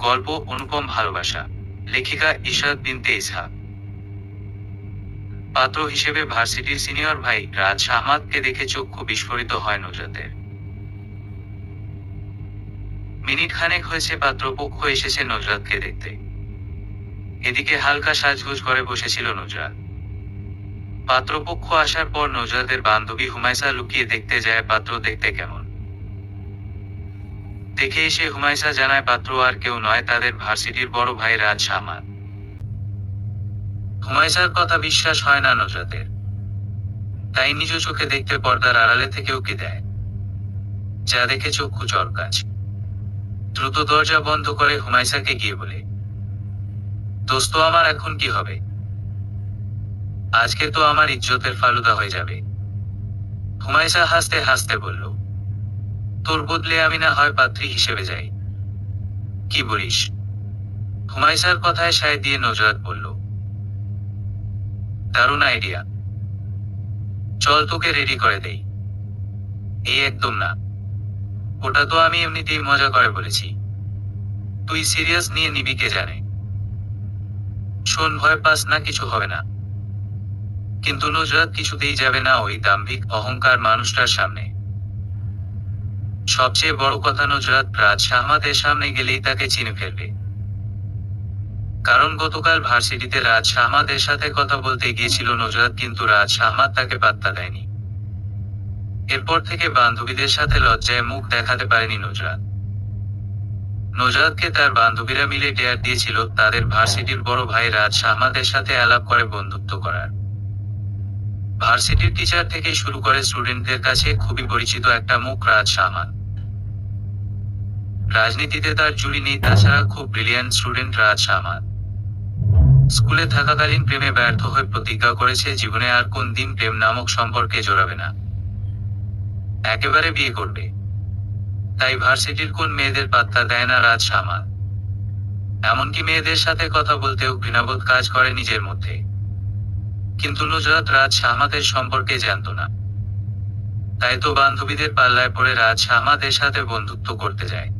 গল্প অনুপম ভালোবাসা, লেখিকা ইশরাত বিনতে ইসহাক। পাত্র হিসেবে ভার্সিটির সিনিয়র ভাই রাজ আহমাদকে দেখে চক্ষু বিস্ফোরিত হয় নুজরাতের। মিনিট খানেক হয়েছে পাত্রপক্ষ এসেছে নুজরাতকে দেখতে। এদিকে হালকা সাজগোজ করে বসেছিল নুজরাত। পাত্রপক্ষ আসার পর নুজরাতের বান্ধবী হুমায়সা লুকিয়ে দেখতে যায় পাত্র দেখতে কেমন। দেখে এসে হুমায়সা জানায় পাত্র আর কেউ নয়, তাদের ভার্সিটির বড় ভাই রাজ আহমাদ। হুমায়সার কথা বিশ্বাস হয় না নুজরাতের, তাই নিজ চোখে দেখতে পর্দার আড়ালে থেকে উকি দেয়, যা দেখে চক্ষু চরকাজ। দ্রুত দরজা বন্ধ করে হুমায়সাকে গিয়ে বলে, দোস্ত আমার এখন কি হবে? আজকে তো আমার ইজ্জতের ফালুদা হয়ে যাবে। হুমায়সা হাসতে হাসতে বলল, তোর বদলে আমি না হয় পাত্রী হিসেবে যাই, কি বলিস? হুমায়সার কথায় সায় দিয়ে নুজরাত বলল, দারুণ আইডিয়া, চল তোকে রেডি করে দেই। এই একদম না, ওটা তো আমি এমনিতেই মজা করে বলেছি, তুই সিরিয়াস নিয়ে নিবি কে জানে। শোন, ভয় পাস না, কিছু হবে না। কিন্তু নুজরাত কিছুতেই যাবে না ওই দাম্ভিক অহংকার মানুষটার সামনে। সবচেয়ে বড় কথা, নুজরাত রাজ আহমাদের সামনে গেলেই তাকে চিনে ফেলবে। কারণ গতকাল ভার্সিটিতে রাজ আহমাদের সাথে কথা বলতে গিয়েছিল নুজরাত, কিন্তু রাজ আহমাদ তাকে পাত্তা দেয়নি। এরপর থেকে বান্ধবীদের সাথে লজ্জায় মুখ দেখাতে পারেনি নুজরাত। নুজরাতকে তার বান্ধবীরা মিলে ডেয়ার দিয়েছিল তাদের ভার্সিটির বড় ভাই রাজ আহমাদের সাথে আলাপ করে বন্ধুত্ব করার। ভার্সিটির টিচার থেকে শুরু করে স্টুডেন্টদের কাছে খুবই পরিচিত একটা মুখ রাজ আহমাদ। রাজনীতিতে তার জুড়ি নেই, তাছাড়া খুব ব্রিলিয়ান্ট স্টুডেন্ট রাজ আহমাদ। স্কুলে থাকাকালীন প্রেমে ব্যর্থ হয়ে প্রতিজ্ঞা করেছে জীবনে আর কোন দিন প্রেম নামক সম্পর্কে জড়াবে না, একেবারে বিয়ে করবে। তাই ভার্সিটির কোন মেয়েদের পাত্তা দেয় না রাজ আহমাদ। এমনকি মেয়েদের সাথে কথা বলতেও ঘৃণাবোধ কাজ করে নিজের মধ্যে। কিন্তু নুজরাত রাজ আহমাদের সম্পর্কে জানত না, তাই তো বান্ধবীদের পাল্লায় পড়ে রাজ আহমাদের সাথে বন্ধুত্ব করতে যায়।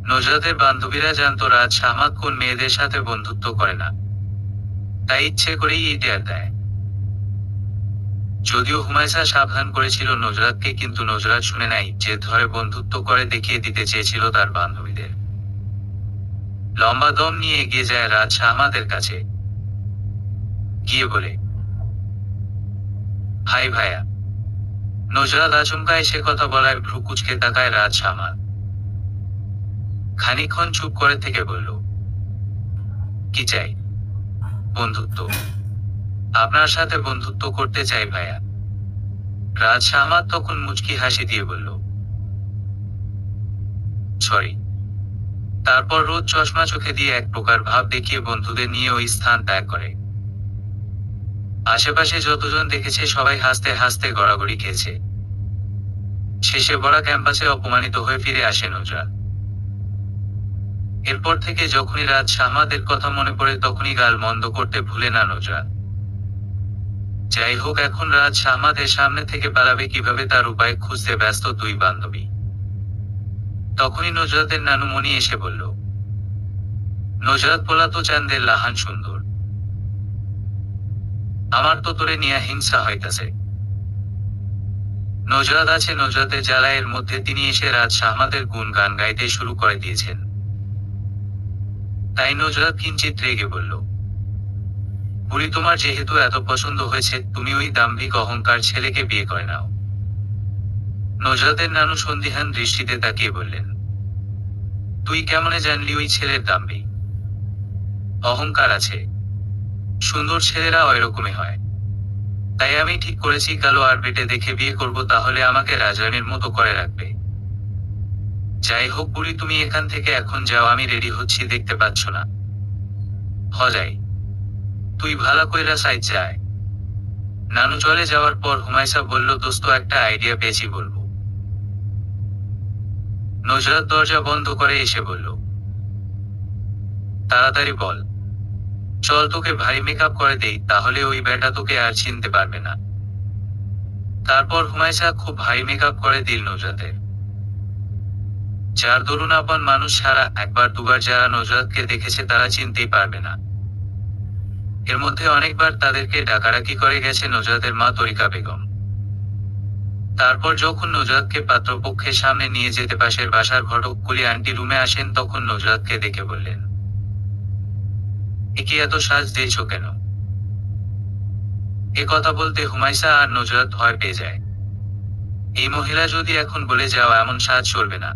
নুজরাতের বান্ধবীরা জানত রাজ আহমাদ কোন মেয়েদের সাথে বন্ধুত্ব করে না, তাই ইচ্ছে করেই এই ডেয়ার দেয়। যদিও হুমায়সা সাবধান করেছিল নুজরাতকে, কিন্তু নুজরাত শুনে নাই, যে ধরে বন্ধুত্ব করে দেখিয়ে দিতে চেয়েছিল তার বান্ধবীদের। লম্বা দম নিয়ে এগিয়ে যায় রাজ আহমাদের কাছে, গিয়ে বলে, হাই ভাইয়া। নুজরাত আচমকা এসে কথা বলায় ভ্রু কুঁচকে তাকায় রাজ আহমাদ। খানিকক্ষণ চুপ করে থেকে বলল, কি চাই? বন্ধুত্ব। আপনার সাথে বন্ধুত্ব করতে চাই ভাইয়া। রাজ আহমাদ তখন মুচকি হাসি দিয়ে বলল, সরি। তারপর রোজ চশমা চোখে দিয়ে এক প্রকার ভাব দেখিয়ে বন্ধুদের নিয়ে ওই স্থান ত্যাগ করে। আশেপাশে যতজন দেখেছে সবাই হাসতে হাসতে গড়াগড়ি খেয়েছে। শেষে ভরা ক্যাম্পাসে অপমানিত হয়ে ফিরে আসে নুজরাত। এরপর থেকে যখনই রাজ আহমাদের কথা মনে পড়ে তখনই গাল মন্দ করতে ভুলে না নুজরাত। যাই হোক, এখন রাজ আহমাদের সামনে থেকে পালাবে কিভাবে তার উপায় খুঁজতে ব্যস্ত দুই বান্ধবী। তখনই নুজরাতের নানু মনি এসে বলল, নুজরাত পোলা তো চাঁদের লাহান সুন্দর, আমার তো তোরে নিয়া হিংসা হইতাছে। নুজরাত আছে নুজরাতের জ্বালায়ের মধ্যে তিনি এসে রাজ আহমাদের গুণ গান গাইতে শুরু করে দিয়েছেন। তাই নুজরাত কিঞ্চিত রেগে বলল, বুড়ি, তোমার যেহেতু এত পছন্দ হয়েছে, তুমি ওই দাম্ভিক অহংকার ছেলেকে বিয়ে করে নাও। নুজরাতের নানু সন্দিহান দৃষ্টিতে তাকিয়ে বললেন, তুই কেমনে জানলি ওই ছেলের দাম্ভিক অহংকার আছে? সুন্দর ছেলেরা ওইরকমই হয়। তাই আমি ঠিক করেছি কালো আর বেটে দেখে বিয়ে করব, তাহলে আমাকে রাজরানীর মতো করে রাখবে। যাই হোক বুড়ি, তুমি এখান থেকে এখন যাও, আমি রেডি হচ্ছি, দেখতে পাচ্ছ না? যাই, তুই ভালো কইরা সাইজ যায়। নানু চলে যাওয়ার পর হুমায়সা বলল, দোস্ত একটা আইডিয়া পেয়েছি, বলবো? নুজরাত দরজা বন্ধ করে এসে বলল, তাড়াতাড়ি বল। চল, তোকে ভারী মেকআপ করে দেই, তাহলে ওই বেটা তোকে আর চিনতে পারবে না। তারপর হুমায়সা খুব ভারী মেকআপ করে দিল নুজরাতের। যার দরুন আপন মানুষ ছাড়া একবার দুবার যারা নজরাতকে দেখেছে তারা চিনতেই পারবে না। এর মধ্যে অনেকবার তাদেরকে ডাকাডাকি করে গেছে নজরাতের মা তরিকা বেগম। তারপর যখন নজরাতকে পাত্রপক্ষের সামনে নিয়ে যেতে পাশের বাসার ঘটক কুলি আন্টি রুমে আসেন তখন নজরাতকে দেখে বললেন, একে এত সাজ দিয়েছ কেন? এ কথা বলতে হুমায়সা আর নজরাত ভয় পেয়ে যায়। এই মহিলা যদি এখন বলে যাও এমন সাজ চলবে না,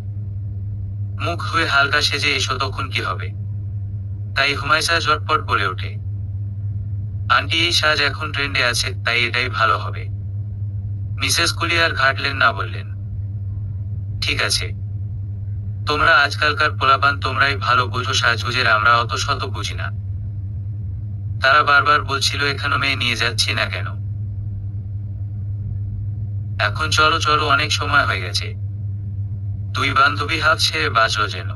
মুখ হয়ে হালকা সেজে এসো তখন কি হবে? তাই হুমায়সা ঝটপট বলে ওঠে, আন্টি এই সাজ এখন ট্রেন্ডে আছে তাই এটাই ভালো হবে। মিসেস কুলি আর ঘাটলেন না, বললেন, ঠিক আছে, তোমরা আজকালকার পোলাপান তোমরাই ভালো বুঝো সাজগুজের, আমরা অত শত বুঝি না। তারা বারবার বলছিল এখানে মেয়ে নিয়ে যাচ্ছি না কেন, এখন চলো চলো অনেক সময় হয়ে গেছে। দুই বান্ধবী হাত ছেড়ে বাঁচল যেন।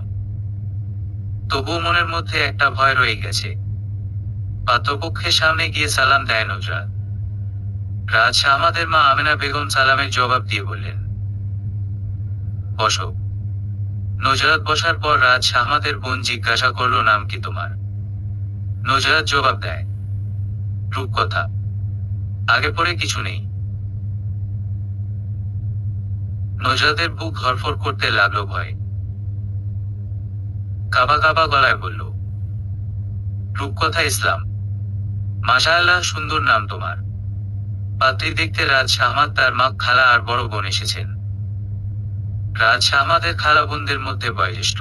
তবুও মনের মধ্যে একটা ভয় রয়ে গেছে। পাত্রপক্ষের সামনে গিয়ে সালাম দেয় নজরাত। রাজ আমাদের মা আমেনা বেগম সালামের জবাব দিয়ে বললেন, বসো। নজরাত বসার পর রাজ আমাদের বোন জিজ্ঞাসা করলো, নাম কি তোমার? নজরাত জবাব দেয়, রূপকথা। আগে পরে কিছু নেই। নজরাতের বুক ধরফর করতে লাগলো ভয়। কাবা কাবা গলায় বলল, রূপকথা ইসলাম। মাশাআল্লাহ, সুন্দর নাম তোমার। পাত্রী দেখতে রাজ আহমাদ, তার মা, খালা আর বড় বোন এসেছেন। রাজ আহমাদের খালা বোনদের মধ্যে বয়োজ্যেষ্ঠ,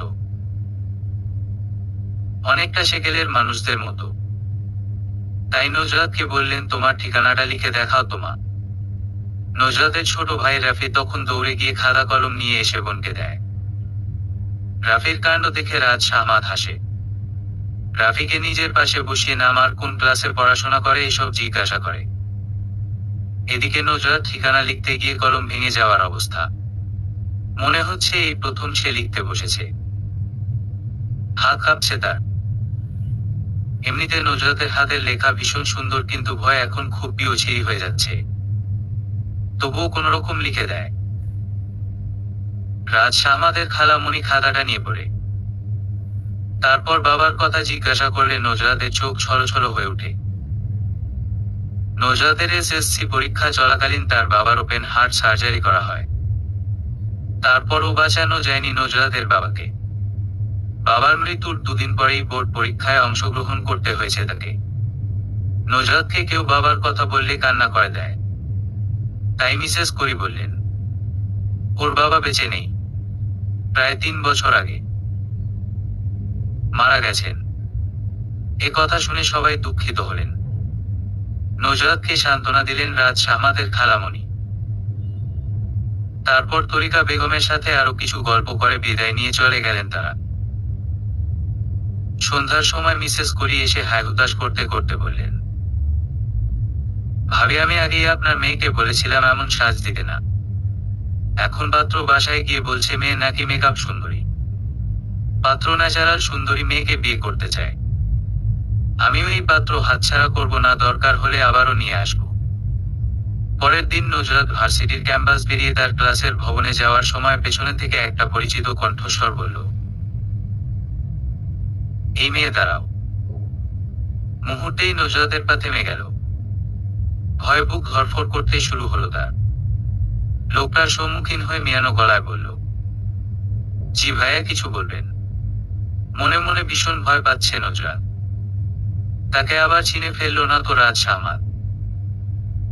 অনেকটা সেকেলের মানুষদের মতো। তাই নজরাতকে বললেন, তোমার ঠিকানাটা লিখে দেখাও তোমা। নজরাতের ছোট ভাই রাফি তখন দৌড়ে গিয়ে খাতা কলম নিয়ে এসে বোনকে দেয়। রাফির কাণ্ড দেখে রাজ আহমাদ হাসে। রাফিকে নিজের পাশে বসিয়ে নাম আর কোন ক্লাসে পড়াশোনা করে এসব জিজ্ঞাসা করে। এদিকে নজরাত ঠিকানা লিখতে গিয়ে কলম ভেঙে যাওয়ার অবস্থা। মনে হচ্ছে এই প্রথম সে লিখতে বসেছে। হাত কাঁপছে তার। এমনিতে নজরাতের হাতের লেখা ভীষণ সুন্দর, কিন্তু ভয় এখন খুব বিঅচিরি হয়ে যাচ্ছে। তবুও কোন রকম লিখে দেয়। রাজ আমাদের খালামণি খাতাটা নিয়ে পড়ে। তারপর বাবার কথা জিজ্ঞাসা করলে নজরাতের চোখ ছলছল হয়ে ওঠে। নজরাতের এসএসসি পরীক্ষা চলাকালীন তার বাবার ওপেন হার্ট সার্জারি করা হয়। তারপরও বাঁচানো যায়নি নজরাতের বাবাকে। বাবার মৃত্যুর দুদিন পরেই বোর্ড পরীক্ষায় অংশগ্রহণ করতে হয়েছে তাকে। নজরাতকে কেউ বাবার কথা বললে কান্না করে দেয়। তাই মিসেস করি বললেন, ওর বাবা বেঁচে নেই, প্রায় 3 বছর আগে মারা গেছেন। এ কথা শুনে সবাই দুঃখিত হলেন। নজরাতকে সান্ত্বনা দিলেন রাজ আমাদের খালামণি। তারপর তরিকা বেগমের সাথে আরো কিছু গল্প করে বিদায় নিয়ে চলে গেলেন তারা। সন্ধ্যার সময় মিসেস করি এসে হায়হুতাশ করতে করতে বললেন, ভাবি আমি আগেই আপনার মেয়েকে বলেছিলাম এমন সাজ দিতে না। এখন পাত্র বাসায় গিয়ে বলছে মেয়ে নাকি মেকআপ সুন্দরী। পাত্র ন্যাচারাল সুন্দরী মেয়েকে বিয়ে করতে চায়। আমিও এই পাত্র হাতছাড়া করব না, দরকার হলে আবারও নিয়ে আসব। পরের দিন নজরাত ভার্সিটির ক্যাম্পাস বেরিয়ে তার ক্লাসের ভবনে যাওয়ার সময় পেছনে থেকে একটা পরিচিত কণ্ঠস্বর বলল, এই মেয়ে দাঁড়াও। মুহূর্তেই নজরাতের পা থেমে গেল। ভয় বুক ধরফর করতে শুরু হলো তার। লোকটার সম্মুখীন হয়ে মিয়ানো গলায় বলল, জি ভাইয়া, কিছু বলবেন? মনে মনে ভীষণ ভয় পাচ্ছে নজরাত। তাকে আবার চিনে ফেললো না তো রাজ আহমাদ।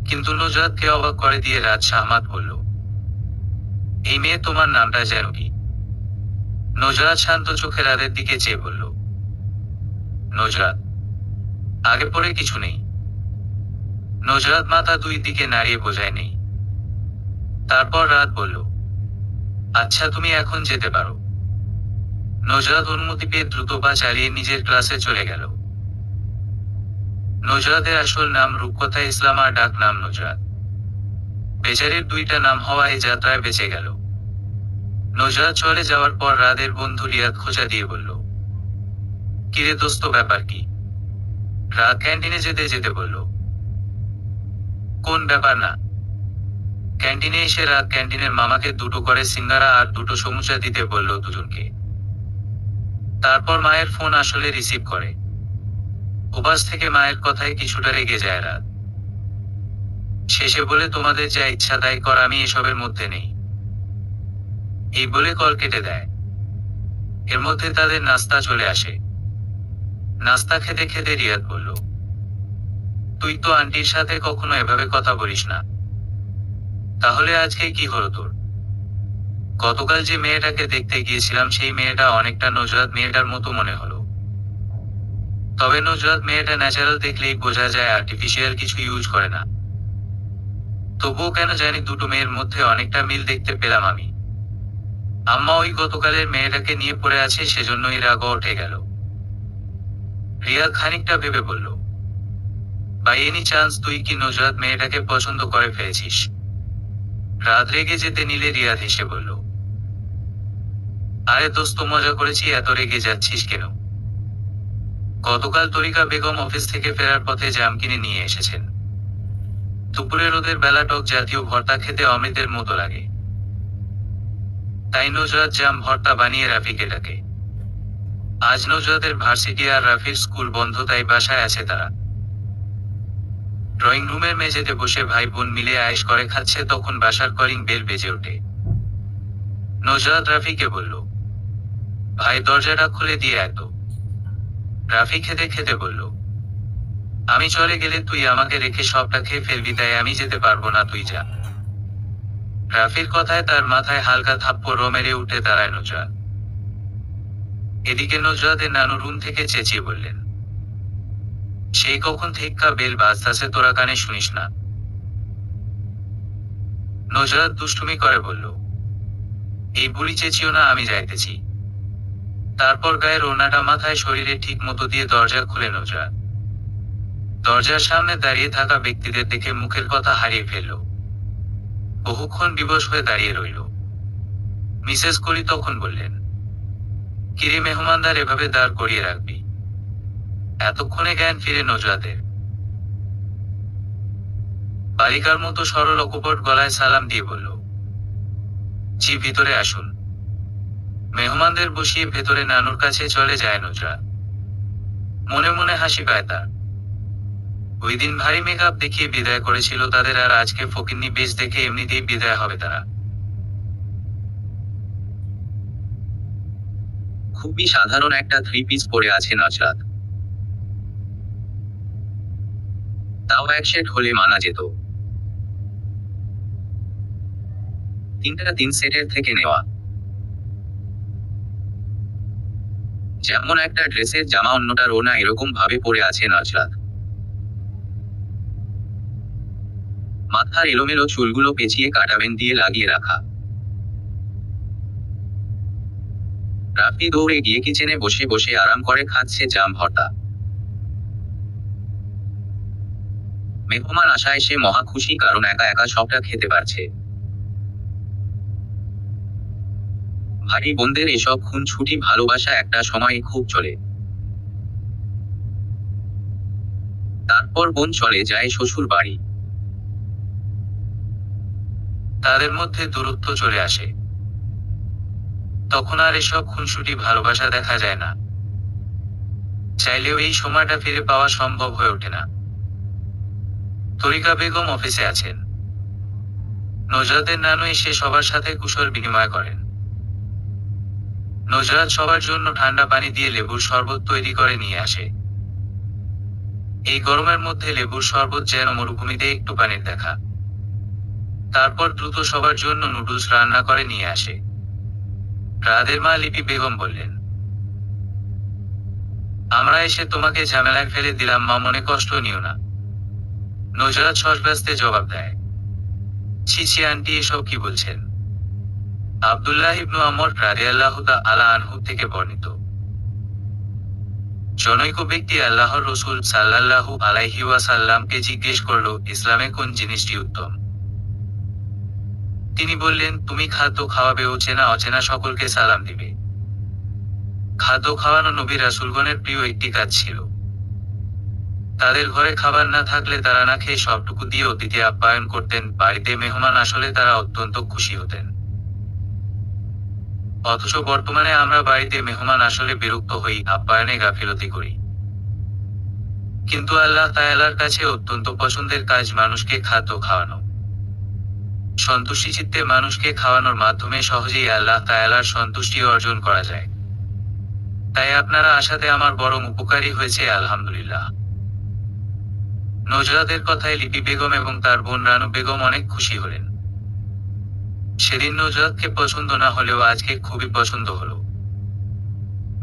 কিন্তু নজরাতকে অবাক করে দিয়ে রাজ আহমাদ বলল, এই মেয়ে তোমার নামটা যেন কি? নজরাত শান্ত চোখে রাদের দিকে চেয়ে বলল, নজরাত। আগে পরে কিছু নেই। নজরাত মাথা দুই দিকে নাড়িয়ে বোঝায় নেই। তারপর রাত বলল, আচ্ছা তুমি এখন যেতে পারো। নজরাত অনুমতি পেয়ে দ্রুত পা চালিয়ে নিজের ক্লাসে চলে গেল। নজরাতের আসল নাম রূপকথা ইসলাম আর ডাক নাম নজরাত। বেচারির দুইটা নাম হওয়ায় যাত্রায় বেঁচে গেল। নজরাত চলে যাওয়ার পর রাদের বন্ধু রিয়াদ খোঁচা দিয়ে বলল, কিরে দোস্ত, ব্যাপার কি? রাত ক্যান্টিনে যেতে যেতে বলল, কোন ব্যাপার না? ক্যান্টিনে এসে রাত ক্যান্টিনের মামাকে 2টো করে সিঙ্গারা আর 2টো সমুচা দিতে বলল দুজনকে। তারপর মায়ের ফোন আসলে রিসিভ করে। ওপাশ থেকে মায়ের কথায় কিছুটা রেগে যায় রাত। শেষে বলে, তোমাদের যা ইচ্ছা তাই কর, আমি এসবের মধ্যে নেই, এই বলে কল কেটে দেয়। এর মধ্যে তাদের নাস্তা চলে আসে। নাস্তা খেতে খেতে রিয়াদ বলল, তুই তো আন্টির সাথে কখনো এভাবে কথা বলিস না, তাহলে আজকে কি হলো তোর? গতকাল যে মেয়েটাকে দেখতে গিয়েছিলাম সেই মেয়েটা অনেকটা নুজরাত মেয়েটার মতো মনে হলো। তবে নুজরাত মেয়েটা ন্যাচারাল দেখলেই বোঝা যায়, আর্টিফিশিয়াল কিছু ইউজ করে না। তবুও কেন জানি দুটো মেয়ের মধ্যে অনেকটা মিল দেখতে পেলাম আমি। আম্মা ওই গতকালের মেয়েটাকে নিয়ে পড়ে আছে, সেজন্যই রাগ উঠে গেল। রিয়াদ খানিকটা ভেবে বলল, বাই এনি চান্স তুই কি নুজরাত মেয়েটাকে পছন্দ করে ফেলেছিস? রাত রেগে যেতে নিলে রিয়াদ হেসে বলল, আরে দোস্ত, মজা করেছি, এত রেগে যাচ্ছিস কেন? গতকাল তরিকা বেগম অফিস থেকে ফেরার পথে জাম কিনে নিয়ে এসেছেন। দুপুরে রোদের বেলা টক জাতীয় ভর্তা খেতে অমৃতের মতো লাগে, তাই নুজরাত জাম ভর্তা বানিয়ে রাফিকে ডাকে। আজ নুজরাতের ভার্সিটি আর রাফির স্কুল বন্ধ, তাই বাসায় আছে তারা। ড্রয়িং রুমের মেঝেতে বসে ভাই বোন মিলে আয়েশ করে খাচ্ছে, তখন বাসার কলিং বেল বেজে ওঠে। নুজরাত রাফিকে বলল, ভাই দরজাটা খুলে দিয়ে এত। রাফি খেতে খেতে বলল, আমি চলে গেলে তুই আমাকে রেখে সবটা খেয়ে ফেলবি, তাই আমি যেতে পারবো না, তুই যা। রাফির কথায় তার মাথায় হালকা থাপ্পড় মেরে উঠে দাঁড়ায় নুজরাত। এদিকে নুজরাতের নানু রুম থেকে চেঁচিয়ে বললেন, সেই কখন থেকে বেল বাজতাছে, তোরা কানে শুনিস না? নুজরাত দুষ্টুমি করে বলল, এই বুড়ি চেঁচিও না, আমি যাইতেছি। তারপর গায়ের ওড়নাটা মাথায় শরীরে ঠিক মতো দিয়ে দরজা খুলে নুজরাত দরজার সামনে দাঁড়িয়ে থাকা ব্যক্তিদের দেখে মুখের কথা হারিয়ে ফেলল। বহুক্ষণ বিবশ হয়ে দাঁড়িয়ে রইল। মিসেস কলি তখন বললেন, কিরে মেহমানদার এভাবে দাঁড় করিয়ে রাখবি? এতক্ষণে জ্ঞান ফিরে নুজরাতের। বালিকার মতো সরল অকপট গলায় সালাম দিয়ে বলল, জি ভিতরে আসুন। মেহমানদের বসিয়ে ভেতরে নানুর কাছে চলে যায় নুজরাত। মনে মনে হাসি পায় তার। ওই দিন ভারী মেকআপ দেখিয়ে বিদায় করেছিল তাদের, আর আজকে ফকিন্নি বেশ দেখে এমনিতেই বিদায় হবে তারা। খুবই সাধারণ একটা 3 পিস পরে আছে নুজরাত, তাও এক সেট হলে মানা যেত। 3টা 3 সেটের থেকে নেওয়া। যেমন একটা ড্রেসের জামা অন্যটার ওড়না, এরকম ভাবে পরে আছে নুজরাত। মাথার এলোমেলো চুলগুলো পেঁচিয়ে কাটাবেন দিয়ে লাগিয়ে রাখা। রাফি দৌড়ে গিয়ে কিচেনে বসে বসে আরাম করে খাচ্ছে জাম ভর্তা। মেহমান আসায় সে মহা খুশি, কারণ একা একা সবটা খেতে পারছে। ভাই বোনদের এসব খুনছুটি ভালোবাসা একটা সময় খুব চলে। তারপর বোন চলে যায় শ্বশুর বাড়ি। তাদের মধ্যে দূরত্ব চলে আসে। তখন আর এসব খুনসুটি ভালোবাসা দেখা যায় না। চাইলেও এই সময়টা ফিরে পাওয়া সম্ভব হয়ে ওঠে না। তরিকা বেগম অফিসে আছেন। নুজরাতের নানু এসে সবার সাথে কুশল বিনিময় করেন। নুজরাত সবার জন্য ঠান্ডা পানি দিয়ে লেবুর শরবত তৈরি করে নিয়ে আসে। এই গরমের মধ্যে লেবুর শরবত যেন মরুভূমিতে একটু পানির দেখা। তারপর দ্রুত সবার জন্য নুডলস রান্না করে নিয়ে আসে। রাদের মা লিপি বেগম বললেন, আমরা এসে তোমাকে ঝামেলায় ফেলে দিলাম মা, মনে কষ্ট নিও না। নুজরাত সশব্যস্তে জবাব দেয়, ছি ছি আন্টি, এসব কি বলছেন? আব্দুল্লাহ ইবনু আমর রাদিয়াল্লাহু তাআলা আনহু থেকে বর্ণিত। জনৈক ব্যক্তি আল্লাহর রসূল সাল্লাল্লাহু আলাইহি ওয়াসাল্লামকে জিজ্ঞেস করল, ইসলামে কোন জিনিসটি উত্তম? তিনি বললেন, তুমি খাদ্য খাওয়াবে, চেনা অচেনা সকলকে সালাম দিবে। খাদ্য খাওয়ানো নবী রাসূলগণের প্রিয় একটি কাজ ছিল। তাদের ঘরে খাবার না থাকলে তারা না খেয়ে সবটুকু দিয়ে অতিথি আপ্যায়ন করতেন। বাড়িতে মেহমান আসলে তারা অত্যন্ত খুশি হতেন। অথচ বর্তমানে আমরা বাড়িতে মেহমান আসলে বিরক্ত হই, আপ্যায়নে গাফিলতি করি। কিন্তু আল্লাহ তাআলার কাছে অত্যন্ত পছন্দের কাজ মানুষকে খাদ্য খাওয়ানো। সন্তুষ্টি চিত্তে মানুষকে খাওয়ানোর মাধ্যমে সহজেই আল্লাহ তাআলার সন্তুষ্টি অর্জন করা যায়। তাই আপনারা আসাতে আমার বরং উপকারী হয়েছে, আলহামদুলিল্লাহ। নজরাতের কথায় লিপি বেগম এবং তার বোন রানু বেগম অনেক খুশি হলেন। সেদিন নজরাতকে পছন্দ না হলেও আজকে খুবই পছন্দ হলো।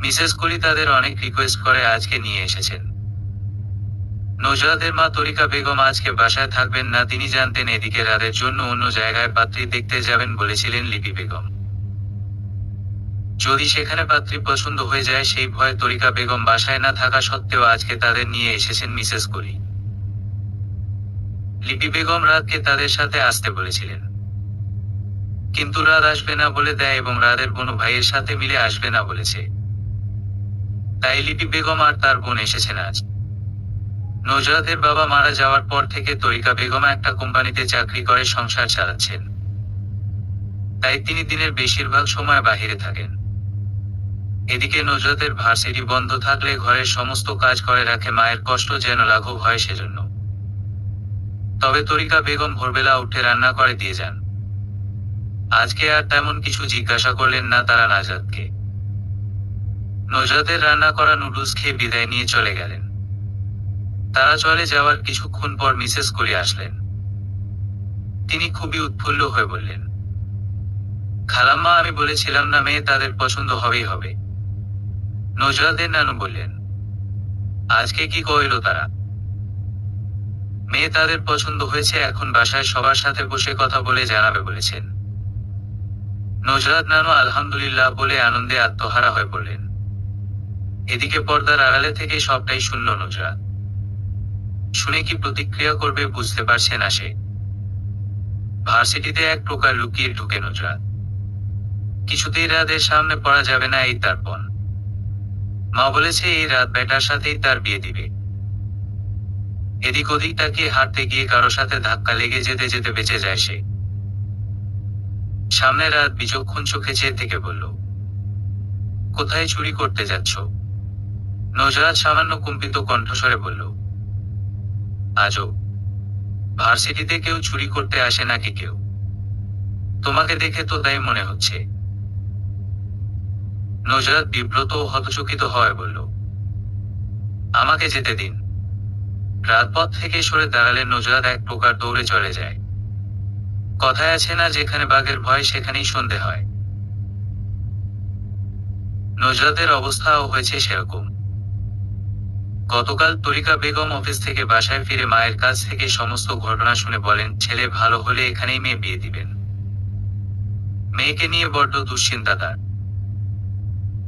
মিসেস কলি তাদের অনেক রিকোয়েস্ট করে আজকে নিয়ে এসেছেন। নজরাতের মা তরিকা বেগম আজকে বাসায় থাকবেন না, তিনি জানতেন এদিকে রাতের জন্য অন্য জায়গায় পাত্রী দেখতে যাবেন বলেছিলেন লিপি বেগম। যদি সেখানে পাত্রী পছন্দ হয়ে যায় সেই ভয়ে তরিকা বেগম বাসায় না থাকা সত্ত্বেও আজকে তাদের নিয়ে এসেছেন মিসেস কলি। লিপি বেগম রাতকে তাদের সাথে আসতে বলেছিলেন, কিন্তু রাত আসবে না বলে দেয় এবং রাতের কোনো ভাইয়ের সাথে মিলে আসবে না বলেছে। তাই লিপি বেগম আর তার বোন এসেছেন আজ। নজরাতের বাবা মারা যাওয়ার পর থেকে তরিকা বেগম একটা কোম্পানিতে চাকরি করে সংসার চালাচ্ছেন। তাই তিনি দিনের বেশিরভাগ সময় বাহিরে থাকেন। এদিকে নজরাতের ভার্সিটি বন্ধ থাকলে ঘরের সমস্ত কাজ করে রাখে, মায়ের কষ্ট যেন লাঘব হয় সেজন্য। তবে তরিকা বেগম ভোরবেলা উঠে রান্না করে দিয়ে যান। আজকে আর তেমন কিছু জিজ্ঞাসা করলেন না তারা নাজাতকে। নজরাতের রান্না করা নুডলস খেয়ে বিদায় নিয়ে চলে গেলেন। তারা চলে যাওয়ার কিছুক্ষণ পর মিসেস কলি আসলেন। তিনি খুবই উৎফুল্ল হয়ে বললেন, খালাম্মা, আমি বলেছিলাম না মেয়ে তাদের পছন্দ হবেই হবে। নজরাতের নানু বললেন, আজকে কি কইল তারা? মেয়ে তাদের পছন্দ হয়েছে, এখন বাসায় সবার সাথে বসে কথা বলে জানাবে বলেছেন। নজরাত নানু আলহামদুলিল্লাহ বলে আনন্দে আত্মহারা হয়ে পড়লেন। এদিকে পর্দার আড়ালে থেকে সবটাই শুনল নজরাত। শুনে কি প্রতিক্রিয়া করবে বুঝতে পারছে না সে। ভার্সিটিতে এক প্রকার লুকিয়ে ঢুকে নজরাত। কিছুতেই রাতের সামনে পড়া যাবে না, এই তার পণ। মা বলেছে এই রাত বেটার সাথেই তার বিয়ে দিবে। এদিক ওদিক তাকিয়ে হাঁটতে গিয়ে কারো সাথে ধাক্কা লেগে যেতে যেতে বেঁচে যায় সে। সামনে রাত বিচক্ষণ চোখে চেয়ে থেকে বলল, কোথায় চুরি করতে যাচ্ছ? নজরাত সামান্য কম্পিত কণ্ঠস্বরে বলল, আজও ভার্সিটিতে কেউ চুরি করতে আসে নাকি কেউ? তোমাকে দেখে তো তাই মনে হচ্ছে। নজরাত বিব্রত ও হতচকিত হয়ে বলল, আমাকে যেতে দিন। রাজপথ থেকে সরে দাঁড়ালে নজরাত এক প্রকার দৌড়ে চলে যায়। কথায় আছে না, যেখানে বাঘের ভয় সেখানেই সন্ধে হয়। নজরাতের অবস্থাও হয়েছে সেরকম। গতকাল তরিকা বেগম অফিস থেকে বাসায় ফিরে মায়ের কাছ থেকে সমস্ত ঘটনা শুনে বলেন, ছেলে ভালো হলে এখানেই মেয়ে বিয়ে দিবেন। মেয়েকে নিয়ে বড্ড দুশ্চিন্তা তার।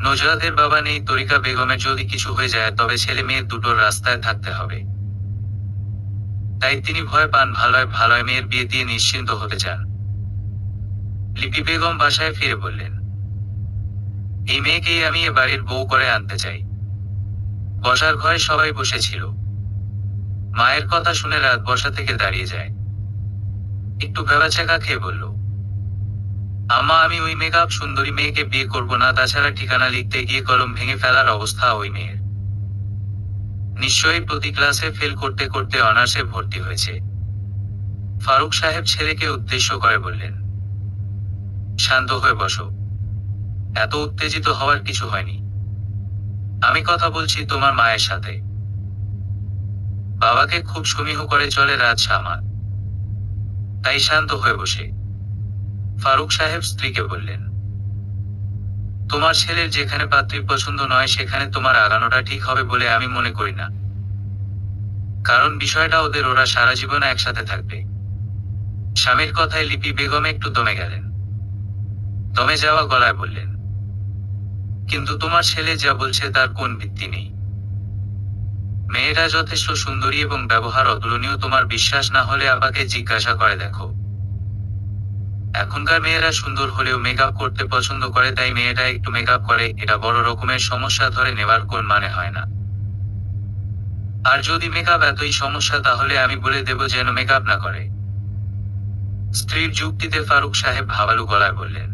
নজরাতের বাবা নেই, তরিকা বেগমের যদি কিছু হয়ে যায় তবে ছেলে মেয়ে দুটোর রাস্তায় থাকতে হবে। তাই তিনি ভয় পান, ভালোয় মেয়ের বিয়ে দিয়ে নিশ্চিন্ত হতে চান। লিপি বেগম বাসায় ফিরে বললেন, এই মেয়েকেই আমি এ বাড়ির বউ করে আনতে চাই। বসার ঘরে সবাই বসেছিল। মায়ের কথা শুনে রাত বসা থেকে দাঁড়িয়ে যায়। একটু ভেবাচাকা খেয়ে বলল, আম্মা, আমি ওই মেকআপ সুন্দরী মেয়েকে বিয়ে করব না। তাছাড়া ঠিকানা লিখতে গিয়ে কলম ভেঙে ফেলার অবস্থা ওই মেয়ের। নিশ্চয়ই প্রতি ক্লাসে ফেল করতে করতে অনার্সে ভর্তি হয়েছে। ফারুক সাহেব ছেলেকে উদ্দেশ্য করে বললেন, শান্ত হয়ে বসো, এত উত্তেজিত হওয়ার কিছু হয়নি। আমি কথা বলছি তোমার মায়ের সাথে। বাবাকে খুব সমীহ করে চলে রাত আমার, তাই শান্ত হয়ে বসে। ফারুক সাহেব স্ত্রীকে বললেন, তোমার ছেলের যেখানে পাত্রী পছন্দ নয় সেখানে তোমার আগানোটা ঠিক হবে বলে আমি মনে করি না। কারণ বিষয়টা ওরা সারা জীবন একসাথে থাকবে। স্বামীর কথায় লিপি বেগম একটু দমে গেলেন। দমে যাওয়া গলায় বললেন, কিন্তু তোমার ছেলে যা বলছে তার কোন ভিত্তি নেই। মেয়েটা যথেষ্ট সুন্দরী এবং ব্যবহার অতুলনীয়। তোমার বিশ্বাস না হলে আপাকে জিজ্ঞাসা করে দেখো। এখনকার মেয়েরা সুন্দর হলেও মেকআপ করতে পছন্দ করে, তাই মেয়েটা একটু মেকআপ করে, এটা বড় রকমের সমস্যা ধরে নেবার কোন মানে হয় না। আর যদি মেকআপ এতই সমস্যা তাহলে আমি বলে দেব যেন মেকআপ না করে। স্ত্রীর যুক্তিতে ফারুক সাহেব ভাবালু গলায় বললেন,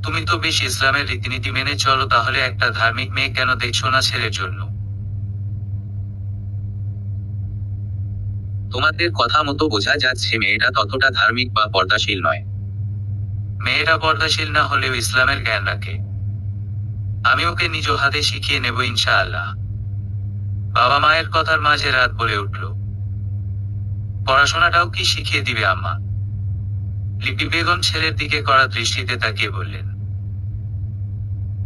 তুমি তো বেশ ইসলামের রীতিনীতি মেনে চলো, তাহলে একটা ধার্মিক মেয়ে কেন দেখছো না ছেলের জন্য? তোমাদের কথা মতো বোঝা যাচ্ছে মেয়েটা ততটা ধার্মিক বা পর্দাশীল নয়। মেয়েটা পর্দাশীল না হলেও ইসলামের জ্ঞান রাখে। আমি ওকে নিজ হাতে শিখিয়ে নেব ইনশাআল্লাহ। বাবা মায়ের কথার মাঝে রাত বলে উঠল, পড়াশোনাটাও কি শিখিয়ে দিবে আম্মা? লিপি বেগম ছেলের দিকে কড়া দৃষ্টিতে তাকিয়ে বললেন,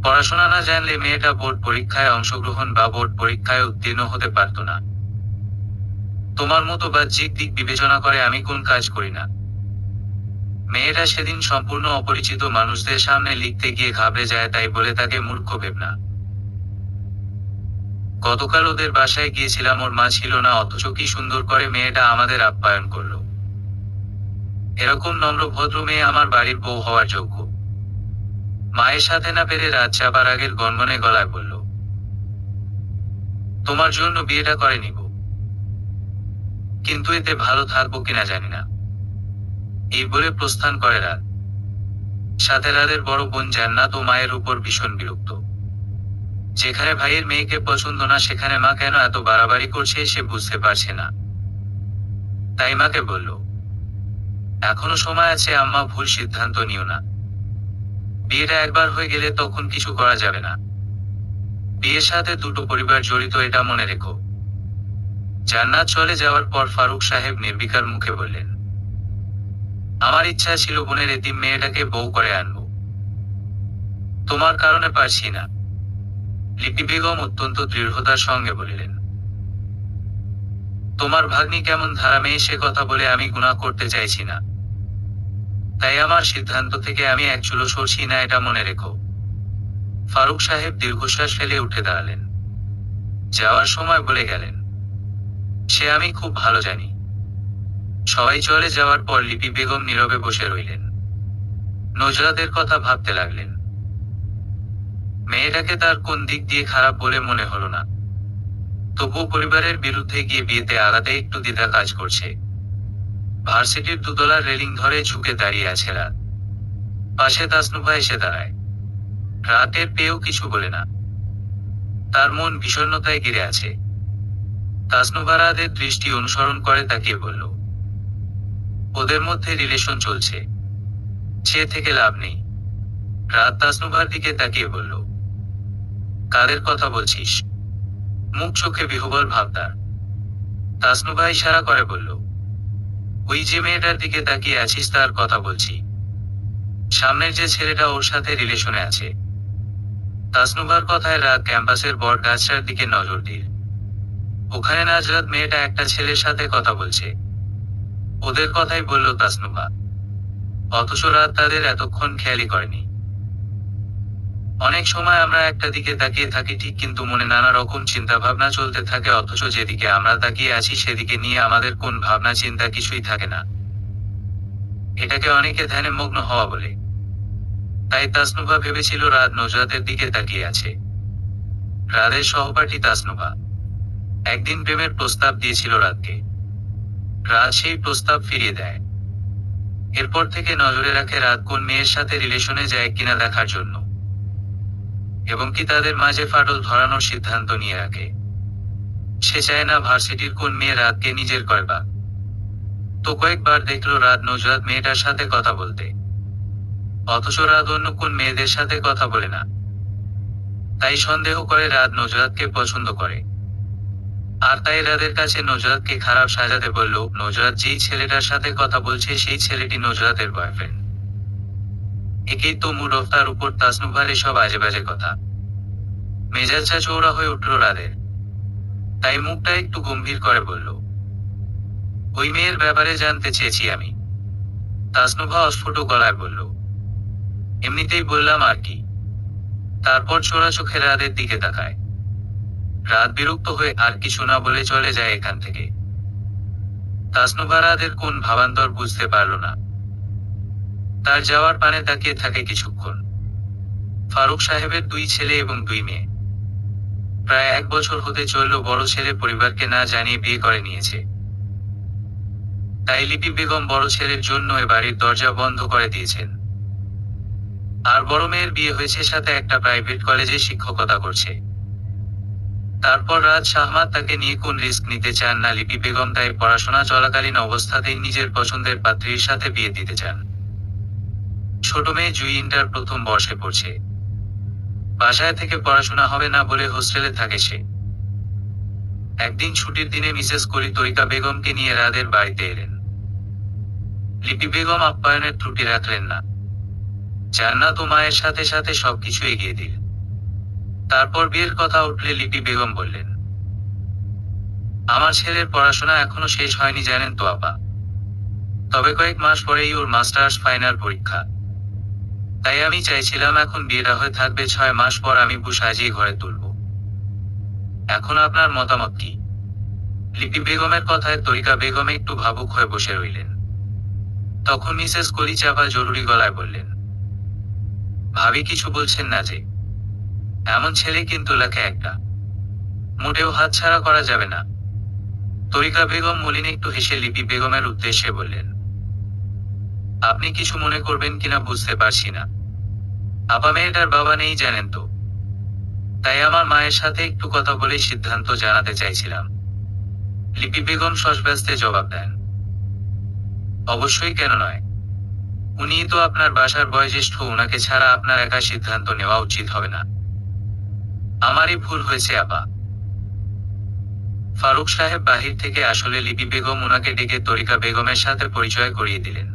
পড়াশোনা না জানলে মেয়েটা বোর্ড পরীক্ষায় অংশগ্রহণ বা বোর্ড পরীক্ষায় উত্তীর্ণ হতে পারত না। তোমার মতো বাহ্যিক দিক বিবেচনা করে আমি কোন কাজ করি না। মেয়েটা সেদিন সম্পূর্ণ অপরিচিত মানুষদের সামনে লিখতে গিয়ে ঘাবড়ে যায়, তাই বলে তাকে মূর্খ ভেব না। গতকাল ওদের বাসায় গিয়েছিলাম, ওর মা ছিল না, অথচ কি সুন্দর করে মেয়েটা আমাদের আপ্যায়ন করলো। এরকম নম্র ভদ্র মেয়ে আমার বাড়ির বউ হওয়ার যোগ্য। মায়ের সাথে না পেরে রাত চাপার আগের গনগনে গলায় বলল, তোমার জন্য বিয়েটা করে নিব, কিন্তু এতে ভালো থাকবো কিনা জানি না। এই বলে প্রস্থান করে রাত। সাথে রাতের বড় বোন জান্নাত ও মায়ের উপর ভীষণ বিরক্ত। যেখানে ভাইয়ের মেয়েকে পছন্দ না সেখানে মা কেন এত বাড়াবাড়ি করছে সে বুঝতে পারছে না। তাই মাকে বলল, এখনো সময় আছে আম্মা, ভুল সিদ্ধান্ত নিও না। বিয়েটা একবার হয়ে গেলে তখন কিছু করা যাবে না। বিয়ের সাথে দুটো পরিবার জড়িত, এটা মনে রেখো। জান্নাত চলে যাওয়ার পর ফারুক সাহেব নির্বিকার মুখে বললেন, আমার ইচ্ছা ছিল বোনের এতিম মেয়েটাকে বউ করে আনবো, তোমার কারণে পারছি না। লিপি বেগম অত্যন্ত দৃঢ়তার সঙ্গে বলিলেন, তোমার ভাগ্নি কেমন ধারা মেয়ে সে কথা বলে আমি গুনাহ করতে চাইছি না, তাই আমার সিদ্ধান্ত থেকে আমি এক চুলো সরছি না, এটা মনে রেখো। ফারুক সাহেব দীর্ঘশ্বাস ফেলে উঠে দাঁড়ালেন। যাওয়ার সময় বলে গেলেন, সে আমি খুব ভালো জানি। সবাই চলে যাওয়ার পর লিপি বেগম নীরবে বসে রইলেন। নজরাতের কথা ভাবতে লাগলেন। মেয়েটাকে তার কোন দিক দিয়ে খারাপ বলে মনে হলো না, তবুও পরিবারের বিরুদ্ধে গিয়ে বিয়েতে আগাতে একটু দ্বিধা কাজ করছে। ভার্সিটির দুতলার রেলিং ধরে ঝুঁকে দাঁড়িয়ে আছে রাত। পাশে তাসনুভা এসে দাঁড়ায়। রাতের পেয়েও কিছু বলে না, তার মন বিষণ্ণতায় ঘিরে আছে। তাসনুভা রাতের দৃষ্টি অনুসরণ করে তাকিয়ে বলল, ওদের মধ্যে রিলেশন চলছে, সে থেকে লাভ নেই। রাত তাসনুভার দিকে তাকিয়ে বলল, কাদের কথা বলছিস? মুখ চোখে বিহ্বল ভাব তার। তাসনুভা ইশারা করে বলল, ওই যে মেয়েটার দিকে তাকিয়ে আছিস তার কথা বলছি, সামনের যে ছেলেটা ওর সাথে রিলেশনে আছে। তাসনুভার কথায় রাত ক্যাম্পাসের বট গাছটার দিকে নজর দিল। ওখানে নাজরাত মেয়েটা একটা ছেলের সাথে কথা বলছে। ওদের কথাই বলল তাসনুভা, অথচ রাত তাদের এতক্ষণ খেয়ালই করেনি। অনেক সময় আমরা একটা দিকে তাকিয়ে থাকি ঠিক, কিন্তু মনে নানা রকম চিন্তা ভাবনা চলতে থাকে, অথচ যেদিকে আমরা তাকিয়ে আছি সেদিকে নিয়ে আমাদের কোন ভাবনা চিন্তা কিছুই থাকে না। এটাকে অনেকে ধ্যানে মগ্ন হওয়া বলে। তাই তাসনুভা ভেবেছিল রাত নজরাতের দিকে তাকিয়ে আছে। রাতের সহপাঠী তাসনুভা একদিন প্রেমের প্রস্তাব দিয়েছিল রাতকে। রাত সেই প্রস্তাব ফিরিয়ে দেয়। এরপর থেকে নজরে রাখে রাত কোন মেয়ের সাথে রিলেশনে যায় কিনা দেখার জন্য, এবং কি তাদের মাঝে ফাটল ধরানোর সিদ্ধান্ত নিয়ে রাখে। সে চায় না ভার্সিটির কোন মেয়ে রাতকে নিজের করবা। তো কয়েকবার দেখলো রাত নজরাত মেয়েটার সাথে কথা বলতে, অথচ রাত অন্য কোন মেয়েদের সাথে কথা বলে না। তাই সন্দেহ করে রাত নজরাতকে পছন্দ করে। আর তাই রাতের কাছে নজরাতকে খারাপ সাজাতে বলল নজরাত যেই ছেলেটার সাথে কথা বলছে সেই ছেলেটি নজরাতের বয়ফ্রেন্ড। একেই তো মুড অফ, তার উপর তাসনুভার এসব আজে বাজে কথা। মেজাজটা চৌড়া হয়ে উঠল রাতের। তাই মুখটা একটু গম্ভীর করে বলল, ওই মেয়ের ব্যাপারে জানতে চেয়েছি আমি। তাসনুভা অস্ফুট গলায় বলল, এমনিতেই বললাম আর কি। তারপর চোরা চোখে রাতের দিকে তাকায়। রাত বিরক্ত হয়ে আর কিছু না বলে চলে যায় এখান থেকে। তাসনুভা রাতের কোন ভাবান্তর বুঝতে পারল না। তার যাওয়ার পানে তাকিয়ে থাকে কিছুক্ষণ। ফারুক সাহেবের দুই ছেলে এবং দুই মেয়ে। প্রায় 1 বছর হতে চলল বড় ছেলে পরিবারকে না জানিয়ে বিয়ে করে নিয়েছে। তাই লিপি বেগম বড় ছেলের জন্য এ বাড়ির দরজা বন্ধ করে দিয়েছেন। আর বড় মেয়ের বিয়ে হয়েছে, সাথে একটা প্রাইভেট কলেজে শিক্ষকতা করছে। তারপর রাজ শাহমাত তাকে নিয়ে কোন রিস্ক নিতে চান না লিপি বেগম, তাই পড়াশোনা চলাকালীন অবস্থাতেই নিজের পছন্দের পাত্রীর সাথে বিয়ে দিতে চান। ছোট মেয়ে জুই ইন্টার প্রথম বর্ষে পড়ছে। বাসায় থেকে পড়াশোনা হবে না বলে হোস্টেলে থাকে সে। একদিন ছুটির দিনে মিসেস করি তরিকা বেগমকে নিয়ে রাদের বাড়িতে এলেন। লিপি বেগম আপ্যায়নের ত্রুটি রাখলেন না। জান্নাত ও মায়ের সাথে সাথে সবকিছু এগিয়ে দিলেন। তারপর বিয়ের কথা উঠলে লিপি বেগম বললেন, আমার ছেলের পড়াশোনা এখনো শেষ হয়নি জানেন তো আপা। তবে কয়েক মাস পরেই ওর মাস্টার্স ফাইনাল পরীক্ষা। তাই আমি চাইছিলাম এখন বিয়েটা হয়ে থাকবে, 6 মাস পর আমি বউ সাজিয়ে ঘরে তুলব। এখন আপনার মতামত কি? লিপি বেগমের কথায় তরিকা বেগম একটু ভাবুক হয়ে বসে রইলেন। তখন মিসেস কলি চাপা জরুরি গলায় বললেন, ভাবি কিছু বলছেন না যে? এমন ছেলে কিন্তু লাখে একটা, মোটেও হাতছাড়া করা যাবে না। তরিকা বেগম মলিন একটু হেসে লিপি বেগমের উদ্দেশ্যে বললেন, আপনি কিছু মনে করবেন কিনা বুঝতে পারছি না। আপা মেয়েটার বাবা নেই জানেন তো, তাই আমার মায়ের সাথে একটু কথা বলে সিদ্ধান্ত জানাতে চাইছিলাম। লিপি বেগম সশব্যস্তে জবাব দেন, অবশ্যই, কেন নয়। উনিই তো আপনার বাসার বয়োজ্যেষ্ঠ, ওনাকে ছাড়া আপনার একা সিদ্ধান্ত নেওয়া উচিত হবে না। আমারই ভুল হয়েছে আপা। ফারুক সাহেব বাহির থেকে আসলে লিপি বেগম ওনাকে ডেকে তরিকা বেগমের সাথে পরিচয় করিয়ে দিলেন।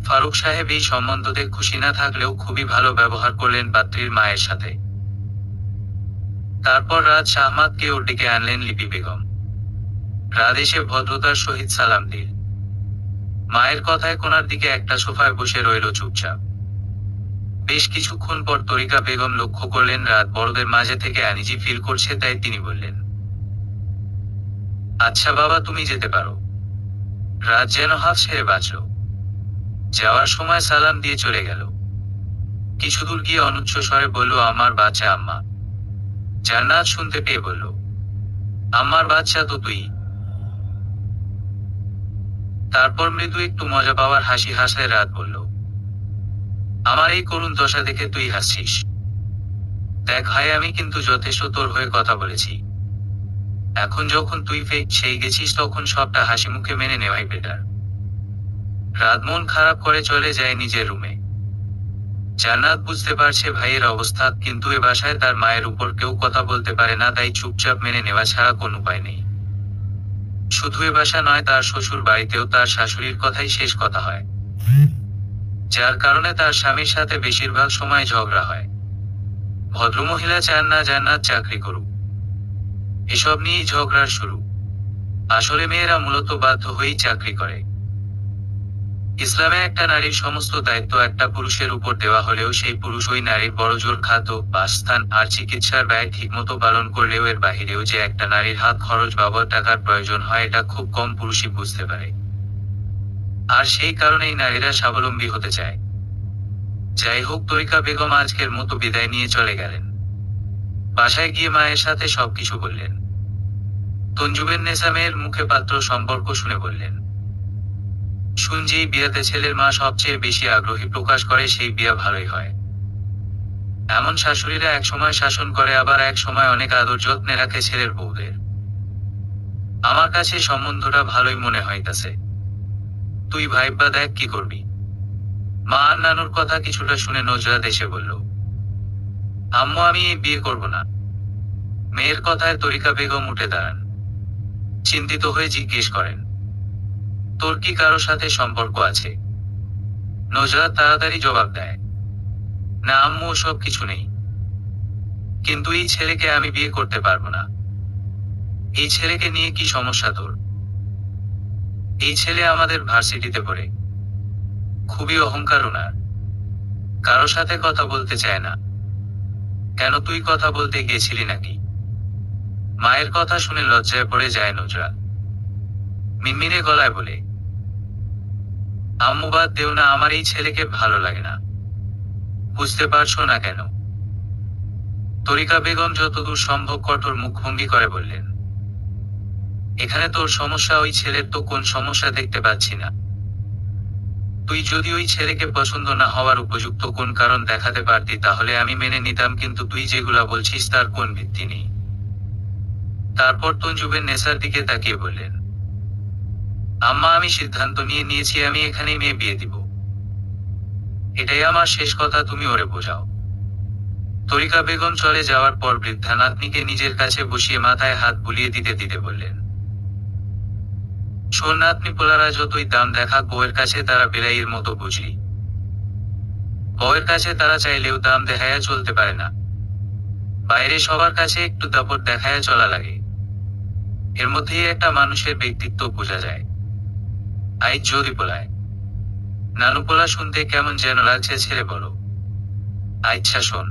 ফারুক সাহেব এই সম্বন্ধতে খুশি না থাকলেও খুবই ভালো ব্যবহার করলেন পাত্রীর মায়ের সাথে। তারপর রাজ শাহমাতকে ওর ডেকে আনলেন লিপি বেগম। রাত এসে ভদ্রতার সহিত সালাম দিল। মায়ের কথায় কোনার দিকে একটা সোফায় বসে রইল চুপচাপ। বেশ কিছুক্ষণ পর তরিকা বেগম লক্ষ্য করলেন রাত বড়দের মাঝে থেকে আনিজি ফিল করছে, তাই তিনি বললেন, আচ্ছা বাবা, তুমি যেতে পারো। রাত যেন হাফ ছেড়ে বাঁচল। যাওয়ার সময় সালাম দিয়ে চলে গেল। কিছু দূর গিয়ে অনুচ্চ স্বরে বলল, আমার বাচ্চা আম্মা। জান্নাত শুনতে পেয়ে বলল, আমার বাচ্চা তো তুই। তারপর মৃদু একটু মজা পাওয়ার হাসি হাসলে রাত বলল, আমার এই করুণ দশা দেখে তুই হাসছিস? দেখ ভাই, আমি কিন্তু যথেষ্ট তোর হয়ে কথা বলেছি। এখন যখন তুই ফেক সেই গেছিস, তখন সবটা হাসি মুখে মেনে নেওয়াই বেটার। রাত মন খারাপ করে চলে যায় নিজের রুমে। জান্নাত বুঝতে পারছে ভাইয়ের অবস্থা, কিন্তু এ বাসায় তার মায়ের উপর কেউ কথা বলতে পারে না, তাই চুপচাপ মেনে নেওয়া ছাড়া কোন উপায় নেই। শুধু এ বাসা নয়, তার শ্বশুর বাড়িতেও তার শাশুড়ির কথাই শেষ কথা হয়, যার কারণে তার স্বামীর সাথে বেশিরভাগ সময় ঝগড়া হয়। ভদ্রমহিলা চান না জান্নাত চাকরি করুক, এসব নিয়েই ঝগড়ার শুরু। আসলে মেয়েরা মূলত বাধ্য হয়েই চাকরি করে। ইসলামে একটা নারীর সমস্ত দায়িত্ব একটা পুরুষের উপর দেওয়া হলেও সেই পুরুষ ওই নারীর বড়জোর খাদ্য, বাসস্থান আর চিকিৎসার ব্যয় ঠিকমতো পালন করলেও এর বাহিরেও যে একটা নারীর হাত খরচ বাবদ টাকার প্রয়োজন হয়, এটা খুব কম পুরুষই বুঝতে পারে। আর সেই কারণেই নারীরা স্বাবলম্বী হতে চায়। যাই হোক, তরিকা বেগম আজকের মতো বিদায় নিয়ে চলে গেলেন। বাসায় গিয়ে মায়ের সাথে সবকিছু বললেন। তঞ্জুবের নেসা মেয়ের মুখে পাত্র সম্পর্ক শুনে বললেন, শুনছেই বিয়াতে ছেলের মা সবচেয়ে বেশি আগ্রহী প্রকাশ করে, সেই বিয়া ভালোই হয়। এমন শাশুড়িরা একসময় শাসন করে, আবার এক সময় অনেক আদর যত্নে রাখে ছেলের বউদের। আমার কাছে সম্বন্ধটা ভালোই মনে হইতাছে। তুই ভাইব্বা দেখ কি করবি। মা আর নানুর কথা কিছুটা শুনে নজরাত এসে বলল, আম্মু, আমি এই বিয়ে করব না। মেয়ের কথায় তরিকা বেগম উঠে দাঁড়ান। চিন্তিত হয়ে জিজ্ঞেস করেন, তোর কি কারো সাথে সম্পর্ক আছে? নজরাত তাড়াতাড়ি জবাব দেয়, না আম্মু, ওসব কিছু নেই। কিন্তু এই ছেলেকে আমি বিয়ে করতে পারবো না। এই ছেলেকে নিয়ে কি সমস্যা তোর? এই ছেলে আমাদের ভার্সিটিতে পড়ে, খুবই অহংকার ওনার, কারো সাথে কথা বলতে চায় না। কেন, তুই কথা বলতে গিয়েছিলি নাকি? মায়ের কথা শুনে লজ্জায় পড়ে যায় নজরাত। মিনমিনে গলায় বলে, আম্মু বাদ দেও না, আমার এই ছেলেকে ভালো লাগে না। বুঝতে পারছো না কেন? তরিকা বেগম যতদূর সম্ভব কঠোর মুখভঙ্গি করে বললেন, এখানে তোর সমস্যা ওই ছেলের তো কোন সমস্যা দেখতে পাচ্ছি না। তুই যদি ওই ছেলেকে পছন্দ না হওয়ার উপযুক্ত কোন কারণ দেখাতে পারতি তাহলে আমি মেনে নিতাম, কিন্তু তুই যেগুলা বলছিস তার কোন ভিত্তি নেই। তারপর তঞ্জুবের নেশার দিকে তাকিয়ে বললেন, আম্মা আমি সিদ্ধান্ত নিয়ে নিয়েছি আমি এখানেই মেয়ে বিয়ে দিব। এটাই আমার শেষ কথা, তুমি ওরে বোঝাও। তরিকা বেগম চলে যাওয়ার পর বৃদ্ধা নাতনিকে নিজের কাছে বসিয়ে মাথায় হাত বুলিয়ে দিতে দিতে বললেন, শোন নাতনি পোলারা যতই দাম দেখা বউয়ের কাছে তারা বেলাইয়ের মতো বুঝলি। বউয়ের কাছে তারা চাইলেও দাম দেখায়া চলতে পারে না। বাইরে সবার কাছে একটু দাপট দেখায়া চলা লাগে। এর মধ্যেই একটা মানুষের ব্যক্তিত্ব বোঝা যায়। আইজ যদি পোলায় নানু পোলা শুনতে কেমন যেন লাগছে ছেলে বলো। আচ্ছা শোন,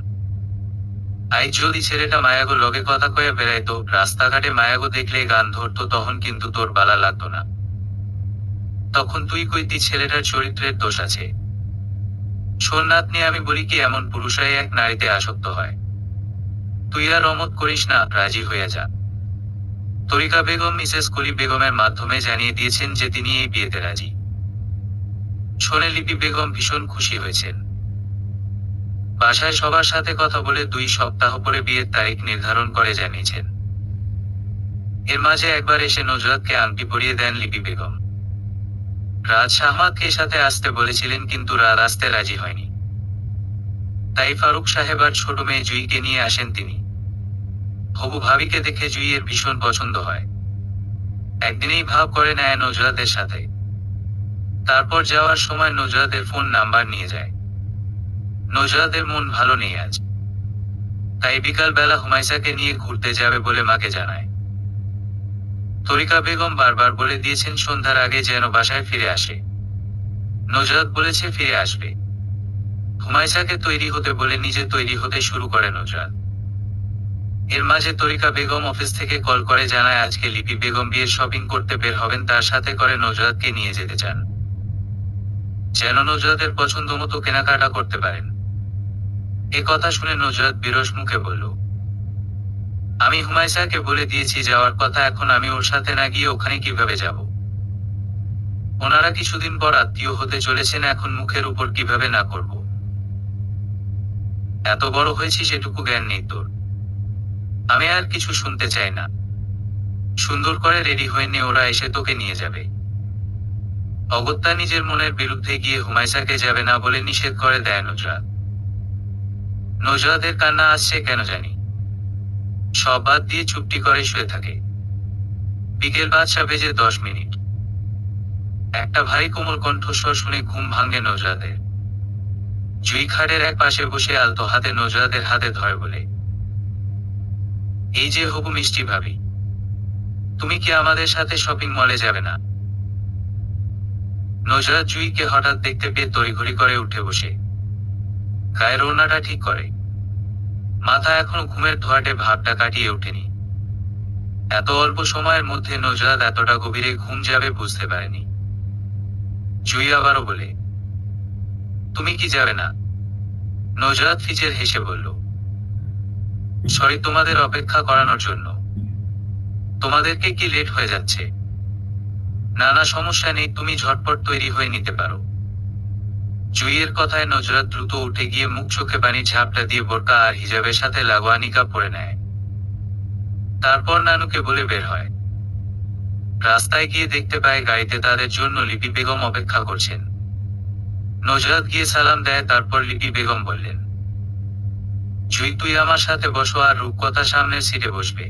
আইজ যদি ছেলেটা মায়াগো লগে কথা কয়ে বেড়াইতো, রাস্তাঘাটে মায়াগো দেখলে গান ধরতো, তখন কিন্তু তোর বালা লাগতো না। তখন তুই কইতি ছেলেটার চরিত্রের দোষ আছে। শোন নাতনি আমি বলি কি, এমন পুরুষরাই এক নারীতে আসক্ত হয়। তুই আর অমত করিস না, রাজি হয়ে যা। তরিকা বেগম মিসেস কলি বেগমের মাধ্যমে জানিয়ে দিয়েছেন যে তিনি এই বিয়েতে রাজি। শুনে লিপি বেগম ভীষণ খুশি হয়েছেন। বাসায় সবার সাথে কথা বলে 2 সপ্তাহ পরে বিয়ের তারিখ নির্ধারণ করে জানিয়েছেন। এর মাঝে একবার এসে নজরাতকে আংটি পরিয়ে দেন লিপি বেগম। রাজ শাহমাদকে সাথে আসতে বলেছিলেন, কিন্তু রাত আসতে রাজি হয়নি। তাই ফারুক সাহেব আর ছোট মেয়ে জুইকে নিয়ে আসেন তিনি। হবু ভাবিকে দেখে জুইয়ের ভীষণ পছন্দ হয়। একদিনেই ভাব করে নেয় নজরাতের সাথে। তারপর যাওয়ার সময় নজরাতের ফোন নাম্বার নিয়ে যায়। নজরাতের মন ভালো নেই আজ, তাই বিকাল বেলা হুমায়সাকে নিয়ে ঘুরতে যাবে বলে মাকে জানায়। তরিকা বেগম বারবার বলে দিয়েছেন সন্ধ্যার আগে যেন বাসায় ফিরে আসে। নজরাত বলেছে ফিরে আসবে। হুমায়সাকে তৈরি হতে বলে নিজে তৈরি হতে শুরু করে নজরাত। এর মাঝে তরিকা বেগম অফিস থেকে কল করে জানায় আজকে লিপি বেগম বিয়ের শপিং করতে বের হবেন, তার সাথে করে নজরাতকে নিয়ে যেতে চান, যেন নজরাতের পছন্দ মতো কেনাকাটা করতে পারেন। এ কথা শুনে নজরাত বিরস মুখে বলল, আমি হুমায়সাকে বলে দিয়েছি যাওয়ার কথা, এখন আমি ওর সাথে না গিয়ে ওখানে কিভাবে যাব? ওনারা কিছুদিন পর আত্মীয় হতে চলেছেন, এখন মুখের উপর কিভাবে না করব? এত বড় হয়েছি সেটুকু জ্ঞান নেই তোর। আমি আর কিছু শুনতে চাই না। সুন্দর করে রেডি হয়ে নে, ওরা এসে তোকে নিয়ে যাবে। অগত্যা নিজের মনের বিরুদ্ধে গিয়ে হুমায়সাকে যাবে না বলে নিষেধ করে দেয় নজরাত। নজরাতের কান্না আসছে কেন জানি, সব বাদ দিয়ে চুপটি করে শুয়ে থাকে। বিকেল 5:10। একটা ভারী কোমল কণ্ঠস্বর শুনে ঘুম ভাঙে নজরাতের। জুই খাটের এক পাশে বসে আলতো হাতে নজরাতের হাতে ধরে বলে, এই যে হবু মিষ্টি ভাবি, তুমি কি আমাদের সাথে শপিং মলে যাবে না? নজরাত জুইকে হঠাৎ দেখতে পেয়ে তড়িঘড়ি করে উঠে বসে গায়ের ওড়নাটা ঠিক করে। মাথা এখনো ঘুমের ধোয়াটে ভাবটা কাটিয়ে ওঠেনি। এত অল্প সময়ের মধ্যে নজরাত এতটা গভীরে ঘুম যাবে বুঝতে পারেনি। জুই আবারও বলে, তুমি কি যাবে না? নজরাত ফিচের হেসে বলল, সরি তোমাদের অপেক্ষা করানোর জন্য। তোমাদেরকে কি লেট হয়ে যাচ্ছে? না না সমস্যা নেই, তুমি ঝটপট তৈরি হয়ে নিতে পারো। জুইয়ের কথায় নজরাত দ্রুত উঠে গিয়ে মুখ চোখে পানির ঝাপটা দিয়ে বোরকা আর হিজাবের সাথে লাগোয়া নিকাব পরে নেয়। তারপর নানুকে বলে বের হয়। রাস্তায় গিয়ে দেখতে পায় গাড়িতে তাদের জন্য লিপি বেগম অপেক্ষা করছেন। নজরাত গিয়ে সালাম দেয়, তারপর লিপি বেগম বললেন, জুই তুই আমার সাথে বসো আর রূপকথা সামনের সিটে বসবে।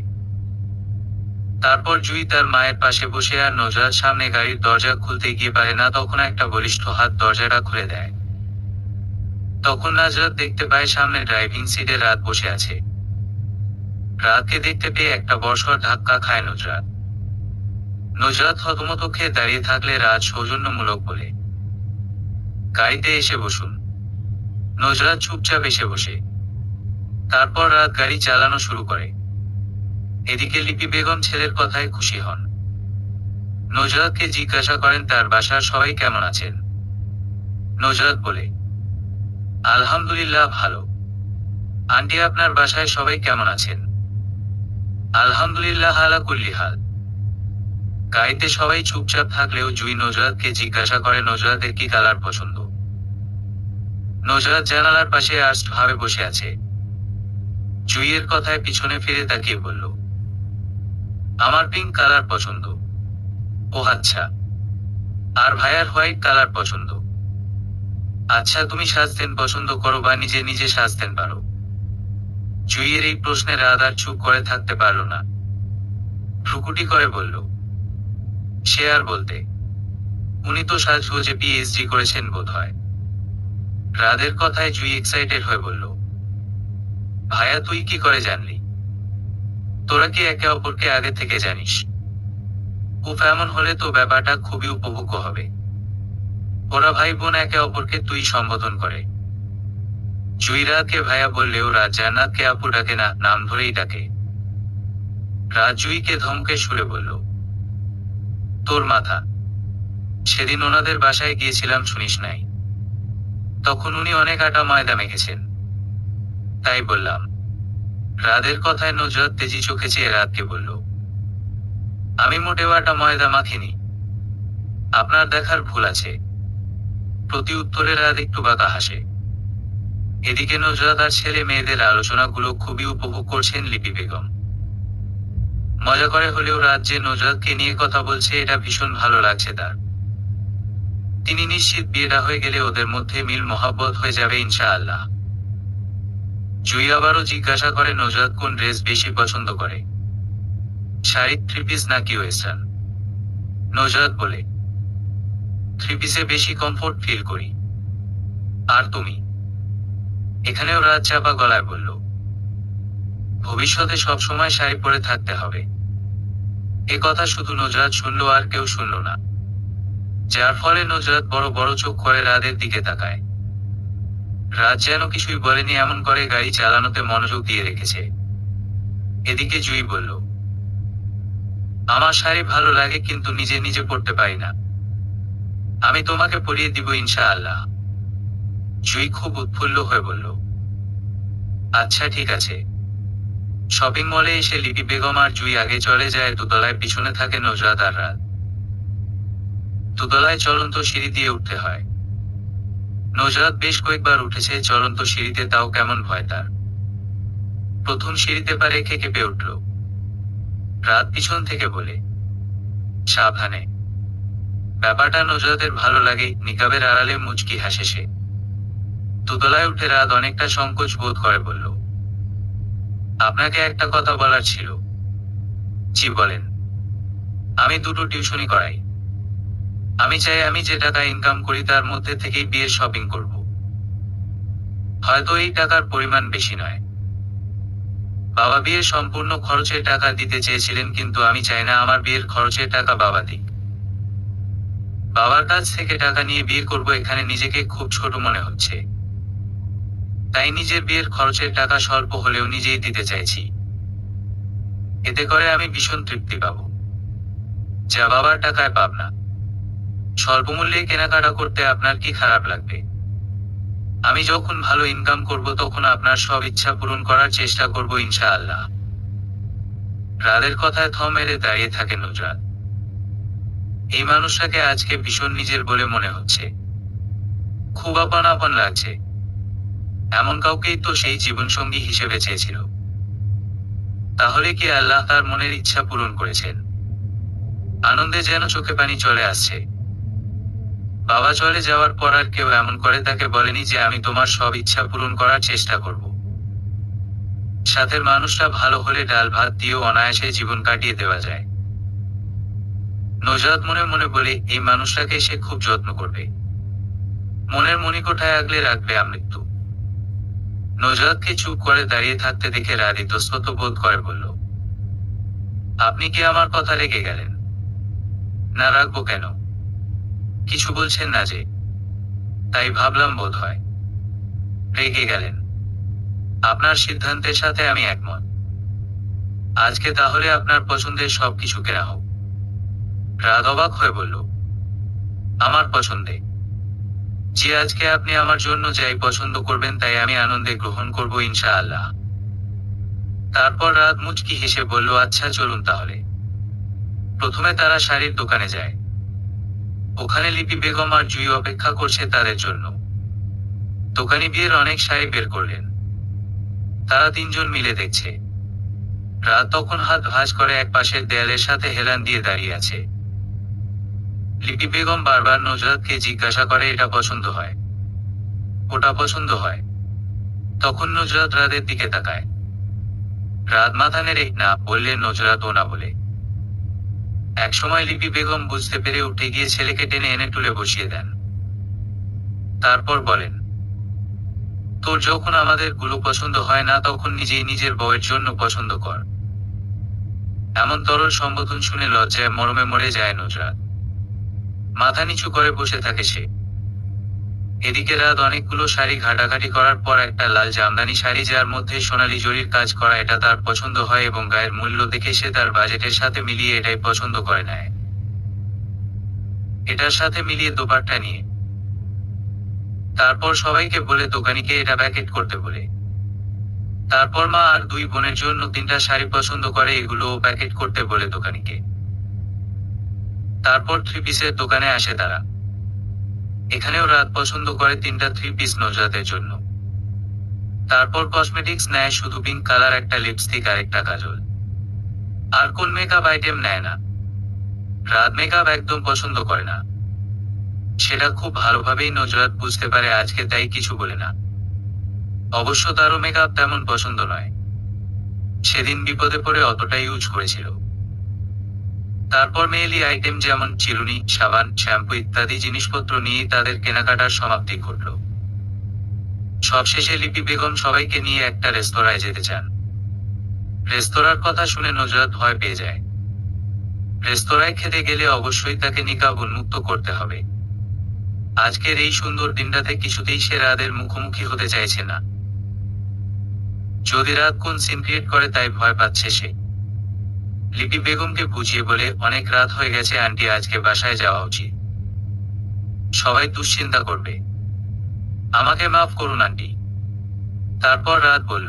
তারপর জুই তার মায়ের পাশে বসে আর নজরাত সামনে গাড়ির দরজা খুলতে গিয়ে পারে না, তখন একটা বলিষ্ঠ হাত দরজাটা খুলে দেয়। তখন নজরাত দেখতে পায় সামনে ড্রাইভিং সিটে রাত বসে আছে। রাতকে দেখতে পেয়ে একটা বর্ষর ধাক্কা খায় নজরাত। নজরাত হতমত খেয়ে দাঁড়িয়ে থাকলে রাত সৌজন্যমূলক বলে, গাড়িতে এসে বসুন। নজরাত চুপচাপ এসে বসে। তারপর রাত গাড়ি চালানো শুরু করে। এদিকে লিপি বেগম ছেলের কথায় খুশি হন। নজরাতকে জিজ্ঞাসা করেন তার বাসার সবাই কেমন আছেন। নজরাত বলে, আলহামদুলিল্লাহ ভালো। আন্টি, আপনার বাসায় সবাই কেমন আছেন? আলহামদুলিল্লাহ আলা কুল্লি হাল। গাড়িতে সবাই চুপচাপ থাকলেও জুই নজরাতকে জিজ্ঞাসা করে নজরাতের কি কালার পছন্দ। নজরাত জানালার পাশে আর্স্ট ভাবে বসে আছে। জুইয়ের কথায় পিছনে ফিরে তাকিয়ে বলল, আমার পিঙ্ক কালার পছন্দ। ও আচ্ছা। আর ভাইয়ার হোয়াইট কালার পছন্দ। আচ্ছা, তুমি সাজতেন পছন্দ করো বা নিজে নিজে সাজতেন পারো? জুইয়ের এই প্রশ্নে রাত আর চুপ করে থাকতে পারল না। ভ্রুকুটি করে বলল, সে আর বলতে। উনি তো সাজগোজে পিএইচডি করেছেন বোধ হয়। রাদের কথায় জুই এক্সাইটেড হয়ে বলল, ভাইয়া তুই কি করে জানলি? তোরা কি একে অপরকে আগে থেকে জানিস? উফ, এমন হলে তো ব্যাপারটা খুবই উপভোগ্য হবে। ওরা ভাই বোন একে অপরকে তুই সম্বোধন করে। জুই রাতকে ভাইয়া বললেও রাত জান্নাতকে আপু ডাকে না, নাম ধরেই ডাকে। রাত জুইকে ধমকে সুরে বলল, তোর মাথা। সেদিন ওনাদের বাসায় গিয়েছিলাম, শুনিস নাই? তখন উনি অনেক আটা ময়দা মেখেছেন, তাই বললাম। রাদের কথায় নজরাত তেজি চোখে চেয়ে রাতকে বলল, আমি মোটেও আটা ময়দা মাখিনি। আপনার দেখার ভুল আছে। প্রতি উত্তরে রাত একটু বাঁকা হাসে। এদিকে নজরাত আর ছেলে মেয়েদের আলোচনাগুলো খুবই উপভোগ করছেন লিপি বেগম। মজা করে হলেও রাত যে নজরাতকে নিয়ে কথা বলছে এটা ভীষণ ভালো লাগছে তার। তিনি নিশ্চিত বিয়েটা হয়ে গেলে ওদের মধ্যে মিল মহাব্বত হয়ে যাবে ইনশাআল্লাহ। জুই আবারও জিজ্ঞাসা করে নজরাত কোন ড্রেস বেশি পছন্দ করে, শাড়ি, থ্রি পিস নাকি ওয়েস্টার্ন? নজরাত বলে, থ্রি পিসে বেশি কমফোর্ট ফিল করি। আর তুমি? এখানেও রাত চাপা গলায় বলল, ভবিষ্যতে সবসময় শাড়ি পরে থাকতে হবে। এ কথা শুধু নজরাত শুনল আর কেউ শুনল না, যার ফলে নজরাত বড় বড় চোখ করে রাতের দিকে তাকায়। রাত যেন কিছুই বলেনি, এমন করে গাড়ি চালানোতে মনোযোগ দিয়ে রেখেছে। এদিকে জুই বলল, আমার শাড়ি ভালো লাগে কিন্তু নিজে নিজে পরতে পারি না। আমি তোমাকে পরিয়ে দিব ইনশাআল্লাহ। জুই খুব উৎফুল্ল হয়ে বলল, আচ্ছা ঠিক আছে। শপিং মলে এসে লিপি বেগম আর জুই আগে চলে যায় দোতলায়, পিছনে থাকে নজরাত আর রাত। দোতলায় চলন্ত সিঁড়ি দিয়ে উঠতে হয়। নজরাত বেশ কয়েকবার উঠেছে চলন্ত সিঁড়িতে, তাও কেমন ভয় তার। প্রথম সিঁড়িতে পা রেখে কেঁপে উঠল। রাত পিছন থেকে বলে, সাবধানে। ব্যাপারটা নজরাতের ভালো লাগে, নিকাবের আড়ালে মুচকি হাসে সে। দোতলায় উঠে রাত অনেকটা সংকোচ বোধ করে বলল, আপনাকে একটা কথা বলার ছিল। জি বলেন। আমি দুটো টিউশনি করাই। আমি চাই আমি যে টাকা ইনকাম করি তার মধ্যে থেকেই বিয়ের শপিং করব। হয়তো এই টাকার পরিমাণ বেশি নয়। বাবা বিয়ের সম্পূর্ণ খরচের টাকা দিতে চেয়েছিলেন, কিন্তু আমি চাই না আমার বিয়ের খরচের টাকা বাবা দিক। বাবার কাছ থেকে টাকা নিয়ে বিয়ে করব, এখানে নিজেকে খুব ছোট মনে হচ্ছে। তাই নিজের বিয়ের খরচের টাকা স্বল্প হলেও নিজেই দিতে চাইছি। এতে করে আমি ভীষণ তৃপ্তি পাব, যা বাবার টাকায় পাব না। স্বল্প মূল্যে কেনাকাটা করতে আপনার কি খারাপ লাগবে? আমি যখন ভালো ইনকাম করব তখন আপনার সব ইচ্ছা পূরণ করার চেষ্টা করব ইনশাআল্লাহ। রাদের কথায় থম মেরে দাঁড়িয়ে থাকে নজরাত। এই মানুষটাকে আজকে ভীষণ নিজের বলে মনে হচ্ছে, খুব আপন আপন লাগছে। এমন কাউকেই তো সেই জীবনসঙ্গী হিসেবে চেয়েছিল। তাহলে কি আল্লাহ তার মনের ইচ্ছা পূরণ করেছেন? আনন্দে যেন চোখে পানি চলে আসছে। বাবা চলে যাওয়ার পর আর কেউ এমন করে তাকে বলেনি যে আমি তোমার সব ইচ্ছা পূরণ করার চেষ্টা করব। সাথের মানুষটা ভালো হলে ডাল ভাত দিয়েও অনায়াসে জীবন কাটিয়ে দেওয়া যায়। নজরাত মনে মনে বলে, এই মানুষটাকে সে খুব যত্ন করবে, মনের মণিকোঠায় আগলে রাখবে আমৃত্যু। নজরাতকে চুপ করে দাঁড়িয়ে থাকতে দেখে রাত ইতস্তত বোধ করে বলল, আপনি কি আমার কথা রেগে গেলেন? না, রাখবো কেন? কিছু বলছেন না যে, তাই ভাবলাম বোধ হয় রেগে গেলেন। আপনার সিদ্ধান্তের সাথে আমি একমত। আজকে তাহলে আপনার পছন্দের সবকিছু কেনা হোক। রাত অবাক হয়ে বলল, আমার পছন্দে? যে আজকে আপনি আমার জন্য যাই পছন্দ করবেন তাই আমি আনন্দে গ্রহণ করব ইনশাআল্লাহ। তারপর রাত মুচকি হেসে বলল, আচ্ছা চলুন তাহলে। প্রথমে তারা শাড়ির দোকানে যায়। ওখানে লিপি বেগম আর জুই অপেক্ষা করছে তাদের জন্য। দোকানি বিয়ের অনেক শাড়ি বের করলেন। তারা তিনজন মিলে দেখছে। রাত তখন হাত ভাঁজ করে এক পাশের দেয়ালের সাথে হেলান দিয়ে দাঁড়িয়ে আছে। লিপি বেগম বারবার নজরাতকে জিজ্ঞাসা করে, এটা পছন্দ হয়, ওটা পছন্দ হয়। তখন নজরাত রাতের দিকে তাকায়। রাত মাথা নেড়ে না বললে নজরাত ও না বলে। একসময় লিপি বেগম বুঝতে পেরে উঠে গিয়ে ছেলেকে টেনে এনে টুলে বসিয়ে দেন। তারপর বলেন, তোর যখন আমাদের গুলো পছন্দ হয় না তখন নিজেই নিজের বউয়ের জন্য পছন্দ কর। এমন তরল সম্বোধন শুনে লজ্জায় মরমে মরে যায় নজরাত। মাথা নিচু করে বসে থাকে সে। এদিকে রাত অনেকগুলো শাড়ি ঘাটাঘাটি করার পর একটা লাল জামদানি শাড়ি যার মধ্যে সোনালী জরির কাজ করা এটা তার পছন্দ হয় এবং গায়ের মূল্য দেখে সে তার বাজেটের সাথে মিলিয়ে এটাই পছন্দ করে নেয়। এটার সাথে মিলিয়ে দোপাট্টা নিয়ে তারপর সবাইকে বলে দোকানিকে এটা প্যাকেট করতে বলে। তারপর মা আর দুই বোনের জন্য তিনটা শাড়ি পছন্দ করে, এগুলোও প্যাকেট করতে বলে দোকানিকে। তারপর থ্রি পিসের দোকানে আসে তারা। এখানেও রাত পছন্দ করে তিনটা থ্রি পিস নজরাতের জন্য। তারপর কসমেটিক্স নেয় শুধু পিঙ্ক কালার একটা লিপস্টিক আর একটা কাজল। আর কোন মেকআপ আইটেম নেয় না। রাত মেকআপ একদম পছন্দ করে না। সেটা খুব ভালোভাবেই নজরাত বুঝতে পারে আজকে, তাই কিছু বলে না। অবশ্য তারও মেকআপ তেমন পছন্দ নয়। সেদিন বিপদে পড়ে অতটাই ইউজ করেছিল। তারপর মেয়েলি আইটেম যেমন চিরুনি, সাবান, শ্যাম্পু ইত্যাদি জিনিসপত্র নিয়ে তাদের কেনাকাটার সমাপ্তি ঘটল। সবশেষে লিপি বেগম সবাইকে নিয়ে একটা রেস্তোরাঁয় যেতে চান। রেস্তোরাঁর কথা শুনে নজরাত ভয় পেয়ে যায়। রেস্তোরাঁয় খেতে গেলে অবশ্যই তাকে নিকাব উন্মুক্ত করতে হবে। আজকের এই সুন্দর দিনটাতে কিছুতেই সে রাতের মুখোমুখি হতে চাইছে না। যদি রাত কোন সিন ক্রিয়েট করে তাই ভয় পাচ্ছে সে। লিপি বেগমকে বুঝিয়ে বলে, অনেক রাত হয়ে গেছে আন্টি, আজকে বাসায় যাওয়া উচিত। সবাই দুশ্চিন্তা করবে। আমাকে মাফ করুন আন্টি। তারপর রাত বলল,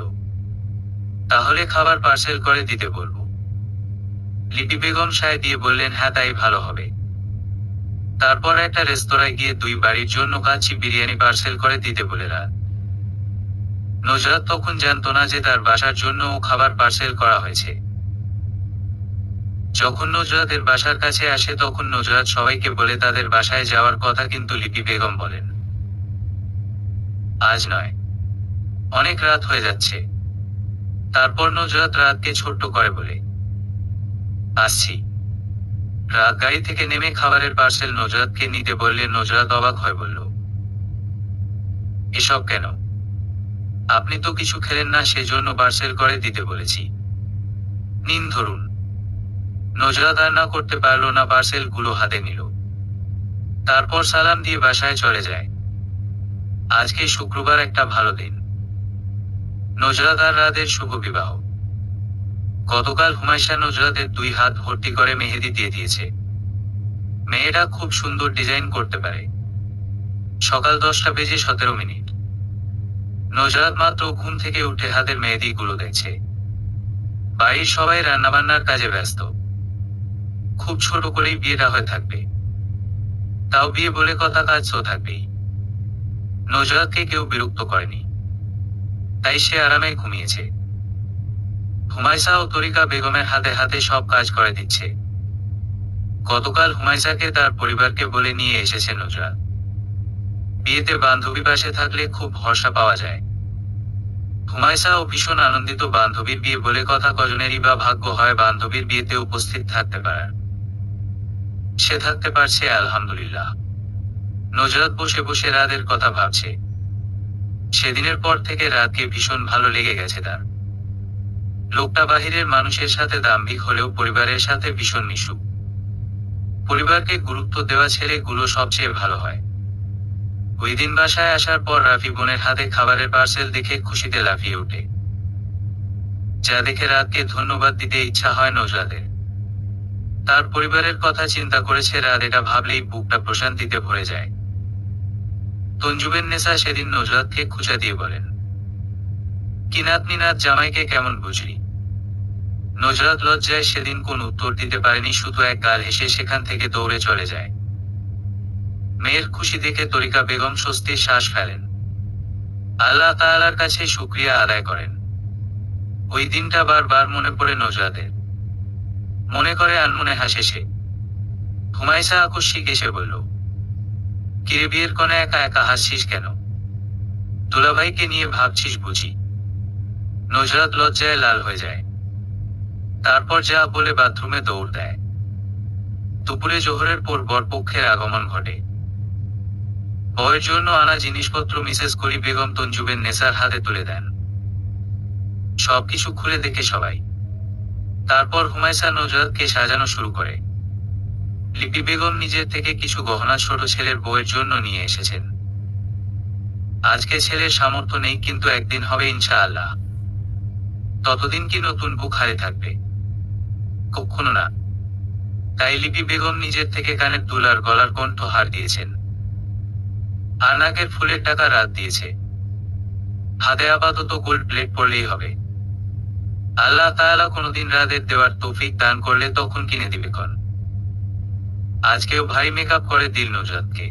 তাহলে খাবার পার্সেল করে দিতে বলবো। লিপি বেগম সায় দিয়ে বললেন, হ্যাঁ তাই ভালো হবে। তারপর একটা রেস্তোরাঁয় গিয়ে দুই বাড়ির জন্য কাচ্চি বিরিয়ানি পার্সেল করে দিতে বলে রাত। নজরাত তখন জানতো না যে তার বাসার জন্যও খাবার পার্সেল করা হয়েছে। যখন নজরাতের বাসার কাছে আসে তখন নজরাত সবাইকে বলে তাদের বাসায় যাওয়ার কথা, কিন্তু লিপি বেগম বলেন, আজ নয়, অনেক রাত হয়ে যাচ্ছে। তারপর নজরাত রাতকে ছোট্ট করে বলে, আসছি। রাত গাড়ি থেকে নেমে খাবারের পার্সেল নজরাতকে নিতে বললে নজরাত অবাক হয়ে বলল, এসব কেন? আপনি তো কিছু খেলেন না, সেজন্য পার্সেল করে দিতে বলেছি। নিন ধরুন। নজরাত আর না করতে পারল না, পার্সেল গুলো হাতে নিল। তারপর সালাম দিয়ে বাসায় চলে যায়। আজকে শুক্রবার, একটা ভালো দিন। নজরাত আর রাতের শুভ বিবাহ। গতকাল হুমায়শা নজরাতের 2 হাত ভর্তি করে মেহেদি দিয়ে দিয়েছে। মেয়েটা খুব সুন্দর ডিজাইন করতে পারে। সকাল 10টা বেজে 17 মিনিট। নজরাত মাত্র ঘুম থেকে উঠে হাতের মেহেদি গুলো দেখছে। বাড়ির সবাই রান্নাবান্নার কাজে ব্যস্ত। খুব ছোট করেই বিয়েটা হয়ে থাকবে। তাও বিয়ে বলে কথা, কাজ তো থাকবেই। নজরাতকে কেউ বিরক্ত করেনি, তাই সে আরামে ঘুমিয়েছে। হুমায়শা ও তরিকা বেগমের হাতে হাতে সব কাজ করে দিচ্ছে। গতকাল হুমায়শাকে তার পরিবারকে বলে নিয়ে এসেছে নজরাত। বিয়েতে বান্ধবী পাশে থাকলে খুব ভরসা পাওয়া যায়। হুমায়শাও ভীষণ আনন্দিত। বান্ধবীর বিয়ে বলে কথা, কজনেরই বা ভাগ্য হয় বান্ধবীর বিয়েতে উপস্থিত থাকতে পারার। সে থাকতে পারছে, আলহামদুলিল্লাহ। নজরাত বসে বসে রাতের কথা ভাবছে। সেদিনের পর থেকে রাতকে ভীষণ ভালো লেগে গেছে তার। লোকটা বাহিরের মানুষের সাথে দাম্ভিক হলেও পরিবারের সাথে ভীষণ মিশুক। পরিবারকে গুরুত্ব দেওয়া ছেলেগুলো সবচেয়ে ভালো হয়। ওই দিন বাসায় আসার পর রাফি বোনের হাতে খাবারের পার্সেল দেখে খুশিতে লাফিয়ে ওঠে। যা দেখে রাতকে ধন্যবাদ দিতে ইচ্ছা হয় নজরাতের। তার পরিবারের কথা চিন্তা করেছে রাত, এটা ভাবলেই বুকটা প্রশান্তিতে ভরে যায়। তঞ্জুবেন্নেসা সেদিন নজরাতকে খুঁচা দিয়ে বলেন, কি নাতনি নাত জামাইকে কেমন বুঝলি? নজরাত লজ্জায় সেদিন কোন উত্তর দিতে পারেনি, শুধু এক গাল হেসে সেখান থেকে দৌড়ে চলে যায়। মেয়ের খুশি দেখে তরিকা বেগম স্বস্তির শ্বাস ফেলেন। আল্লাহ তাআলার কাছে শুকরিয়া আদায় করেন। ওই দিনটা বারবার মনে পড়ে নজরাতের। মনে করে আনমনে হাসে সে। হুমায়সা আকস্মিক এসে বলল, কিরে বিয়ের কনে একা একা হাসছিস কেন? দুলাভাইকে নিয়ে ভাবছিস বুঝি? নজরাত লজ্জায় লাল হয়ে যায়। তারপর যা বলে বাথরুমে দৌড় দেয়। দুপুরে জোহরের পর বরপক্ষের আগমন ঘটে। বউয়ের জন্য আনা জিনিসপত্র মিসেস করি বেগম তঞ্জুবেন্নেসার হাতে তুলে দেন। সবকিছু খুলে দেখে সবাই। তারপর হুমায়সা নজরাতকে সাজানো শুরু করে। লিপি বেগম নিজের থেকে কিছু গহনা ছোট ছেলের বউয়ের জন্য নিয়ে এসেছেন। আজকে ছেলের সামর্থ্য নেই, কিন্তু একদিন হবে ইনশাআল্লাহ। ততদিন কি নতুন বুক হারে থাকবে? কখনো না। তাই লিপি বেগম নিজের থেকে কানের দুল আর গলার কণ্ঠহার দিয়েছেন। আর নাকের ফুলের টাকা রাত দিয়েছে। হাতে আপাতত গোল্ড প্লেট পড়লেই হবে। আল্লাহ তাআলা কোনোদিন রাতের দেওয়ার তৌফিক দান করলে তখন কিনে দিবে কন। আজকেও ভারী মেকআপ করে দিল নজরাতকে।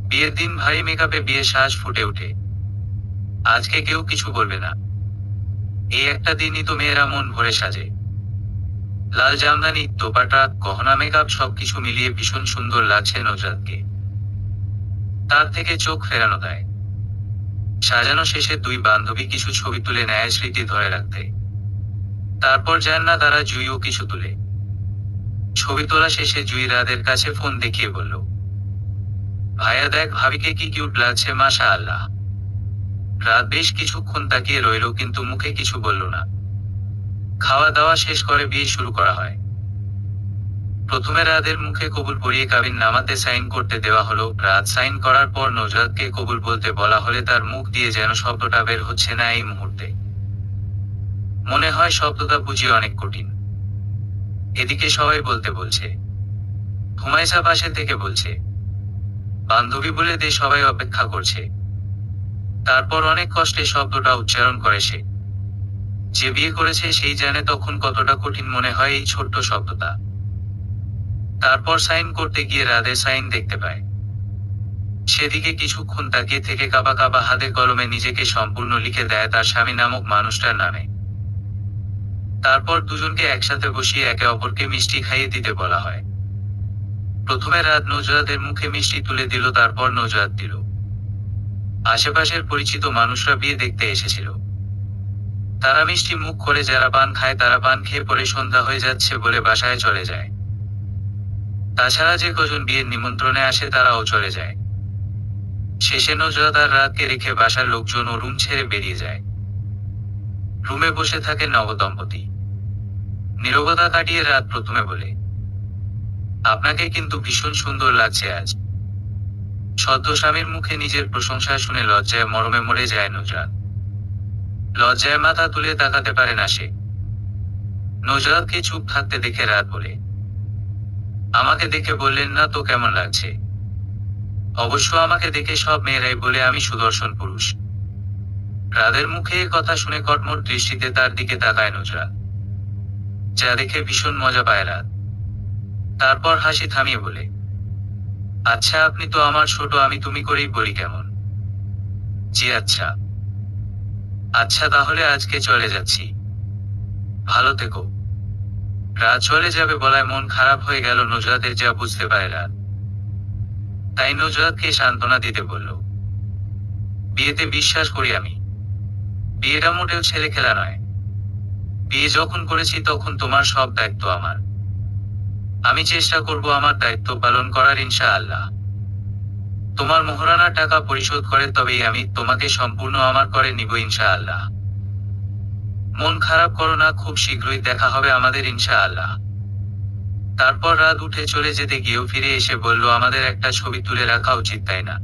বিয়ের দিন ভারী মেকআপে বিয়ের সাজ ফুটে ওঠে। আজকে কেউ কিছু বলবে না। এই একটা দিনই তো মেয়েরা মন ভরে সাজে। লাল জামদানি, দোপাটা, গহনা, মেকআপ সবকিছু মিলিয়ে ভীষণ সুন্দর লাগছে নজরাতকে। তার থেকে চোখ ফেরানো দেয়। সাজানো শেষে দুই বান্ধবী কিছু ছবি তুলে নেয় স্মৃতি ধরে রাখতে। তারপর জান্না তারা জুইও কিছু তুলে। ছবি তোলা শেষে জুই রাদের কাছে ফোন দেখিয়ে বলল, ভাইয়া দেখ ভাবিকে কি কিউট লাগছে, মাশাআল্লাহ। রাত বেশ কিছুক্ষণ তাকিয়ে রইল, কিন্তু মুখে কিছু বলল না। খাওয়া দাওয়া শেষ করে বিয়ে শুরু করা হয়। প্রথমে রাদের মুখে কবুল পড়িয়ে কাবিন নামাতে সাইন করতে দেওয়া হলো। রাত সাইন করার পর নজরাতকে কবুল বলতে বলা হলে তার মুখ দিয়ে যেন শব্দটা বের হচ্ছে না এই মুহূর্তে। মনে হয় শব্দটা বুঝি অনেক কঠিন। এদিকে সবাই বলতে বলছে। হুমায়সা পাশে থেকে বলছে, বান্ধবী বলে দে, সবাই অপেক্ষা করছে। তারপর অনেক কষ্টে শব্দটা উচ্চারণ করে সে। যে বিয়ে করেছে সেই জানে তখন কতটা কঠিন মনে হয় এই ছোট্ট শব্দটা। তারপর সাইন করতে গিয়ে রাদের সাইন দেখতে পায়। সেদিকে কিছুক্ষণ তাকিয়ে থেকে কাবা কাবা হাতে কলমে নিজেকে সম্পূর্ণ লিখে দেয় তার স্বামী নামক মানুষটার নামে। তারপর দুজনকে একসাথে বসিয়ে একে অপরকে মিষ্টি খাইয়ে দিতে বলা হয়। প্রথমে রাত নজরাতের মুখে মিষ্টি তুলে দিল, তারপর নজরাত দিল। আশেপাশের পরিচিত মানুষরা বিয়ে দেখতে এসেছিল। তারা মিষ্টি মুখ করে যারা পান খায় তারা পান খেয়ে পরে সন্ধ্যা হয়ে যাচ্ছে বলে বাসায় চলে যায়। তাছাড়া যে কজন বিয়ের নিমন্ত্রণে আসে তারাও চলে যায়। শেষে নজরাত আর রাতকে রেখে বাসার লোকজন ও রুম ছেড়ে বেরিয়ে যায়। রুমে বসে থাকে নবদম্পতি। নীরবতা কাটিয়ে রাত প্রথমে বলে, আপনাকে কিন্তু ভীষণ সুন্দর লাগছে আজ। সদ্য স্বামীর মুখে নিজের প্রশংসা শুনে লজ্জায় মরমে মরে যায় নজরাত। লজ্জায় মাথা তুলে তাকাতে পারে না সে। নজরাতকে চুপ থাকতে দেখে রাত বলে, আমাকে দেখে বললেন না তো কেমন লাগছে? অবশ্য আমাকে দেখে সব মেয়েরাই বলে আমি সুদর্শন পুরুষ। রাদের মুখে এ কথা শুনে কটমট দৃষ্টিতে তার দিকে তাকায় নজরাত, যা দেখে ভীষণ মজা পায় রাত। তারপর হাসি থামিয়ে বলে, আচ্ছা আপনি তো আমার ছোট, আমি তুমি করেই বলি কেমন? জি আচ্ছা। আচ্ছা তাহলে আজকে চলে যাচ্ছি। ভালো থেকো। রাত চলে যাবে বলায় মন খারাপ হয়ে গেল নজরাতের, যা বুঝতে পারে রাত। তাই নজরাতকে সান্ত্বনা দিতে বলল, বিয়েতে বিশ্বাস করি আমি। বিয়েটা মোটেও ছেলে খেলা নয়। বিয়ে যখন করেছি তখন তোমার সব দায়িত্ব আমার। আমি চেষ্টা করব আমার দায়িত্ব পালন করার ইনশাআল্লাহ। তোমার মোহরানা টাকা পরিশোধ করে তবেই আমি তোমাকে সম্পূর্ণ আমার করে নিব ইনশাআল্লাহ। মন খারাপ করো না, খুব শীঘ্রই দেখা হবে আমাদের ইনশাআল্লাহ। তারপর রাত উঠে চলে যেতে গিয়েও ফিরে এসে বলল, আমাদের একটা ছবি তুলে রাখা উচিত তাই না?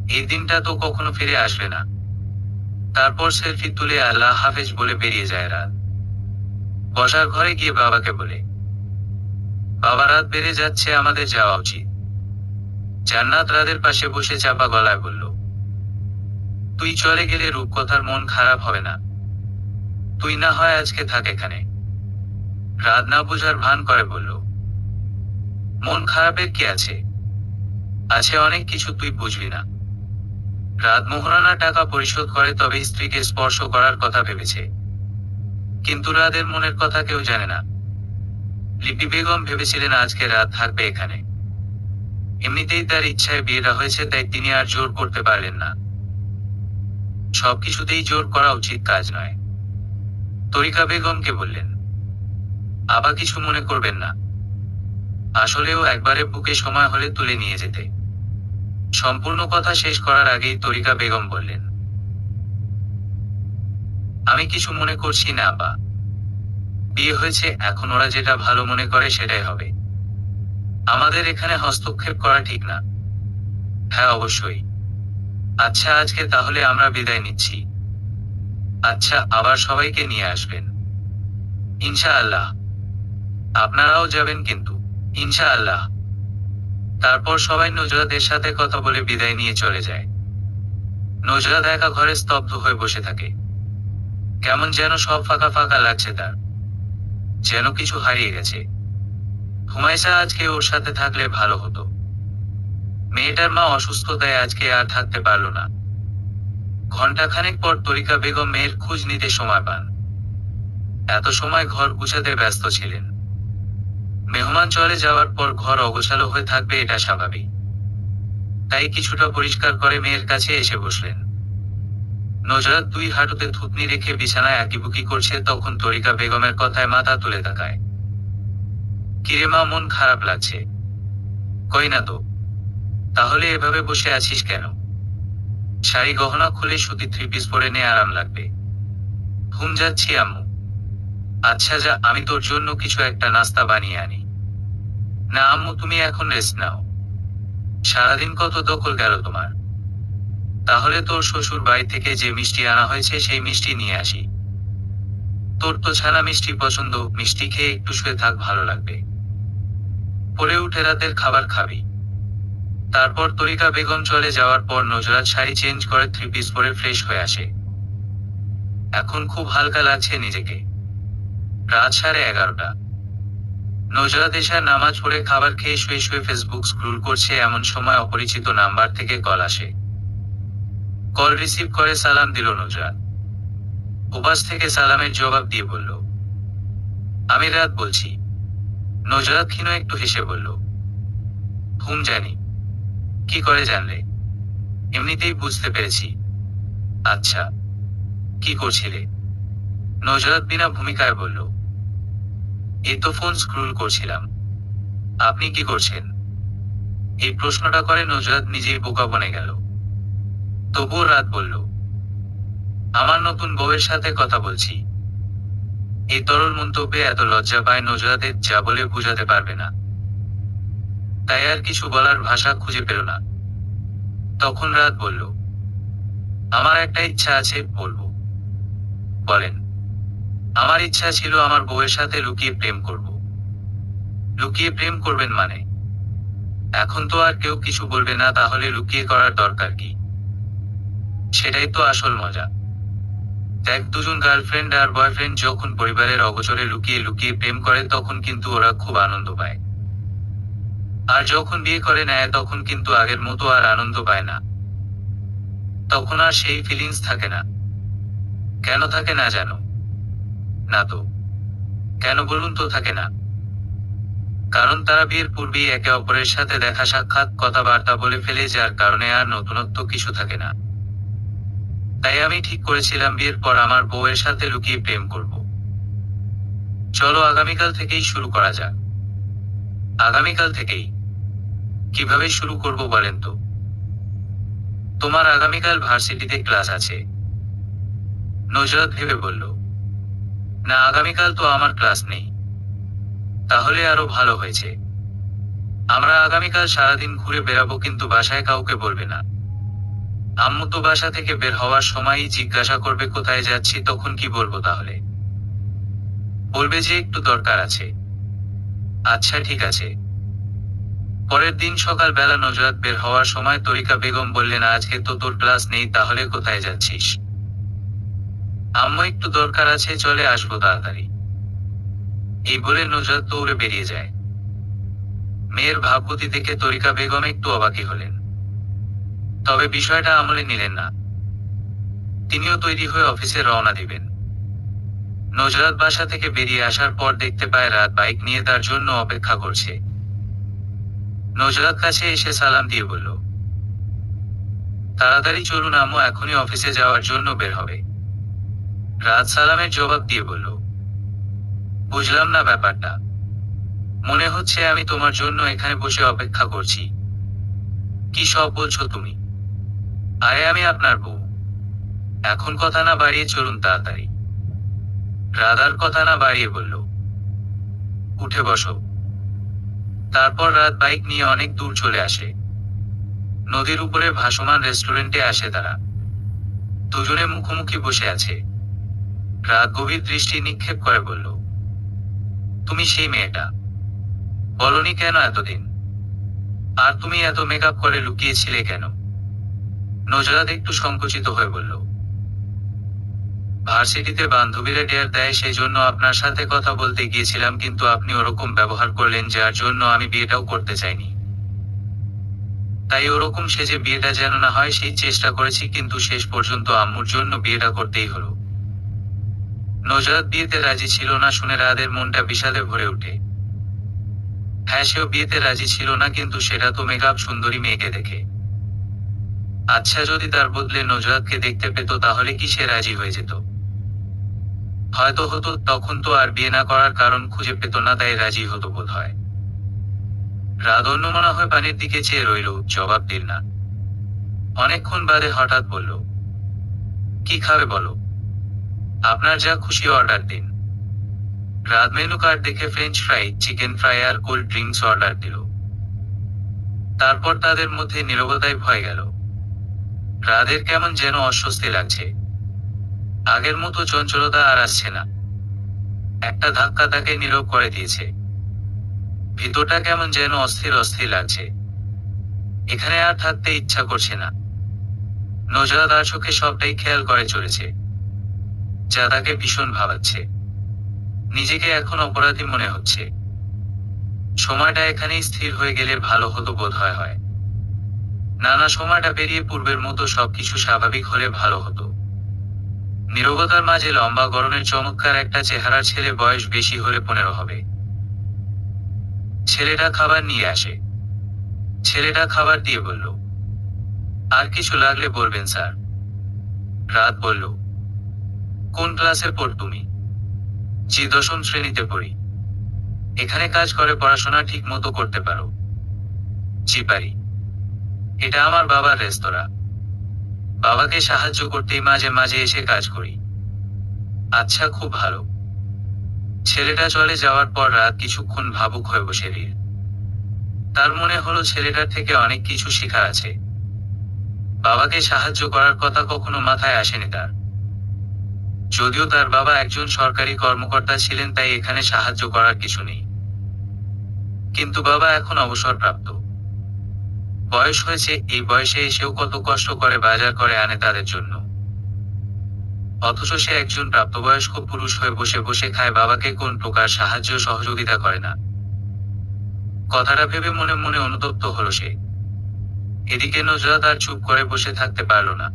এই দিনটা তো কখনো ফিরে আসবে না। তারপর সেলফি তুলে আল্লাহ হাফেজ বলে বেরিয়ে যায় রাত। বসার ঘরে গিয়ে বাবাকে বলে, বাবা রাত বেড়ে যাচ্ছে, আমাদের যাওয়া উচিত। জান্নাত রাদের পাশে বসে চাপা গলায় বলল, তুই চলে গেলে রূপকথার মন খারাপ হবে না? তুই না হয় আজকে থাক এখানে। রাত না বোঝার ভান করে বলল, মন খারাপের কি আছে? আছে অনেক কিছু, তুই বুঝবি না। রাত মোহরানা টাকা পরিশোধ করে তবে স্ত্রীকে স্পর্শ করার কথা ভেবেছে, কিন্তু রাদের মনের কথা কেউ জানে না। লিপি বেগম ভেবেছিলেন আজকে রাত থাকবে এখানে। এমনিতেই তার ইচ্ছায় বিয়েটা হয়েছে, তাই তিনি আর জোর করতে পারলেন না। সবকিছুতেই জোর করা উচিত কাজ নয়। তরিকা বেগমকে বললেন, আবা কিছু মনে করবেন না, আসলেও একবারে বুকে সময় হলে তুলে নিয়ে যেতে। সম্পূর্ণ কথা শেষ করার আগেই তরিকা বেগম বললেন, আমি কিছু মনে করছি না আপা। বিয়ে হয়েছে, এখন ওরা যেটা ভালো মনে করে সেটাই হবে। আমাদের এখানে হস্তক্ষেপ করা ঠিক না। হ্যাঁ অবশ্যই। আচ্ছা আজকে তাহলে আমরা বিদায় নিচ্ছি। আচ্ছা, আবার সবাইকে নিয়ে আসবেন ইনশাআল্লাহ। আপনারাও যাবেন কিন্তু ইনশাআল্লাহ। তারপর সবাই নজরাদের সাথে কথা বলে বিদায় নিয়ে চলে যায়। নজরাত একা ঘরে স্তব্ধ হয়ে বসে থাকে। কেমন যেন সব ফাঁকা ফাঁকা লাগছে তার, যেন কিছু হারিয়ে গেছে। হুমায়সা আজকে ওর সাথে থাকলে ভালো হতো। মেয়েটার মা অসুস্থতায় আজকে আর থাকতে পারল না। ঘণ্টাখানেক পর তরিকা বেগম মেয়ের খোঁজ নিতে সময় পান। এত সময় ঘর গুছাতে ব্যস্ত ছিলেন। মেহমান চলে যাওয়ার পর ঘর অগোছালো হয়ে থাকবে, এটা স্বাভাবিক। তাই কিছুটা পরিষ্কার করে মেয়ের কাছে এসে বসলেন। নজরাত দুই হাঁটুতে থুতনি রেখে বিছানায় আঁকিবুকি করছে, তখন তরিকা বেগমের কথায় মাথা তুলে তাকায়। কিরে মা, মন খারাপ লাগছে? কই না তো। তাহলে এভাবে বসে আছিস কেন? শাড়ি গহনা খুলে সুতি থ্রি পিস পরে নে, আরাম লাগবে। ঘুম যাচ্ছি আম্মু। আচ্ছা যা, আমি তোর জন্য কিছু একটা নাস্তা বানিয়ে আনি। না আম্মু, তুমি এখন রেস্ট নাও। সারাদিন কত দখল গেল তোমার। তাহলে তোর শ্বশুর বাড়ি থেকে যে মিষ্টি আনা হয়েছে সেই মিষ্টি নিয়ে আসি। তোর তো ছানা মিষ্টি পছন্দ, মিষ্টি খেয়ে একটু শুয়ে থাক, ভালো লাগবে। পরে উঠে রাতের খাবার খাবি। তারপর তরিকা বেগম চলে যাওয়ার পর নজরাত শাড়ি চেঞ্জ করে থ্রি পিস পরে ফ্রেশ হয়ে আসে। এখন খুব হালকা লাগছে নিজেকে। রাত 11:30। নজরাত এশার নামাজ পড়ে খাবার খেয়ে শুয়ে শুয়ে ফেসবুক স্ক্রল করছে, এমন সময় অপরিচিত নাম্বার থেকে কল আসে। কল রিসিভ করে সালাম দিল নজরাত। উপাস থেকে সালামের জবাব দিয়ে বলল, আমি রাত বলছি। নজরাত ক্ষীণ একটু হেসে বলল, হুম জানি। কি করে জানলে? এমনিতেই বুঝতে পেরেছি। আচ্ছা, কি করছিলে? নজরাত বিনা ভূমিকায় বলল, এই তো ফোন স্ক্রল করছিলাম। আপনি কি করছেন? এই প্রশ্নটা করে নজরাত নিজেই বোকা বনে গেল। তবুও রাত বলল, আমার নতুন বউয়ের সাথে কথা বলছি। এই তরল মন্তব্যে এত লজ্জা পায় নজরাতের, যা বলে বোঝাতে পারবে না। তাই আর কিছু বলার ভাষা খুঁজে পেল না। তখন রাত বলল, আমার একটা ইচ্ছা আছে, বলবো? বলেন। আমার ইচ্ছা ছিল আমার বউয়ের সাথে লুকিয়ে প্রেম করব। লুকিয়ে প্রেম করবেন মানে? এখন তো আর কেউ কিছু বলবে না, তাহলে লুকিয়ে করার দরকার কি? সেটাই তো আসল মজা। দেখ, দুজন গার্লফ্রেন্ড আর বয়ফ্রেন্ড যখন পরিবারের অগোচরে লুকিয়ে লুকিয়ে প্রেম করে তখন কিন্তু ওরা খুব আনন্দ পায়। আর যখন বিয়ে করে নেয় তখন কিন্তু আগের মতো আর আনন্দ পায় না। তখন আর সেই ফিলিংস থাকে না। কেন থাকে না জানো? না তো। কেন বলুন তো থাকে না? কারণ তারা বিয়ের পূর্বেই একে অপরের সাথে দেখা সাক্ষাৎ কথাবার্তা বলে ফেলে, যার কারণে আর নতুনত্ব কিছু থাকে না। তাই আমি ঠিক করেছিলাম বিয়ের পর আমার বউয়ের সাথে লুকিয়ে প্রেম করব। চলো আগামীকাল থেকেই শুরু করা যাক। আগামীকাল থেকেই? কিভাবে শুরু করব বলেন তো? তোমার আগামীকাল ভার্সিটিতে ক্লাস আছে। নজরাত ভেবে বলল, না আগামীকাল তো আমার ক্লাস নেই। তাহলে আরো ভালো হয়েছে। আমরা আগামীকাল সারাদিন ঘুরে বেড়াবো, কিন্তু বাসায় কাউকে বলবে না। আম্মু তো বাসা থেকে বের হওয়ার সময়ই জিজ্ঞাসা করবে কোথায় যাচ্ছি, তখন কি বলবো তাহলে? বলবে যে একটু দরকার আছে। আচ্ছা ঠিক আছে। পরের দিন সকালবেলা নজরাত বের হওয়ার সময় তরিকা বেগম বললেন, আজকে তো তোর ক্লাস নেই, তাহলে কোথায় যাচ্ছিস? আম্মু, একটু দরকার আছে, চলে আসবো তাড়াতাড়ি। এই বলে নজরাত দৌড়ে বেরিয়ে যায়। মেয়ের ভাবগতি দেখে তরিকা বেগম একটু অবাকই হলেন, তবে বিষয়টা আমলে নিলেন না। তিনিও তৈরি হয়ে অফিসে রওনা দিবেন। নজরাত বাসা থেকে বেরিয়ে আসার পর দেখতে পায় রাত বাইক নিয়ে তার জন্য অপেক্ষা করছে। নজরাত কাছে এসে সালাম দিয়ে বলল, তাড়াতাড়ি চলুন আম্মু, এখনই অফিসে যাওয়ার জন্য বের হবে। রাত সালামের জবাব দিয়ে বলল, বুঝলাম না ব্যাপারটা। মনে হচ্ছে আমি তোমার জন্য এখানে বসে অপেক্ষা করছি। কি সব বলছো তুমি? আরে আমি আপনার বউ। এখন কথা না বাড়িয়ে চলুন তাড়াতাড়ি। রাধার কথা না বাড়িয়ে বলল, উঠে বসো। তারপর রাত বাইক নিয়ে অনেক দূর চলে আসে। নদীর উপরে ভাসমান রেস্টুরেন্টে আসে তারা। দুজনে মুখোমুখি বসে আছে। রাত গভীর দৃষ্টি নিক্ষেপ করে বলল, তুমি সেই মেয়েটা? বলনি কেন এতদিন? আর তুমি এত মেকআপ করে লুকিয়েছিলে কেন? নজরাত একটু সংকুচিত হয়ে বলল, ভার্সিটিতে বান্ধবীরা ডেয়ার দেয়, সেই জন্য আপনার সাথে কথা বলতে গিয়েছিলাম, কিন্তু আপনি ওরকম ব্যবহার করলেন যার জন্য আমি বিয়েটাও করতে চাইনি। তাই ওরকম সেজে বিয়েটা যেন না হয় সেই চেষ্টা করেছি, কিন্তু শেষ পর্যন্ত আম্মুর জন্য বিয়েটা করতেই হলো। নজরাত বিয়েতে রাজি ছিল না শুনে রাদের মনটা বিষাদে ভরে ওঠে। হ্যাঁ, সেও বিয়েতে রাজি ছিল না, কিন্তু সেটা তো মেকআপ সুন্দরী মেয়েকে দেখে। আচ্ছা, যদি তার বদলে নজরাতকে দেখতে পেত তাহলে কি সে রাজি হয়ে যেত? হয়তো হতো, তখন তো আর বিয়ে না করার কারণ খুঁজে পেত না, তাই রাজি হতো বোধ হয়। রাত অন্যমনা হয়ে পানির দিকে চেয়ে রইল, জবাব দিল না। অনেকক্ষণ বাদে হঠাৎ বলল, কি খাবে বলো? আপনার যা খুশি অর্ডার দিন। রাত মেনু কার্ড দেখে ফ্রেঞ্চ ফ্রাই, চিকেন ফ্রাই আর কোল্ড ড্রিঙ্কস অর্ডার দিল। তারপর তাদের মধ্যে নীরবতায় ভয় গেল। রাদের কেমন যেন অস্বস্তি লাগছে। আগের মতো চঞ্চলতা আর আসছে না। একটা ধাক্কা তাকে নীরব করে দিয়েছে। ভিতরটা কেমন যেন অস্থির অস্থির লাগছে। এখানে আর থাকতে ইচ্ছা করছে না। নজরাত আর চোখে সবটাই খেয়াল করে চলেছে, যা তাকে ভীষণ ভাবাচ্ছে। নিজেকে এখন অপরাধী মনে হচ্ছে। সময়টা এখানেই স্থির হয়ে গেলে ভালো হতো বোধ হয়। নানা, সময়টা পেরিয়ে পূর্বের মতো সবকিছু স্বাভাবিক হলে ভালো হতো। নীরবতার মাঝে লম্বা গড়নের চমৎকার একটা চেহারার ছেলে, বয়স বেশি হলে 15 হবে। ছেলেটা খাবার নিয়ে আসে। ছেলেটা খাবার দিয়ে বলল, আর কিছু লাগলে বলবেন স্যার। রাত বলল, কোন ক্লাসে পড় তুমি? জি, 10ম শ্রেণীতে পড়ি। এখানে কাজ করে পড়াশোনা ঠিক মতো করতে পারো? জি পারি। এটা আমার বাবার রেস্তোরাঁ। বাবাকে সাহায্য করতেই মাঝে মাঝে এসে কাজ করি। আচ্ছা, খুব ভালো। ছেলেটা চলে যাওয়ার পর রাত কিছুক্ষণ ভাবুক হয়ে বসে রইল। তার মনে হলো ছেলেটার থেকে অনেক কিছু শেখার আছে। বাবাকে সাহায্য করার কথা কখনো মাথায় আসেনি তার। যদিও তার বাবা একজন সরকারি কর্মকর্তা ছিলেন, তাই এখানে সাহায্য করার কিছু নেই। কিন্তু বাবা এখন অবসরপ্রাপ্ত। বয়স হয়েছে, এই বয়সে এসেও কত কষ্ট করে বাজার করে আনে তাদের জন্য। অথচ সে একজন প্রাপ্তবয়স্ক পুরুষ হয়ে বসে বসে খায়, বাবাকে কোন প্রকার সাহায্য সহযোগিতা করে না। কথাটা ভেবে মনে মনে অনুতপ্ত হলো সে। এদিকে নজরাত আর চুপ করে বসে থাকতে পারল না।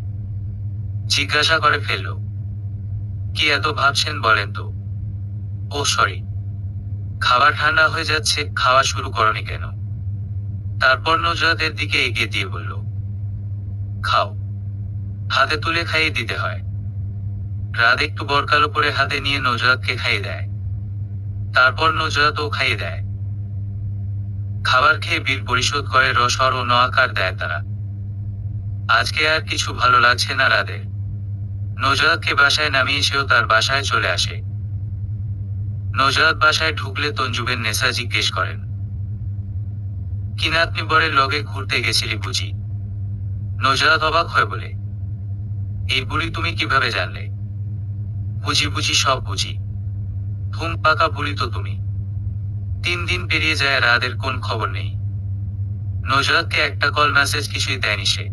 জিজ্ঞাসা করে ফেলল, কি এত ভাবছেন বলেন তো? ও সরি, খাবার ঠান্ডা হয়ে যাচ্ছে, খাওয়া শুরু করনি কেন? তারপর নজরাতের দিকে এগিয়ে দিয়ে বলল, খাও। হাতে তুলে খাইয়ে দিতে হয়। রাত একটু বরকালো পরে হাতে নিয়ে নজরাতকে খাইয়ে দেয়। তারপর নজরাতও খাইয়ে দেয়। খাবার খেয়ে বিল পরিশোধ করে রসর ও নআকার দেয় তারা। আজকে আর কিছু ভালো লাগছে না রাদের। নজরাতকে বাসায় নামিয়ে সেও তার বাসায় চলে আসে। নজরাত বাসায় ঢুকলে তঞ্জুবের নেশা জিজ্ঞেস করেন, কি নাতনি বরের লগে ঘুরতে গেছিলি বুঝি? নজরাত অবাক হয়ে বলে, এই বুড়ি তুমি কিভাবে জানলে? বুঝি বুঝি, সব বুঝি। ঘুম পাকা বুড়ি তো তুমি। 3 দিন পেরিয়ে যায়, রাদের কোন খবর নেই। নজরাতকে একটা কল মেসেজ কিছুই দেয়নি সে।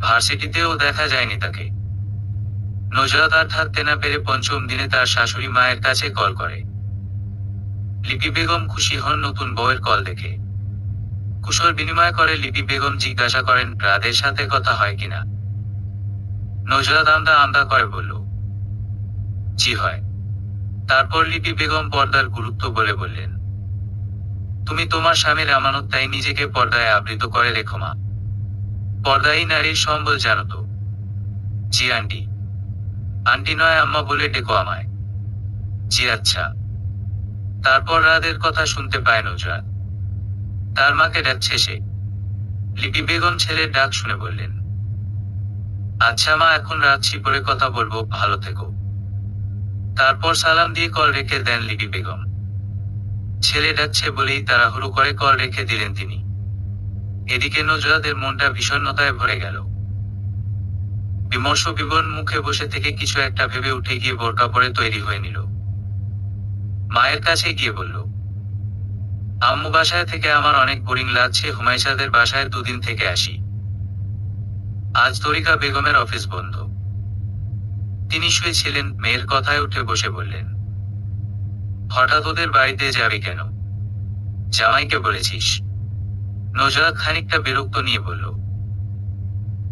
ভার্সিটিতেও দেখা যায়নি তাকে। নজরাত আর থাকতে না পেরে পঞ্চম দিনে তার শাশুড়ি মায়ের কাছে কল করে। লিপি বেগম খুশি হন নতুন বউয়ের কল দেখে। কুশল বিনিময় করে লিপি বেগম জিজ্ঞাসা করেন রাদের সাথে কথা হয় কিনা। নজরাত আমদা আমদা করে বলল, জি হয়। তারপর লিপি বেগম পর্দার গুরুত্ব বলে বললেন, তুমি তোমার স্বামীর আমানত, তাই নিজেকে পর্দায় আবৃত করে রেখো মা। পর্দাই নারীর সম্বল, জানো তো? জি আন্টি। আন্টি নয় আম্মা বলে ডেকো আমায়। জি আচ্ছা। তারপর রাদের কথা শুনতে পায় নজরাত। তার মাকে ডাকছে সে। লিপি বেগম ছেলের ডাক শুনে বললেন, আচ্ছা মা, এখন রাখছি, পরে কথা বলবো, ভালো থেকো। তারপর সালাম দিয়ে কল রেখে দেন লিপি বেগম। ছেলে ডাকছে বলেই তাড়াহুড়ো করে কল রেখে দিলেন তিনি। এদিকে নজরাতের মনটা বিষণ্ণতায় ভরে গেল। বিমর্ষ বিবর্ণ মুখে বসে থেকে কিছু একটা ভেবে উঠে গিয়ে বোরকা পরে তৈরি হয়ে নিল। মায়ের কাছে গিয়ে বলল, আম্মু, বাসায় থেকে আমার অনেক বোরিং লাগছে, হুমায়সাদের বাসায় 2 দিন থেকে আসি। আজ তরিকা বেগমের অফিস বন্ধ। তিনি শুয়েছিলেন, মেয়ের কথায় উঠে বসে বললেন, হঠাৎ ওদের বাড়িতে যাবি কেন? জামাইকে বলেছিস? নজরাত খানিকটা বিরক্ত নিয়ে বলল,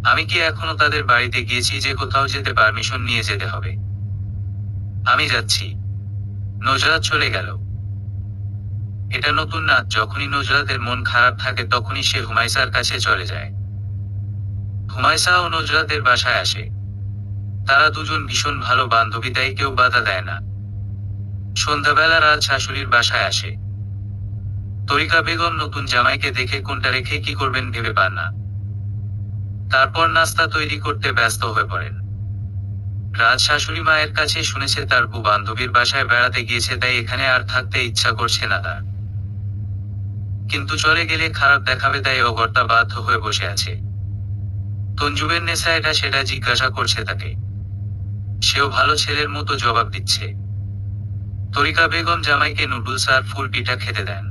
আমি কি এখনো তাদের বাড়িতে গিয়েছি যে কোথাও যেতে পারমিশন নিয়ে যেতে হবে? আমি যাচ্ছি। নজরাত চলে গেল। এটা নতুন না, যখনই নজরাতের মন খারাপ থাকে তখনই সে হুমায়সার কাছে চলে যায়। হুমায়সা ও নজরাতের বাসায় আসে। তারা দুজন ভীষণ ভালো বান্ধবী, তাই কেউ বাধা দেয় না। সন্ধ্যাবেলা রাত শাশুড়ির বাসায় আসে। তরিকা বেগম নতুন জামাইকে দেখে কোনটা রেখে কি করবেন ভেবে পান না। তারপর নাস্তা তৈরি করতে ব্যস্ত হয়ে পড়েন। রাজ শাশুড়ি মায়ের কাছে শুনেছে তার বউ বান্ধবীর বাসায় বেড়াতে গিয়েছে, তাই এখানে আর থাকতে ইচ্ছা করছে না তার। কিন্তু চলে গেলে খারাপ দেখাবে, তাই অগত্যা বাধ্য হয়ে বসে আছে। তঞ্জুবের নেশা এটা সেটা জিজ্ঞাসা করছে তাকে। সেও ভালো ছেলের মতো জবাব দিচ্ছে। তরিকা বেগম জামাইকে নুডলস আর ফুল পিঠা খেতে দেন।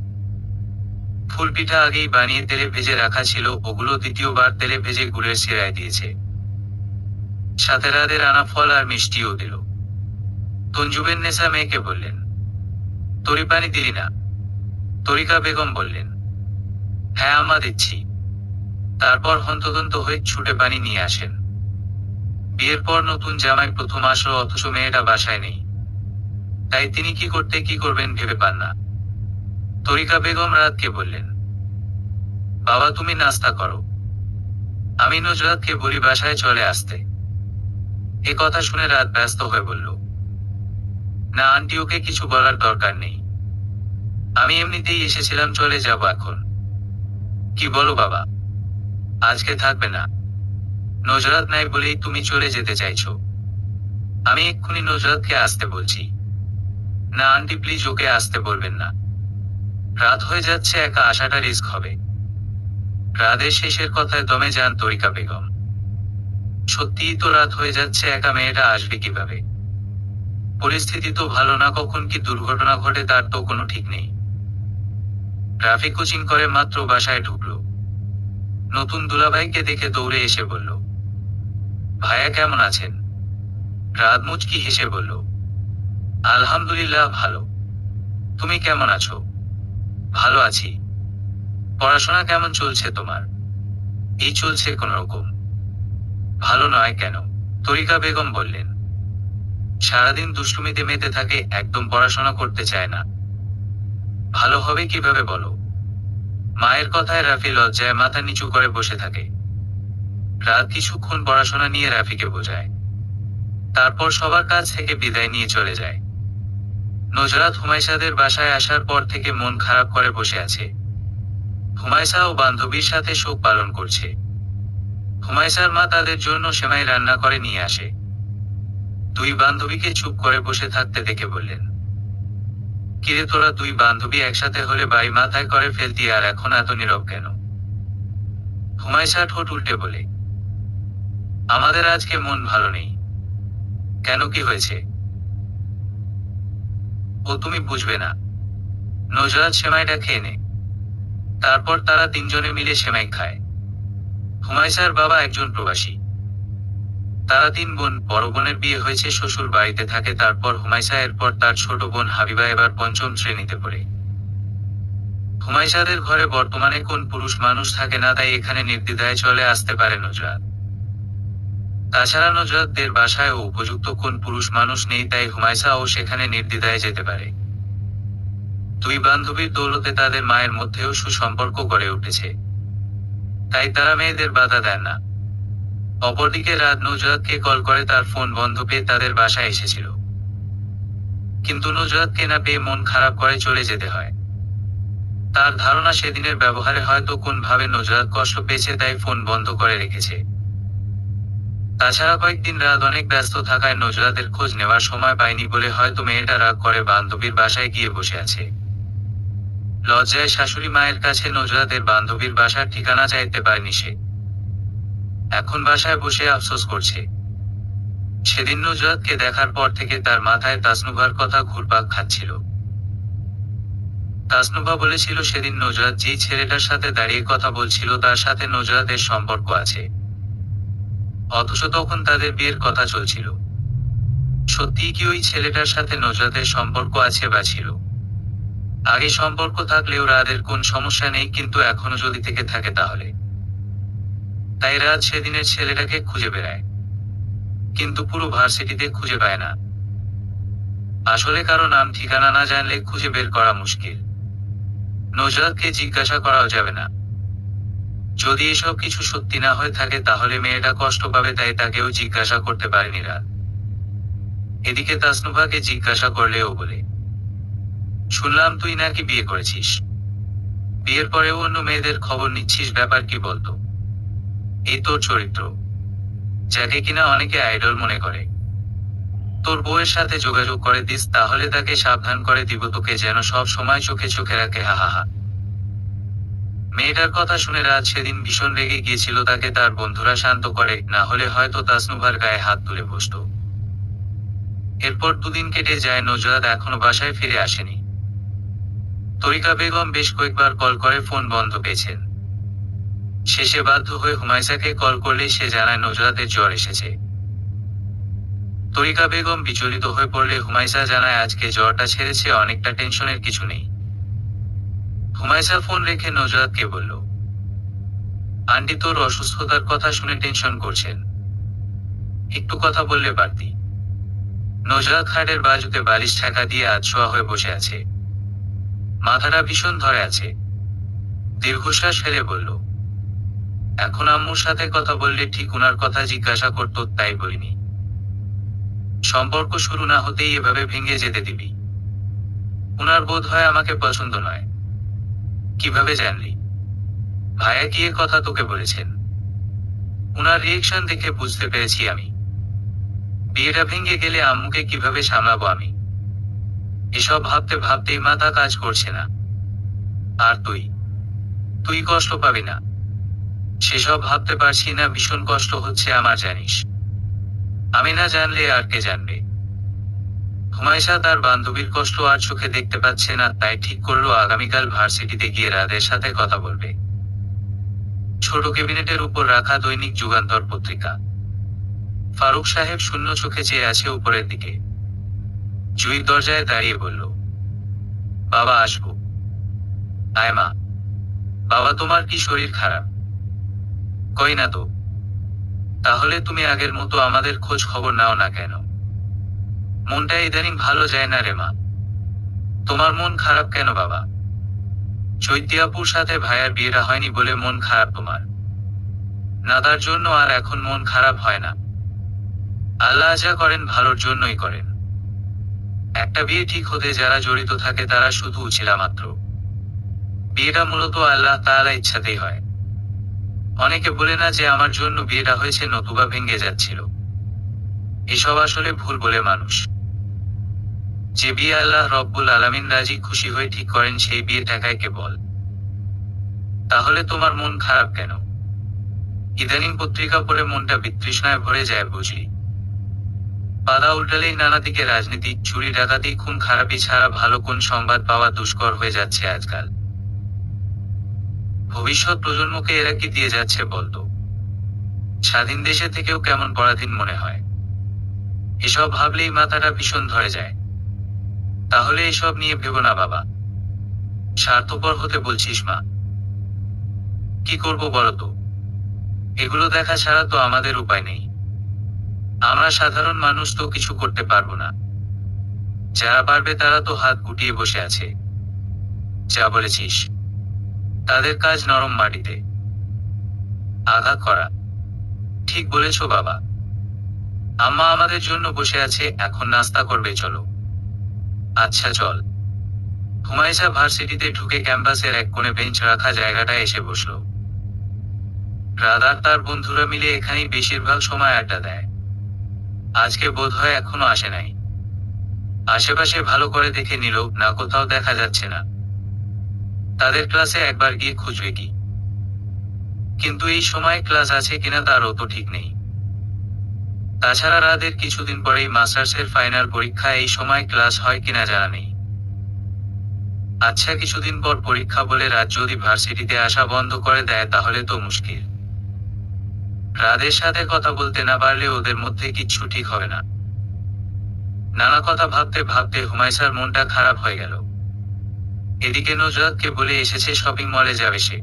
ফুল পিঠা আগেই বানিয়ে তেলে ভেজে রাখা ছিল, ওগুলো দ্বিতীয়বার তেলে ভেজে গুড়ের সিরায় দিয়েছে। সাথে রাদের আনা ফল আর মিষ্টিও দিল। তঞ্জুবের নেশা মেয়েকে বললেন, তরি পানি দিলি না? তরিকা বেগম বললেন, হ্যাঁ আম্মা, দিচ্ছি। তারপর হন্তদন্ত হয়ে ছুটে পানি নিয়ে আসেন। বিয়ের পর নতুন জামাই প্রথম আসলো, অথচ মেয়েটা বাসায় নেই। তাই তিনি কি করবেন ভেবে পান না। তরিকা বেগম রাতকে বললেন, বাবা তুমি নাস্তা করো, আমি নজরাতকে বলি বাসায় চলে আসতে। এ কথা শুনে রাত ব্যস্ত হয়ে বলল, না আন্টি, ওকে কিছু বলার দরকার নেই। আমি এমনিতেই এসেছিলাম, চলে যাব এখন। কি বলো বাবা, আজকে থাকবে না? নজরাত নাই বলেই তুমি চলে যেতে চাইছো? আমি এক্ষুনি নজরাতকে আসতে বলছি। না আন্টি প্লিজ, ওকে আসতে বলবেন না। রাত হয়ে যাচ্ছে, একা আসাটা রিস্ক হবে। রাতের শেষের কথায় দমে যান তরিকা বেগম। সত্যিই তো রাত হয়ে যাচ্ছে, একা মেয়েটা আসবে কিভাবে? পরিস্থিতি তো ভালো না, কখন কি দুর্ঘটনা ঘটে তার তো কোনো ঠিক নেই। ট্রাফিক কোচিং করে মাত্র বাসায় ঢুকলো। নতুন দুলাভাইকে দেখে দৌড়ে এসে বলল, ভাইয়া কেমন আছেন? রাত মুচকি হেসে বলল, আলহামদুলিল্লাহ ভালো। তুমি কেমন আছো? ভালো আছি। পড়াশোনা কেমন চলছে তোমার? এই চলছে কোন রকম। ভালো নয় কেন? তরিকা বেগম বললেন, সারাদিন দুষ্টুমিতে মেতে থাকে, একদম পড়াশোনা করতে চায় না। ভালো হবে কিভাবে বলো? মায়ের কথায় রাফি লজ্জায় মাথা নিচু করে বসে থাকে। রাত কিছুক্ষণ পড়াশোনা নিয়ে রাফিকে বোঝায়। তারপর সবার কাছ থেকে বিদায় নিয়ে চলে যায়। নজরাত হুমায়সাদের বাসায় আসার পর থেকে মন খারাপ করে বসে আছে। হুমায়সা ও বান্ধবীর সাথে শোক পালন করছে। হুমায়সার মা তাদের জন্য সেমাই রান্না করে নিয়ে আসে। দুই বান্ধবীকে চুপ করে বসে থাকতে দেখে বললেন, কিরে তোরা দুই বান্ধবী একসাথে হলে বাই মাথায় করে ফেলতি, আর এখন এত নীরব কেন? হুমায়সা ঠোঁট উল্টে বলে, আমাদের আজকে মন ভালো নেই। কেন, কি হয়েছে? ও তুমি বুঝবে না। নজরাত সেমাইটা খেয়ে নে। তারপর তারা তিনজনে মিলে সেমাই খায়। হুমায়সার বাবা একজন প্রবাসী। তারা তিন বোন, বড় বোনের বিয়ে হয়েছে, শ্বশুর বাড়িতে থাকে। তারপর হুমায়সা, এরপর তার ছোট বোন হাবিবা এবার পঞ্চম শ্রেণীতে পড়ে। হুমায়সাদের ঘরে বর্তমানে কোন পুরুষ মানুষ থাকে না, তাই এখানে নির্দ্বিধায় চলে আসতে পারে নুজরাত। তাছাড়া নুজরাতদের বাসায় উপযুক্ত কোন পুরুষ মানুষ নেই, তাই হুমায়সাও সেখানে নির্দ্বিধায় যেতে পারে। দুই বান্ধবীর দৌলতে তাদের মায়ের মধ্যেও সুসম্পর্ক গড়ে উঠেছে, তাই তারা মেয়েদের বাধা দেন না। অপরদিকে রাত নুজরাতকে কল করে, তার ফোন বন্ধ পেয়ে তাদের বাসায় এসেছিল। কিন্তু নুজরাতকে না পেয়ে মন খারাপ করে চলে যেতে হয়। তার ধারণা সেদিনের ব্যবহারে হয়তো কোন ভাবে নুজরাত কষ্ট পেয়েছে, তাই ফোন বন্ধ করে রেখেছে। তাছাড়া কয়েকদিন রাত অনেক ব্যস্ত থাকায় নুজরাতের খোঁজ নেওয়ার সময় পায়নি বলে হয়তো মেয়েটা রাগ করে বান্ধবীর বাসায় গিয়ে বসে আছে। লজ্জায় শাশুড়ি মায়ের কাছে নুজরাতের বান্ধবীর বাসার ঠিকানা চাইতে পারেনি সে। এখন বাসায় বসে আফসোস করছে। সেদিন নুজরাতকে দেখার পর থেকে তার মাথায় তাসনুভার কথা ঘুরপাক খাচ্ছিল। তাসনুভা বলেছিল সেদিন নুজরাত যেই ছেলেটার সাথে দাঁড়িয়ে কথা বলছিল তার সাথে নুজরাতের সম্পর্ক আছে, অথচ তখন তাদের বিয়ের কথা চলছিল। সত্যিই কি ওই ছেলেটার সাথে নুজরাতের সম্পর্ক আছে বা ছিল? আগে সম্পর্ক থাকলেও রাদের কোন সমস্যা নেই, কিন্তু এখনো যদি থেকে থাকে তাহলে? তাই রাত সেদিনের ছেলেটাকে খুঁজে বেড়ায়, কিন্তু পুরো ভার্সিটিতে খুঁজে পায় না। আসলে কারো নাম ঠিকানা না জানলে খুঁজে বের করা মুশকিল। নুজরাতকে জিজ্ঞাসা করাও যাবে না। যদি এসব কিছু সত্যি না হয়ে থাকে তাহলে মেয়েটা কষ্ট পাবে, তাই তাকেও জিজ্ঞাসা করতে পারেনি রাত। এদিকে তাসনুভাকে জিজ্ঞাসা করলেও বলে, শুনলাম তুই নাকি বিয়ে করেছিস, বিয়ের পরেও অন্য মেয়েদের খবর নিচ্ছিস, ব্যাপার কি বলতো? এই তোর চরিত্র, যাকে কিনা অনেকে আইডল মনে করে। তোর বউয়ের সাথে যোগাযোগ করে দিস, তাহলে তাকে সাবধান করে দিব, তোকে যেন সব সময় চোখে চোখে রাখে। হা হা হা। মেয়েটার কথা শুনে রাত সেদিন ভীষণ রেগে গিয়েছিল। তাকে তার বন্ধুরা শান্ত করে, না হলে হয়তো তাসনুভার গায়ে হাত তুলে বসত। এরপর দুদিন কেটে যায়, নুজরাত এখনো বাসায় ফিরে আসেনি। তরিকা বেগম বেশ কয়েকবার কল করে ফোন বন্ধ পেয়েছেন। শেষে বাধ্য হয়ে হুমায়সাকে কল করলেই সে জানায় নুজরাতের জ্বর এসেছে। তরিকা বেগম বিচলিত হয়ে পড়লে হুমায়সা জানায় আজকে জ্বরটা ছেড়েছে, অনেকটা টেনশনের কিছু নেই। হুমায়সা ফোন রেখে নুজরাতকে বলল, আন্টি তোর অসুস্থতার কথা শুনে টেনশন করছেন, একটু কথা বললে পারতি। নুজরাত খাটের বাজুতে বালিশ ঠেকা দিয়ে আধশোয়া হয়ে বসে আছে, মাথাটা ভীষণ ধরে আছে। দীর্ঘশ্বাস ফেলে বলল, এখন আম্মুর সাথে কথা বললে ঠিক উনার কথা জিজ্ঞাসা করত, তাই বলিনি। সম্পর্ক শুরু না হতেই এভাবে ভেঙে যেতে দিবি? উনার বোধ হয় আমাকে পছন্দ নয়। কিভাবে জানলি? ভাইয়া কি এ কথা তোকে বলেছেন? উনার রিয়েকশন দেখে বুঝতে পেরেছি আমি। বিয়েটা ভেঙে গেলে আম্মুকে কিভাবে সামলাবো আমি? এসব ভাবতে ভাবতেই মাথা কাজ করছে না। আর তুই কষ্ট পাবি না? সেসব ভাবতে পারছি না, ভীষণ কষ্ট হচ্ছে আমার, জানিস। আমি না জানলে আর কে জানবে? হুমায়সা তার বান্ধবীর কষ্ট আর চোখে দেখতে পাচ্ছে না, তাই ঠিক করলো আগামীকাল ভার্সিটিতে গিয়ে রাদের সাথে কথা বলবে। ছোট ক্যাবিনেটের উপর রাখা দৈনিক যুগান্তর পত্রিকা। ফারুক সাহেব শূন্য চোখে চেয়ে আছে উপরের দিকে। জুই দরজায় দাঁড়িয়ে বলল, বাবা আসবো। আয় মা। বাবা তোমার কি শরীর খারাপ? কই না তো। তাহলে তুমি আগের মতো আমাদের খোঁজ খবর নাও না কেন? মনটা ইদানিং ভালো যায় না রে মা। তোমার মন খারাপ কেন বাবা? চৈতিয়াপুর সাথে ভাইয়ার বিয়েটা হয়নি বলে মন খারাপ তোমার? না তার জন্য আর এখন মন খারাপ হয় না। আল্লাহ যা করেন ভালোর জন্যই করেন। একটা বিয়ে ঠিক হতে যারা জড়িত থাকে তারা শুধু উছিলা মাত্র। বিয়েটা মূলত আল্লাহ তাআলা ইচ্ছাতেই হয়। অনেকে বলে না যে আমার জন্য বিয়েটা হয়েছে, নতুবা ভেঙে যাচ্ছিল। এসব আসলে ভুল বলে মানুষ। যে বিয়ে আল্লাহ রব্বুল আলামিন রাজি খুশি হয়ে ঠিক করেন সেই বিয়ে টাকায় কেবল। তাহলে তোমার মন খারাপ কেন? ইদানিং পত্রিকা পড়ে মনটা বিতৃষ্ণায় ভরে যায় বুঝলি। পাতা উল্টালেই নানা দিকে রাজনীতি, চুরি ডাকাতি, খুন খারাপি ছাড়া ভালো কোন সংবাদ পাওয়া দুষ্কর হয়ে যাচ্ছে আজকাল। ভবিষ্যৎ প্রজন্মকে এরা কি দিয়ে যাচ্ছে বলতো? স্বাধীন দেশে থেকেও কেমন পরাধীন মনে হয়। এসব ভাবলেই মাথাটা ভীষণ ধরে যায়। তাহলে এসব নিয়ে ভেবো না বাবা। স্বার্থপর হতে বলছিস মা? কি করব বলতো? এগুলো দেখা ছাড়া তো আমাদের উপায় নেই। আমরা সাধারণ মানুষ তো কিছু করতে পারবো না। যারা পারবে তারা তো হাত গুটিয়ে বসে আছে। যা বলেছিস, তাদের কাজ নরম মাটিতে আঘাত করা। ঠিক বলেছো বাবা। আম্মা আমাদের জন্য বসে আছে, এখন নাস্তা করবে, চলো। আচ্ছা চল। হুমায়সা ভার্সিটিতে ঢুকে ক্যাম্পাসের এক কোণে বেঞ্চ রাখা জায়গাটায় এসে বসলো। রাত আর তার বন্ধুরা মিলে এখানেই বেশিরভাগ সময় আড্ডা দেয়। আজকে বোধহয় এখনো আসে নাই। আশেপাশে ভালো করে দেখে নিল, না কোথাও দেখা যাচ্ছে না। তাদের ক্লাসে একবার গিয়ে খুঁজবে কি, কিন্তু এই সময় ক্লাস আছে কিনা তারও তো ঠিক নেই। তাছাড়া রাদের কিছুদিন পরেই মাস্টার্সের ফাইনাল পরীক্ষা, এই সময় ক্লাস হয় কিনা জানা নেই। আচ্ছা, কিছুদিন পর পরীক্ষা বলে রাত যদি ভার্সিটিতে আসা বন্ধ করে দেয় তাহলে তো মুশকিল। রাদের সাথে কথা বলতে না পারলে ওদের মধ্যে কিচ্ছু ঠিক হবে না। নানা কথা ভাবতে ভাবতে হুমায়সার মনটা খারাপ হয়ে গেল। এদিকে নজরাতকে বলে এসেছে শপিং মলে যাবে সে।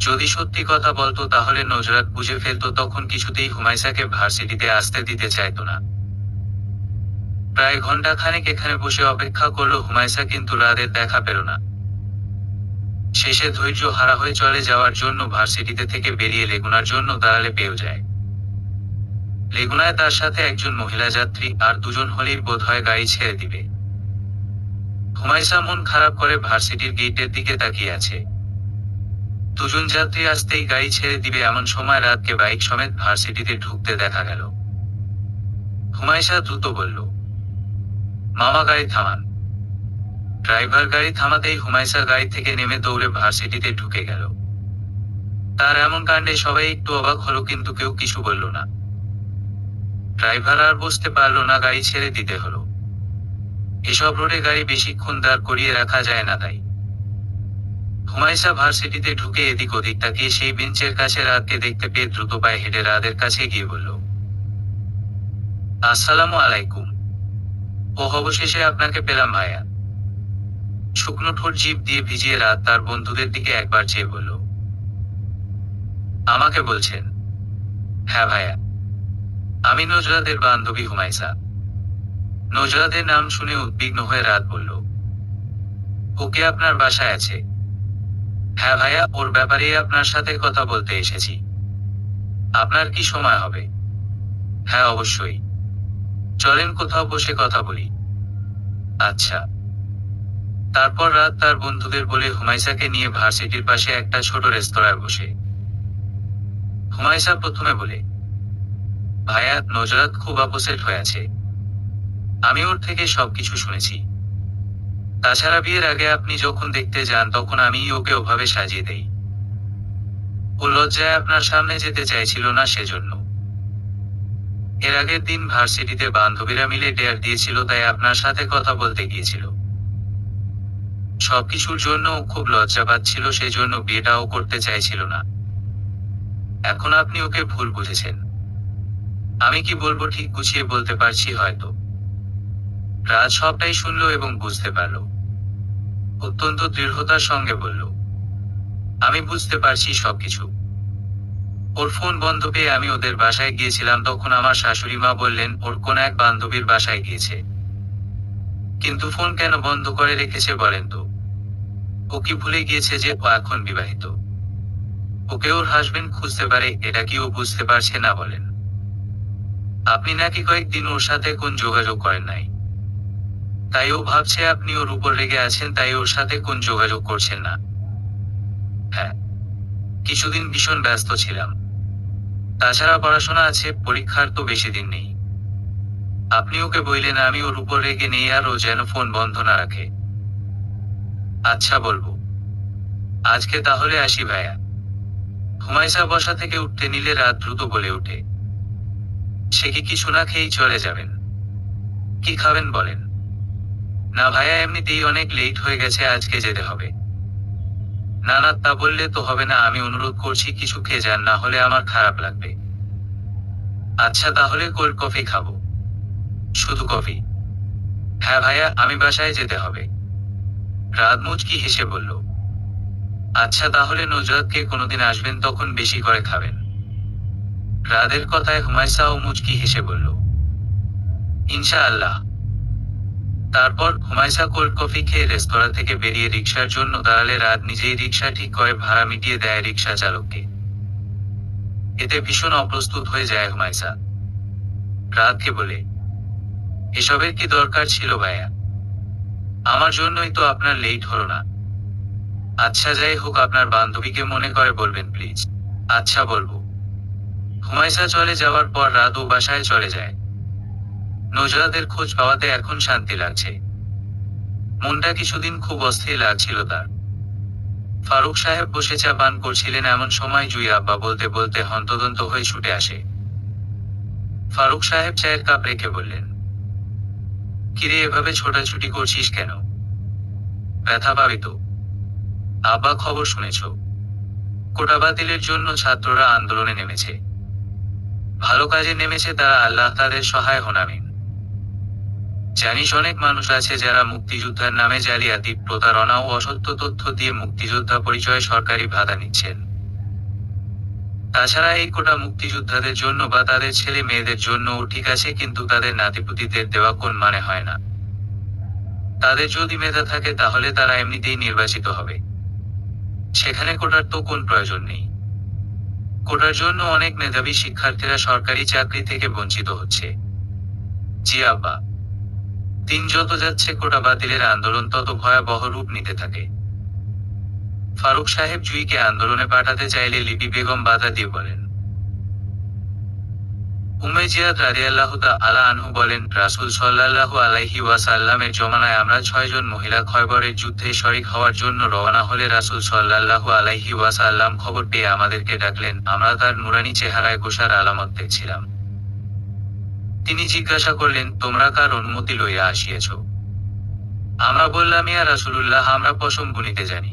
যদি সত্যি কথা বলতো তাহলে নজরাত বুঝে ফেলতো, তখন কিছুতেই হুমায়সাকে ভার্সিটিতে আসতে দিতে চাইতো না। প্রায় ঘন্টা খানেক এখানে বসে অপেক্ষা করলো হুমায়সা, কিন্তু রাদের দেখা পেল না। শেষে ধৈর্য হারা হয়ে চলে যাওয়ার জন্য ভার্সিটিতে থেকে বেরিয়ে লেগুনার জন্য দাঁড়ালে পেয়েও যায়। লেগুনায় তার সাথে একজন মহিলা যাত্রী, আর দুজন হলেই বোধহয় গাড়ি ছেড়ে দিবে। হুমায়সা মন খারাপ করে ভার্সিটির গেটের দিকে তাকিয়ে আছে। দুজন যাত্রী আসতেই গাড়ি ছেড়ে দিবে এমন সময় রাতকে বাইক সমেত ভার্সিটিতে ঢুকতে দেখা গেল। হুমায়সা দ্রুত বলল, মামা গাড়ি থামান। ড্রাইভার গাড়ি থামাতেই হুমায়সা গাড়ি থেকে নেমে দৌড়ে ভার্সিটিতে ঢুকে গেল। তার এমন কাণ্ডে সবাই একটু অবাক হলো, কিন্তু কেউ কিছু বলল না। ড্রাইভার আর বসতে পারল না, গাড়ি ছেড়ে দিতে হলো। এসব রোডে গাড়ি বেশিক্ষণ দাঁড় করিয়ে রাখা যায় না, তাই হুমায়সা ভার্সিটিতে ঢুকে এদিক ওদিক তাকিয়ে সেই বেঞ্চের কাছে রাতকে দেখতে পেয়ে দ্রুত পায়ে হেঁটে রাদের কাছে গিয়ে বলল, আসসালামু আলাইকুম। ও অবশেষে আপনাকে পেলাম ভাইয়া। শুকনো ঠোঁট জিভ দিয়ে ভিজিয়ে রাত তার বন্ধুদের দিকে একবার চেয়ে বলল, আমাকে বলছেন? হ্যাঁ ভাইয়া, আমি নজরাতের বান্ধবী হুমায়সা। নজরাতের নাম শুনে উদ্বিগ্ন হয়ে রাত বলল, ওকে আপনার বাসায় আছে? হ্যাঁ ভাইয়া, ওর ব্যাপারেই আপনার সাথে কথা বলতে এসেছি। আপনার কি সময় হবে? হ্যাঁ অবশ্যই, চলেন কোথাও বসে কথা বলি। আচ্ছা। তারপর রাত তার বন্ধুদের বলে হুমায়সাকে নিয়ে ভার্সিটির পাশে একটা ছোট রেস্তোরাঁয় বসে। হুমায়সা প্রথমে বলে, ভাইয়া, নজরাত খুব আপসেট হয়ে আছে। আমি ওর থেকে সবকিছু শুনেছি। তাছাড়া বিয়ের আগে আপনি যখন দেখতে যান তখন আমি ওকে ওভাবে সাজিয়ে দেই। ও লজ্জায় আপনার সামনে যেতে চাইছিল না, সেজন্য। এর আগের দিন ভার্সিটিতে বান্ধবীরা মিলে ডেয়ার দিয়েছিল, তাই আপনার সাথে কথা বলতে গিয়েছিল। সবকিছুর জন্য ও খুব লজ্জা পাচ্ছিল, সেজন্য বিয়েটাও করতে চাইছিল না। এখন আপনি ওকে ভুল বুঝেছেন। আমি কি বলবো ঠিক গুছিয়ে বলতে পারছি হয়তো। রাজ সবটাই শুনল এবং বুঝতে পারল। অত্যন্ত দৃঢ়তার সঙ্গে বলল, আমি বুঝতে পারছি সবকিছু। ওর ফোন বন্ধ পেয়ে আমি ওদের বাসায় গিয়েছিলাম, তখন আমার শাশুড়ি মা বললেন ওর কোন এক বান্ধবীর বাসায় গিয়েছে। কিন্তু ফোন কেন বন্ধ করে রেখেছে বলেন তো? ও কি ভুলে গিয়েছে যে ও এখন বিবাহিত? ওকে ওর হাসবেন্ড খুঁজতে পারে, এটা কি ও বুঝতে পারছে না বলেন? আপনি নাকি কয়েকদিন ওর সাথে কোন যোগাযোগ করেন নাই, তাই ও ভাবছে আপনি ওর উপর রেগে আছেন, তাই ওর সাথে কোন যোগাযোগ করছেন না। হ্যাঁ, কিছুদিন ভীষণ ব্যস্ত ছিলাম। তাছাড়া পড়াশোনা আছে, পরীক্ষার তো বেশি দিন নেই। আপনি ওকে বললেন আমি ওর উপর রেগে নেই, আর ও যেন ফোন বন্ধ না রাখে। আচ্ছা বলবো। আজকে তাহলে আসি ভাইয়া। হুমায়সা বসা থেকে উঠতে নিলে রাত দ্রুত বলে ওঠে, সে কি কিছু না খেয়েই চলে যাবেন? কি খাবেন বলেন? না ভাইয়া, এমনিতেই অনেক লেট হয়ে গেছে, আজকে যেতে হবে। না না, তা বললে তো হবে না, আমি অনুরোধ করছি কিছু খেয়ে যান, না হলে আমার খারাপ লাগবে। আচ্ছা তাহলে কোল্ড কফি খাবো। শুধু কফি? হ্যাঁ ভাইয়া, আমি বাসায় যেতে হবে। রাত মুচকি হেসে বলল। আচ্ছা তাহলে নুজরাতকে কোনোদিন আসবেন তখন বেশি করে খাবেন। রাদের কথায় হুমায়সাও মুচকি হেসে বলল, ইনশাআল্লাহ। তারপর হুমায়সা কোল্ড কফি খেয়ে রেস্তোরাঁ থেকে বেরিয়ে রিকশার জন্য দাঁড়ালে রাত নিজেই রিকশা ঠিক করে ভাড়া মিটিয়ে দেয় রিকশা চালককে। এতে ভীষণ অপ্রস্তুত হয়ে যায় হুমায়সা। রাতকে বলে, এসবের কি দরকার ছিল ভাইয়া? আমার জন্যই তো আপনার লেট হলো না। আচ্ছা যাই হোক, আপনার বান্ধবীকে মনে করে বলবেন প্লিজ। আচ্ছা বলবো। হুমায়সা চলে যাওয়ার পর রাতও বাসায় চলে যায়। নুজরাতের খোঁজ পাওয়াতে এখন শান্তি লাগছে। মনটা কিছুদিন খুব অস্থির লাগছিল তার। ফারুক সাহেব বসে চা পান করছিলেন, এমন সময় জুই আব্বা বলতে বলতে হন্তদন্ত হয়ে ছুটে আসে। ফারুক সাহেব চায়ের কাপ রেখে বললেন, কিরে এভাবে ছোটাছুটি করছিস কেন? ব্যথা পাবি তো? আব্বা, খবর শুনেছ? কোটা বাতিলের জন্য ছাত্ররা আন্দোলনে নেমেছে। ভালো কাজে নেমেছে তারা, আল্লাহ তাদের সহায় হন আমিন। জানিস অনেক মানুষ আছে যারা মুক্তিযোদ্ধার নামে জালিয়াতি, প্রতারণা ও অসত্য তথ্য দিয়ে মুক্তিযোদ্ধা পরিচয়ে সরকারি ভাতা নিচ্ছেন। তাছাড়া এই কোটা মুক্তিযোদ্ধাদের জন্য বা তাদের ছেলে মেয়েদের জন্যও ঠিক আছে, কিন্তু তাদের নাতিপুতিদের দেওয়া কোন মানে হয় না। তাদের যদি মেধা থাকে তাহলে তারা এমনিতেই নির্বাচিত হবে। সেখানে কোটার তো কোন প্রয়োজন নেই। কোটার জন্য অনেক মেধাবী শিক্ষার্থীরা সরকারি চাকরি থেকে বঞ্চিত হচ্ছে। জি আব্বা। দিন যত যাচ্ছে কোটা বাতিলের আন্দোলন তত ভয়াবহ রূপ নিতে থাকে। ফারুক সাহেব জুইকে আন্দোলনে পাঠাতে চাইলে লিপি বেগম বাধা দিয়ে বলেন। উম্মে জিয়াদ রাদিয়াল্লাহু তাআলা আনহু বলেন, রাসূল সাল্লাল্লাহু আলাইহি ওয়াসাল্লামের জমানায় আমরা 6 জন মহিলা খয়বরের যুদ্ধে শরিক হওয়ার জন্য রওনা হলে রাসূল সাল্লাল্লাহু আলাইহি ওয়াসাল্লাম খবর পেয়ে আমাদেরকে ডাকলেন। আমরা তার নুরানি চেহারায় গোসার আলামত দেখছিলাম। তিনি জিজ্ঞাসা করলেন, তোমরা কার অনুমতি লইয়া আসিয়াছ? আমরা বললাম, ইয়া রাসূলুল্লাহ, আমরা পশম বুনিতে জানি।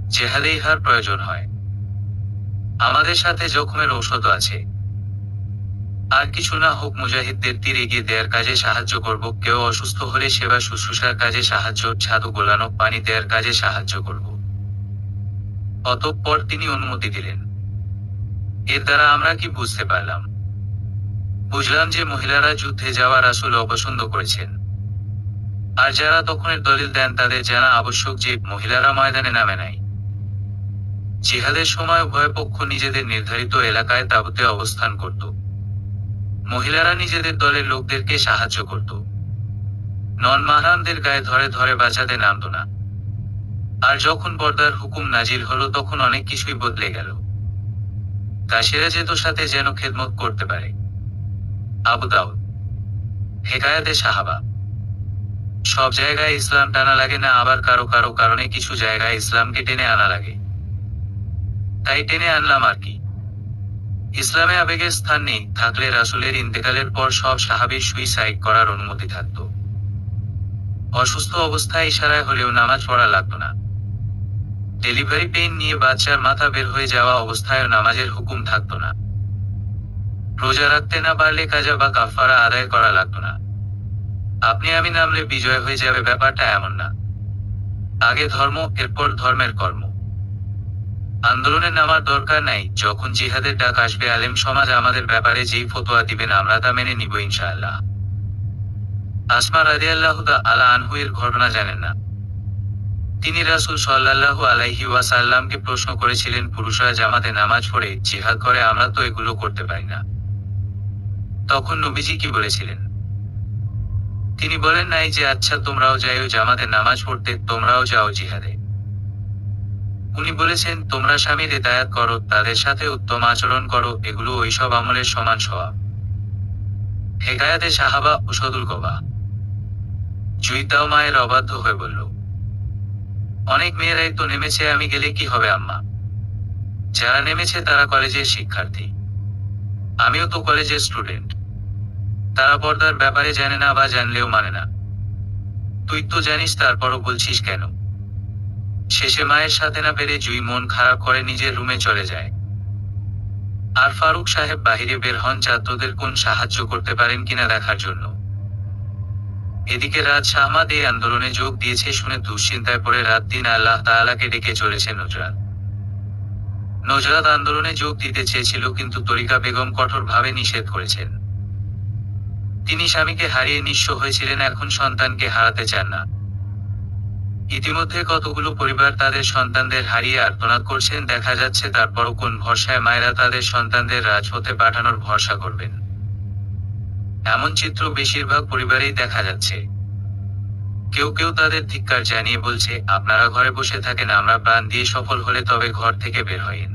জেহাদে ইহার প্রয়োজন হয়। আমাদের সাথে জখমের ঔষধ আছে। আর কিছু না হোক মুজাহিদদের তীর এগিয়ে দেওয়ার কাজে সাহায্য করব, কেউ অসুস্থ হলে সেবা শুশ্রূষার কাজে সাহায্য, ছাদু গোলানো, পানি দেওয়ার কাজে সাহায্য করব। অতঃপর তিনি অনুমতি দিলেন। এর দ্বারা আমরা কি বুঝতে পারলাম? বুঝলাম যে মহিলারা যুদ্ধে যাওয়া রাসূল অপছন্দ করেছেন। আর যারা তখনের দলিল দেন তাদের জানা আবশ্যক যে মহিলারা ময়দানে নামে নাই। জিহাদের সময় উভয় পক্ষ নিজেদের নির্ধারিত এলাকায় তাঁবুতে অবস্থান করত। মহিলারা নিজেদের দলের লোকদেরকে সাহায্য করত। নন মাহরামদের গায়ে ধরে ধরে বাঁচাতে নামত না। আর যখন পর্দার হুকুম নাজিল হলো তখন অনেক কিছুই বদলে গেল। দাসীরা যেত সাথে যেন খেদমত করতে পারে। আবু দাউদ। হেকায়াতে সাহাবা। সব জায়গায় ইসলাম টানা লাগে না, আবার কারো কারো কারণে কিছু জায়গায় ইসলামকে টেনে আনা লাগে। তাই টেনে আনলাম আর কি। ইসলামে আবেগের স্থান নেই, থাকলে রাসূলের ইন্তেকালের পর সব সাহাবীর সুইসাইড করার অনুমতি থাকত। অসুস্থ অবস্থায় ইশারায় হলেও নামাজ পড়া লাগতো না। ডেলিভারি পেইন নিয়ে বাচ্চার মাথা বের হয়ে যাওয়া অবস্থায়ও নামাজের হুকুম থাকতো না। রোজা রাখতে না পারলে কাজা বা কাফারা আদায় করা লাগতো না। আপনি আমি নামলে বিজয় হয়ে যাবে, ব্যাপারটা এমন না। আগে ধর্ম, এরপর ধর্মের কর্ম। আন্দোলনে নামার দরকার নাই। যখন জিহাদের ডাক আসবে আলেম সমাজ আমাদের ব্যাপারে যেই ফতোয়া দিবেন আমরা তা মেনে নিব ইনশাআল্লাহ। আসমা রাদিয়াল্লাহু তাআলা আনহু এর ঘটনা জানেন না। তিনি রাসূল সাল্লাল্লাহু আলাইহি ওয়াসাল্লামকে প্রশ্ন করেছিলেন, পুরুষরা জামাতে নামাজ পড়ে জিহাদ করে, আমরা তো এগুলো করতে পারি না। তখন নবীজি কি বলেছিলেন? তিনি বলেন নাই যে আচ্ছা তোমরাও যাইও জামাতে নামাজ পড়তে, তোমরাও যাও জিহাদে। উনি বলেছেন, তোমরা স্বামীর ইতায়াত করো, তাদের সাথে উত্তম আচরণ করো, এগুলো ওইসব আমলের সমান সওয়াব। হেকায়াতে সাহাবা ও সদুল কবা। জুইতাও মায়ের অবাধ্য হয়ে বলল, অনেক মেয়েরাই তো নেমেছে, আমি গেলে কি হবে আম্মা? যারা নেমেছে তারা কলেজের শিক্ষার্থী। আমিও তো কলেজের স্টুডেন্ট। তারা পর্দার ব্যাপারে জানে না বা জানলেও মানে না। তুই তো জানিস, তারপরও বলছিস কেন? শেষে মায়ের সাথে না পেরে জুই মন খারাপ করে নিজের রুমে চলে যায়। আর ফারুক সাহেব বাহিরে বের হন ছাত্রদের কোন সাহায্য করতে পারেন কিনা দেখার জন্য। এদিকে রাজ শাহমাদ এই আন্দোলনে যোগ দিয়েছে শুনে দুশ্চিন্তায় পড়ে রাত দিন আল্লাহ তাআলাকে ডেকে চলেছে নুজরাত। নুজরাত আন্দোলনে যোগ দিতে চেয়েছিল কিন্তু তরিকা বেগম কঠোরভাবে নিষেধ করেছেন। তিনি স্বামীকে হারিয়ে নিঃস্ব হয়েছিলেন, এখন সন্তানকে হারাতে চান না। ইতিমধ্যে কতগুলো পরিবার তাদের সন্তানদের হারিয়ে আর্তনাদ করছেন, দেখা যাচ্ছে তারপরও কোন ভরসায় মায়েরা তাদের সন্তানদের রাজপথে পাঠানোর ভরসা করবেন। এমন চিত্র বেশিরভাগ পরিবারেই দেখা যাচ্ছে। কেউ কেউ তাদের ধিক্কার জানিয়ে বলছে, আপনারা ঘরে বসে থাকেন, আমরা প্রাণ দিয়ে সফল হলে তবে ঘর থেকে বের হইন।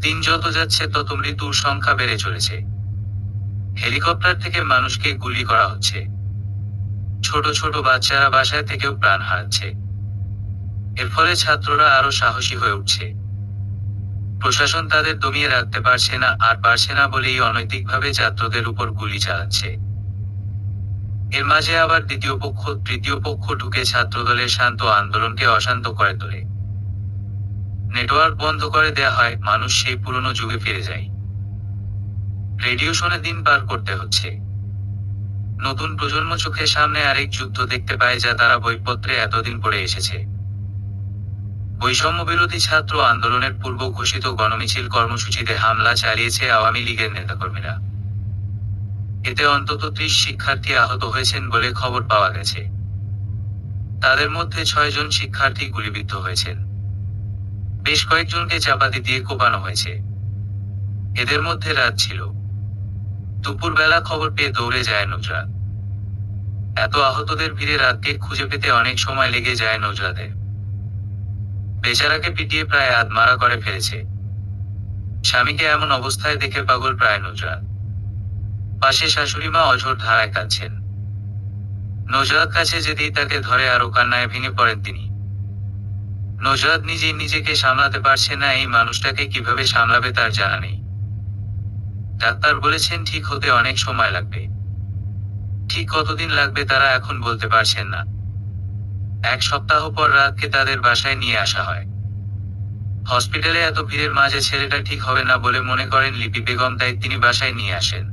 দিন যত যাচ্ছে তত মৃত্যুর সংখ্যা বেড়ে চলেছে। হেলিকপ্টার থেকে মানুষকে গুলি করা হচ্ছে, ছোট ছোট বাচ্চারা বাসায় থেকেও প্রাণ হারাচ্ছে। এর ফলে ছাত্ররা আরো সাহসী হয়ে উঠছে। প্রশাসন তাদের দমিয়ে রাখতে পারছে না, আর পারছে না বলেই অনৈতিকভাবে ছাত্রদের উপর গুলি চালাচ্ছে। এর মাঝে আবার দ্বিতীয় পক্ষ তৃতীয় পক্ষ ঢুকে ছাত্রদলের শান্ত আন্দোলনকে অশান্ত করে তোলে। নেটওয়ার্ক বন্ধ করে দেয়া হয়, মানুষ সেই পুরনো যুগে ফিরে যায়। রেডিও শুনে দিন পার করতে হচ্ছে। নতুন প্রজন্ম চোখের সামনে আরেক যুদ্ধ দেখতে পায় যা তারা বইপত্রে এতদিন পড়ে এসেছে। বৈষম্য বিরোধী ছাত্র আন্দোলনের পূর্ব ঘোষিত গণমিছিল কর্মসূচিতে হামলা চালিয়েছে আওয়ামী লীগের নেতাকর্মীরা। এতে অন্তত 30 শিক্ষার্থী আহত হয়েছেন বলে খবর পাওয়া গেছে। তাদের মধ্যে 6 জন শিক্ষার্থী গুলিবিদ্ধ হয়েছেন। বেশ কয়েকজনকে চাপাতি দিয়ে কোপানো হয়েছে। এদের মধ্যে রাত ছিল। দুপুরবেলা খবর পেয়ে দৌড়ে যায় নুজরাত। এত আহতদের ভিড়ে রাতকে খুঁজে পেতে অনেক সময় লেগে যায় নুজরাতের। বেচারাকে পিটিয়ে প্রায় আধমারা করে ফেলেছে। স্বামীকে এমন অবস্থায় দেখে পাগল প্রায় নুজরাত। পাশে শাশুড়িমা অঝোর ধারায় কাঁদছেন। নুজরাত কাছে যেতেই তাকে ধরে আরো কান্নায় ভেঙে পড়েন তিনি। নুজরাত নিজেই নিজেকে সামলাতে পারছে না, এই মানুষটাকে কিভাবে সামলাবে তার জানা নেই। ডাক্তার বলেছেন ঠিক হতে অনেক সময় লাগবে। ঠিক কতদিন লাগবে তারা এখন বলতে পারছেন না। 1 সপ্তাহ পর রাতকে তাদের বাসায় নিয়ে আসা হয়। হসপিটালে এত ভিড়ের মাঝে ছেলেটা ঠিক হবে না বলে মনে করেন লিপি বেগম, তাই তিনি বাসায় নিয়ে আসেন।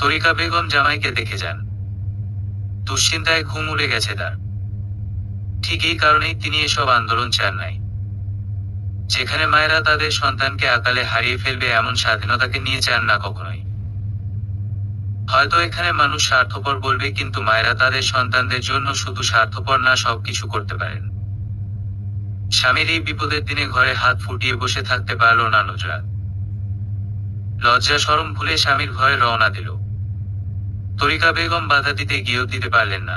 তরিকা বেগম জামাইকে দেখে যান। দুশ্চিন্তায় ঘুম উড়ে গেছে তার। ঠিক এই কারণেই তিনি এসব আন্দোলন চান নাই। যেখানে মায়েরা তাদের সন্তানকে আকালে হারিয়ে ফেলবে এমন স্বাধীনতাকে নিয়ে চান না কখনোই। হয়তো এখানে মানুষ স্বার্থপর বলবে, কিন্তু মায়েরা তাদের সন্তানদের জন্য শুধু স্বার্থপর না, সবকিছু করতে পারেন। স্বামীর এই বিপদের দিনে ঘরে হাত ফুটিয়ে বসে থাকতে পারল না নুজরাত। লজ্জা শরম ভুলে স্বামীর ভয়ে রওনা দিল। তরিকা বেগম বাধা দিতে গিয়েও দিতে পারলেন না।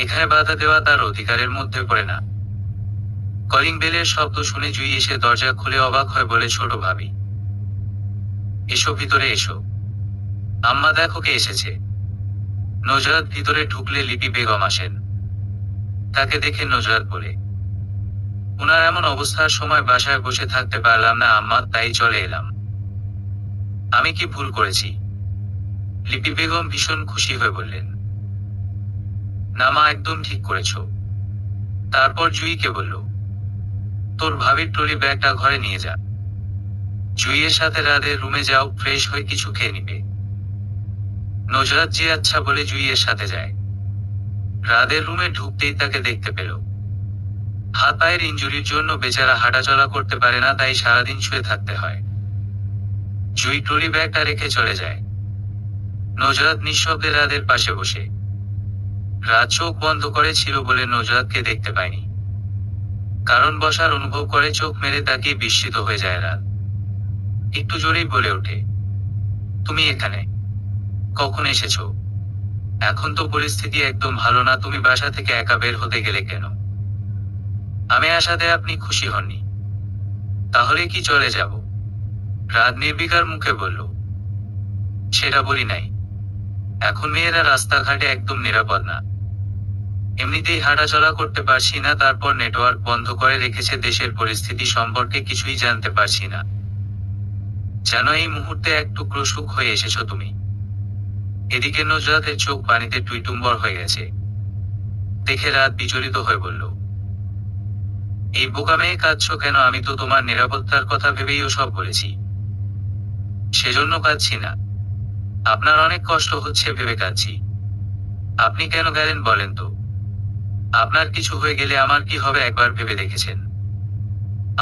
এখানে বাধা দেওয়া তার অধিকারের মধ্যে পড়ে না। কলিং বেলের শব্দ শুনে জুই এসে দরজা খুলে অবাক হয় বলে, ছোট ভাবি, এসো ভিতরে এসো, আম্মা দেখো কে এসেছে। নুজরাত ভিতরে ঢুকলে লিপি বেগম আসেন। তাকে দেখে নুজরাত বলে, উনার এমন অবস্থার সময় বাসায় বসে থাকতে পারলাম না আম্মা, তাই চলে এলাম। আমি কি ভুল করেছি? লিপি বেগম ভীষণ খুশি হয়ে বললেন, না মা, একদম ঠিক করেছো। তারপর জুইকে বলল, তোর ভাবির ট্রলি ব্যাগটা ঘরে নিয়ে যা। জুইয়ের সাথে রাদের রুমে যাও, ফ্রেশ হয়ে কিছু খেয়ে নিবে। নুজরাত জি আচ্ছা বলে জুইয়ের সাথে যায়। রাদের রুমে ঢুকতেই তাকে দেখতে পেল। হাত পায়ের ইনজুরির জন্য বেচারা হাঁটাচলা করতে পারে না, তাই সারাদিন শুয়ে থাকতে হয়। জুই ট্রলি ব্যাগটা রেখে চলে যায়। নুজরাত নিঃশব্দে রাদের পাশে বসে। রাত চোখ বন্ধ করেছিল বলে নুজরাতকে দেখতে পায়নি। কারণ বসার অনুভব করে চোখ মেরে তাকিয়ে বিস্মিত হয়ে যায় রাত। একটু জোরেই বলে ওঠে, তুমি এখানে কখন এসেছো? এখন তো পরিস্থিতি একদম ভালো না, তুমি বাসা থেকে একা বের হতে গেলে কেন? আমি আসাতে আপনি খুশি হননি? তাহলে কি চলে যাব? রাত নির্বিকার মুখে বলল, সেটা বলি নাই। এখন মেয়েরা রাস্তাঘাটে একদম নিরাপদ না। এমনিতেই হাঁটাচলা করতে পারছি না, তারপর নেটওয়ার্ক বন্ধ করে রেখেছে, দেশের পরিস্থিতি সম্পর্কে কিছুই জানতে পারছি না। যেন এই মুহূর্তে এক টুকরো সুখ হয়ে এসেছো তুমি। এদিকে নুজরাতের চোখ পানিতে টুইটুম্বর হয়ে গেছে। দেখে রাত বিচলিত হয়ে বলল, এই বোকা মেয়ে কাঁদছো কেন? আমি তো তোমার নিরাপত্তার কথা ভেবেই ওসব বলেছি। সেজন্য কাঁদছি না। আপনার অনেক কষ্ট হচ্ছে ভেবে কাঁদছি। আপনি কেন গেলেন বলেন তো? আপনার কিছু হয়ে গেলে আমার কি হবে একবার ভেবে দেখেছেন?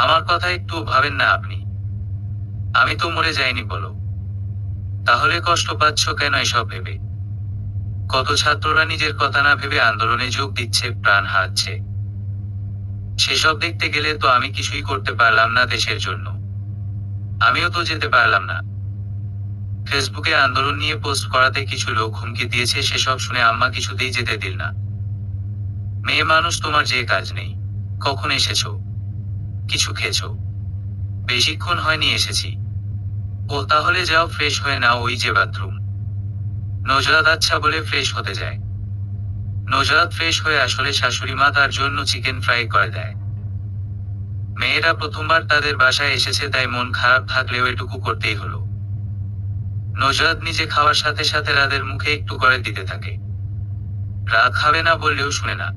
আমার কথা একটু ভাবেন না আপনি? আমি তো মরে যাইনি বলো। তাহলে কষ্ট পাচ্ছ কেন এসব ভেবে? কত ছাত্ররা নিজের কথা না ভেবে আন্দোলনে যোগ দিচ্ছে, প্রাণ হারাচ্ছে। সেসব দেখতে গেলে তো আমি কিছুই করতে পারলাম না দেশের জন্য। আমিও তো যেতে পারলাম না। ফেসবুকে আন্দোলন নিয়ে পোস্ট করাতে কিছু লোক হুমকি দিয়েছে, সেসব শুনে আম্মা কিছুতেই যেতে দিল না। মেয়ে মানুষ, তোমার যে কাজ নেই। কখন এসেছো? কিছু খেয়েছো? বেশিক্ষণ হয়নি এসেছি। ও তাহলে যাও ফ্রেশ হয়ে নাও, ওই যে বাথরুম। নজরাত আচ্ছা বলে ফ্রেশ হতে যায়। নজরাত ফ্রেশ হয়ে আসলে শাশুড়ি মা তার জন্য চিকেন ফ্রাই করে দেয়। মেয়েরা প্রথমবার তাদের বাসায় এসেছে, তাই মন খারাপ থাকলেও এটুকু করতেই হলো। নজরাত নিজে খাওয়ার সাথে সাথে রাদের মুখে একটু করে দিতে থাকে। রাত খাবে না বললেও শুনে না।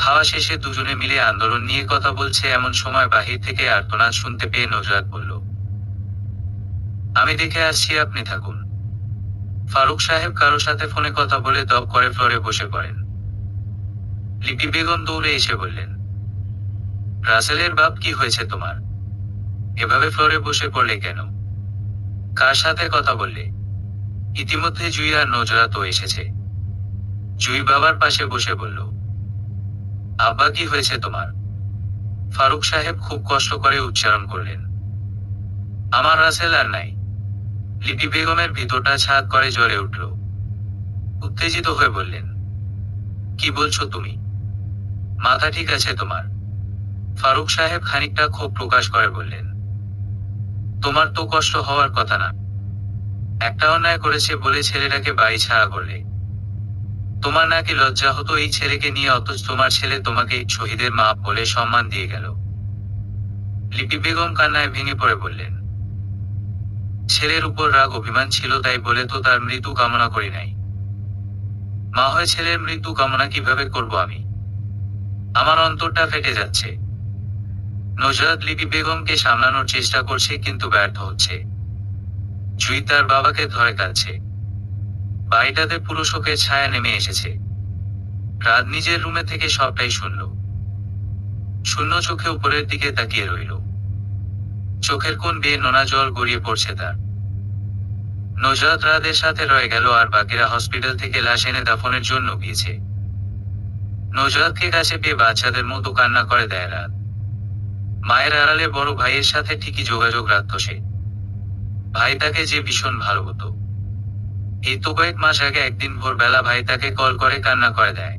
খাওয়া শেষে দুজনে মিলে আন্দোলন নিয়ে কথা বলছে, এমন সময় বাহির থেকে আর্তনাদ শুনতে পেয়ে নজরাত বলল, আমি দেখে আসছি, আপনি থাকুন। ফারুক সাহেব কারো সাথে ফোনে কথা বলে দপ করে ফ্লোরে বসে পড়েন। লিপি বেগম দৌড়ে এসে বললেন, রাসেলের বাপ, কি হয়েছে তোমার? এভাবে ফ্লোরে বসে পড়লে কেন? কার সাথে কথা বললে? ইতিমধ্যে জুই আর নজরাতও এসেছে। জুই বাবার পাশে বসে বলল, আব্বা, কি হয়েছে তোমার? ফারুক সাহেব খুব কষ্ট করে উচ্চারণ করলেন, আমার রাসেল আর নাই। লিপি বেগমের ভিতরটা ছাদ করে জ্বলে উঠল। উত্তেজিত হয়ে বললেন, কি বলছো তুমি? মাথা ঠিক আছে তোমার? ফারুক সাহেব খানিকটা ক্ষোভ প্রকাশ করে বললেন, তোমার তো কষ্ট হওয়ার কথা না। একটা অন্যায় করেছে বলে ছেলেটাকে বাড়ি ছাড়া করলে। তোমার নাকি লজ্জা হতো এই ছেলেকে নিয়ে? অথচ তোমার ছেলে তোমাকে শহীদের মা বলে সম্মান দিয়ে গেল। লিপি বেগম কান্নায় ভেঙে পড়ে বললেন, ছেলের উপর রাগ অভিমান ছিল, তাই বলে তো তার মৃত্যু কামনা করি নাই। মা হয়ে ছেলের মৃত্যু কামনা কিভাবে করব আমি? আমার অন্তরটা ফেটে যাচ্ছে। নজরাত লিপি বেগমকে সামলানোর চেষ্টা করছে, কিন্তু ব্যর্থ হচ্ছে। জুই তার বাবাকে ধরে কাঁদছে। বাড়িটাতে পুরো শোকের ছায়া নেমে এসেছে। রাত নিজের রুমে থেকে সবটাই শুনল। শূন্য চোখে উপরের দিকে তাকিয়ে রইল। চোখের কোণ বেয়ে নোনা জল গড়িয়ে পড়ছে তার। নজরাত রাদের সাথে রয়ে গেল, আর বাকিরা হসপিটাল থেকে লাশ এনে দাফনের জন্য গিয়েছে। নজরাতকে কাছে পেয়ে বাচ্চাদের মতো কান্না করে দেয় রাত। মায়ের আড়ালে বড় ভাইয়ের সাথে ঠিকই যোগাযোগ রাখত সে। ভাই তাকে যে ভীষণ ভালোবাসতো। এই তো কয়েক মাস আগে একদিন ভোরবেলা ভাই তাকে কল করে কান্না করে দেয়।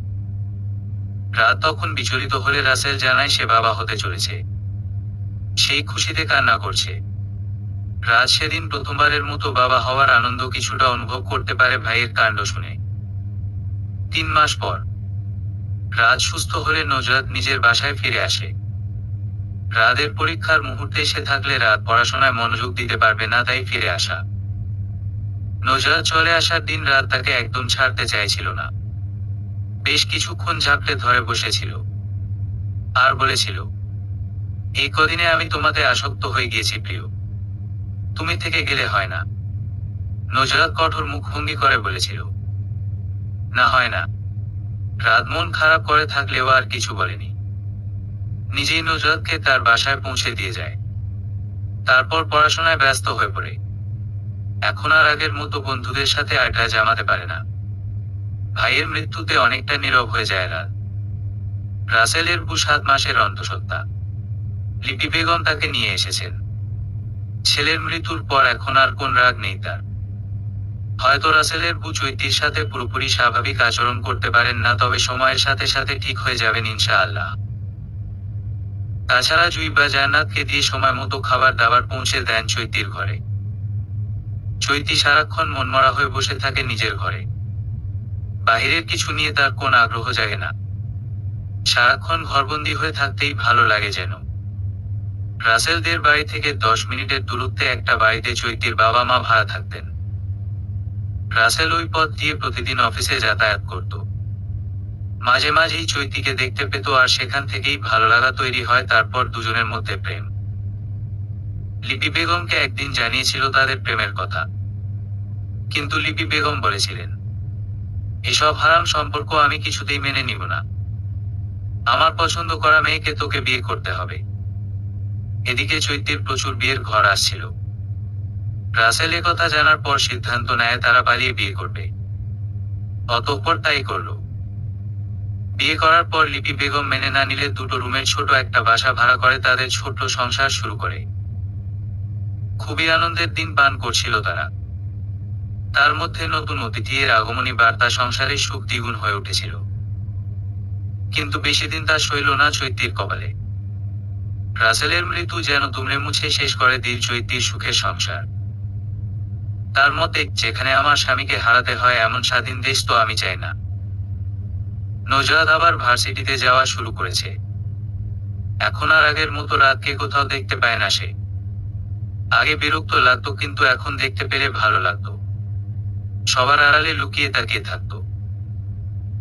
রাত তখন বিচলিত হলে রাসেল জানায় সে বাবা হতে চলেছে। সেই খুশিতে কান্না করছে। রাত সেদিন প্রথমবারের মতো বাবা হওয়ার আনন্দ কিছুটা অনুভব করতে পারে ভাইয়ের কাণ্ড শুনে। 3 মাস পর রাত সুস্থ হলে নজরাত নিজের বাসায় ফিরে আসে। রাদের পরীক্ষার মুহূর্তে এসে থাকলে রাত পড়াশোনায় মনোযোগ দিতে পারবে না, তাই ফিরে আসা। নজরাত চলে আসার দিন রাত তাকে একদম ছাড়তে চাইছিল না। বেশ কিছুক্ষণ ঝাঁপটে ধরে বসেছিল আর বলেছিল, এই কদিনে আমি তোমাতে আসক্ত হয়ে গিয়েছি প্রিয়। তুমি থেকে গেলে হয় না। নজরাত কঠোর মুখভঙ্গি করে বলেছিল, না হয় না। রাত মন খারাপ করে থাকলেও আর কিছু বলেনি। নিজেই নজরাতকে তার বাসায় পৌঁছে দিয়ে যায়। তারপর পড়াশোনায় ব্যস্ত হয়ে পড়ে। এখন আর আগের মতো বন্ধুদের সাথে আড্ডা জমাতে পারে না। ভাইয়ের মৃত্যুতে অনেকটা নীরব হয়ে যায় রাত। রাসেলের 7 মাসের অন্তঃসত্ত্বা লিপি বেগম তাকে নিয়ে এসেছেন। ছেলের মৃত্যুর পর এখন আর কোন রাগ নেই তার। হয়তো রাসেলের চৈতির সাথে পুরোপুরি স্বাভাবিক আচরণ করতে পারেন না, তবে সময়ের সাথে সাথে ঠিক হয়ে যাবেন ইনশাআল্লাহ। তাছাড়া জুই বা জান্নাতকে দিয়ে সময় মতো খাবার দাবার পৌঁছে দেন চৈতির ঘরে। চৈতি সারাক্ষণ মনমরা হয়ে বসে থাকে নিজের ঘরে। বাহিরের কিছু নিয়ে তার কোন আগ্রহ জাগে না। সারাক্ষণ ঘরবন্দি হয়ে থাকতেই ভালো লাগে যেন। রাসেলদের বাড়ি থেকে 10 মিনিটের দূরত্বে একটা বাড়িতে চৈতির বাবা মা ভাড়া থাকতেন। রাসেল ওই পথ দিয়ে প্রতিদিন অফিসে যাতায়াত করত। মাঝে মাঝেই চৈতিকে দেখতে পেত আর সেখান থেকেই ভালো লাগা তৈরি হয়, তারপর দুজনের মধ্যে প্রেম। লিপি বেগমকে একদিন জানিয়েছিল তাদের প্রেমের কথা, কিন্তু লিপি বেগম বলেছিলেন, এসব হারাম সম্পর্ক আমি কিছুতেই মেনে নিব না। আমার পছন্দ করা মেয়েকে তোকে বিয়ে করতে হবে। এদিকে চৈতির প্রচুর বিয়ের ঘর আসছিল। রাসেল কথা জানার পর সিদ্ধান্ত নেয় তারা পালিয়ে বিয়ে করবে। অতঃপর তাই করল। বিয়ে করার পর লিপি বেগম মেনে না নিলে দুটো রুমের ছোট একটা বাসা ভাড়া করে তাদের ছোট্ট সংসার শুরু করে। খুবই আনন্দের দিন পান করছিল তারা। তার মধ্যে নতুন অতিথির আগমনী বার্তা সংসারে সুখ দ্বিগুণ হয়ে উঠেছিল। কিন্তু বেশি দিন তা সইল না চৈতির কপালে। রাসেলের মৃত্যু যেন দুমড়ে মুছে শেষ করে দিল চৈতির সুখের সংসার। তার মতে, যেখানে আমার স্বামীকে হারাতে হয় এমন স্বাধীন দেশ তো আমি চাই না। নজরাত আবার ভার্সিটিতে যাওয়া শুরু করেছে। এখন আর আগের মতো রাতকে কোথাও দেখতে পায় না সে। আগে বিরক্ত লাগতো, কিন্তু এখন দেখতে পেলে ভালো লাগতো। সবার আড়ালে লুকিয়ে তাকিয়ে থাকতো।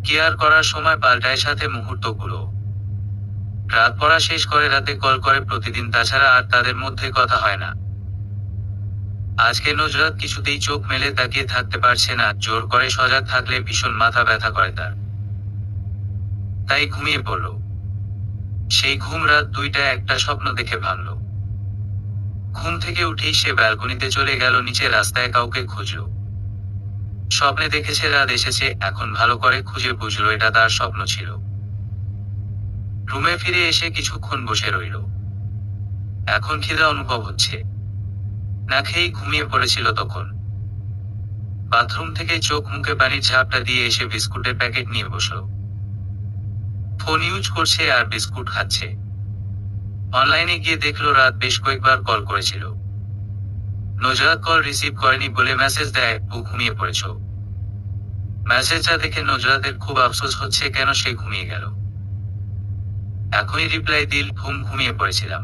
কেয়ার করার সময় পাল্টায় সাথে মুহূর্তগুলো। রাত পড়া শেষ করে রাতে কল করে প্রতিদিন, তাছাড়া আর তাদের মধ্যে কথা হয় না। আজকে নজরাত কিছুতেই চোখ মেলে তাকিয়ে থাকতে পারছে না, জোর করে সজাগ থাকলে ভীষণ মাথা ব্যথা করে তার। তাই ঘুমিয়ে পড়ল। সেই ঘুম রাত 2টা একটা স্বপ্ন দেখে ভাঙল। ঘুম থেকে উঠেই সে ব্যালকনিতে চলে গেল, নিচে রাস্তায় কাউকে খুঁজল। স্বপ্নে দেখেছে রাত এসেছে, এখন ভালো করে খুঁজে বুঝলো এটা তার স্বপ্ন ছিল। রুমে ফিরে এসে কিছুক্ষণ বসে রইল। এখন খিদা অনুভব হচ্ছে। না খেয়েই ঘুমিয়ে পড়েছিল তখন। বাথরুম থেকে চোখ মুখে পানির ঝাপটা দিয়ে এসে বিস্কুটের প্যাকেট নিয়ে বসল। ফোন ইউজ করছে আর বিস্কুট খাচ্ছে। অনলাইনে গিয়ে দেখলো রাত বেশ কয়েকবার কল করেছিল। নজরাত কল রিসিভ করেনি বলে মেসেজ দেয়, ও ঘুমিয়ে পড়েছ। মেসেজটা দেখে নজরাতের খুব আফসোস হচ্ছে কেন সে ঘুমিয়ে গেল। এখনই রিপ্লাই দিল, ঘুমিয়ে পড়েছিলাম।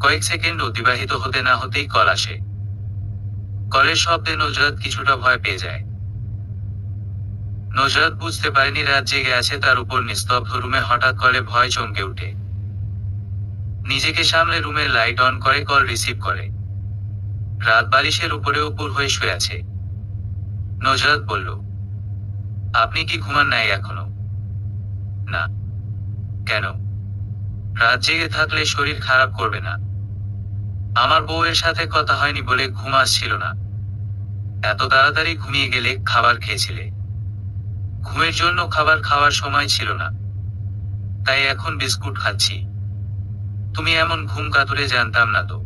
কয়েক সেকেন্ড অতিবাহিত হতে না হতেই কল আসে। কলের শব্দে নজরাত কিছুটা ভয় পেয়ে যায়। নজরাত বুঝতে পারেনি রাত জেগে আছে তার উপর। নিস্তব্ধ রুমে হঠাৎ কলে ভয় চমকে উঠে। নিজেকে সামলে রুমের লাইট অন করে কল রিসিভ করে। রাত বালিশের উপরে উপর হয়ে শুয়ে আছে। নজরাত বলল, আপনি কি ঘুমান নাই এখনো? না। কেন? রাত জেগে থাকলে শরীর খারাপ করবে না? আমার বউয়ের সাথে কথা হয়নি বলে ঘুম আসছিল না। এত তাড়াতাড়ি ঘুমিয়ে গেলে খাবার খেয়েছিলে? ঘুমের জন্য খাবার খাওয়ার সময় ছিল না, তাই এখন বিস্কুট খাচ্ছি। তুমি এমন ঘুম কাতুরে জানতাম না তো।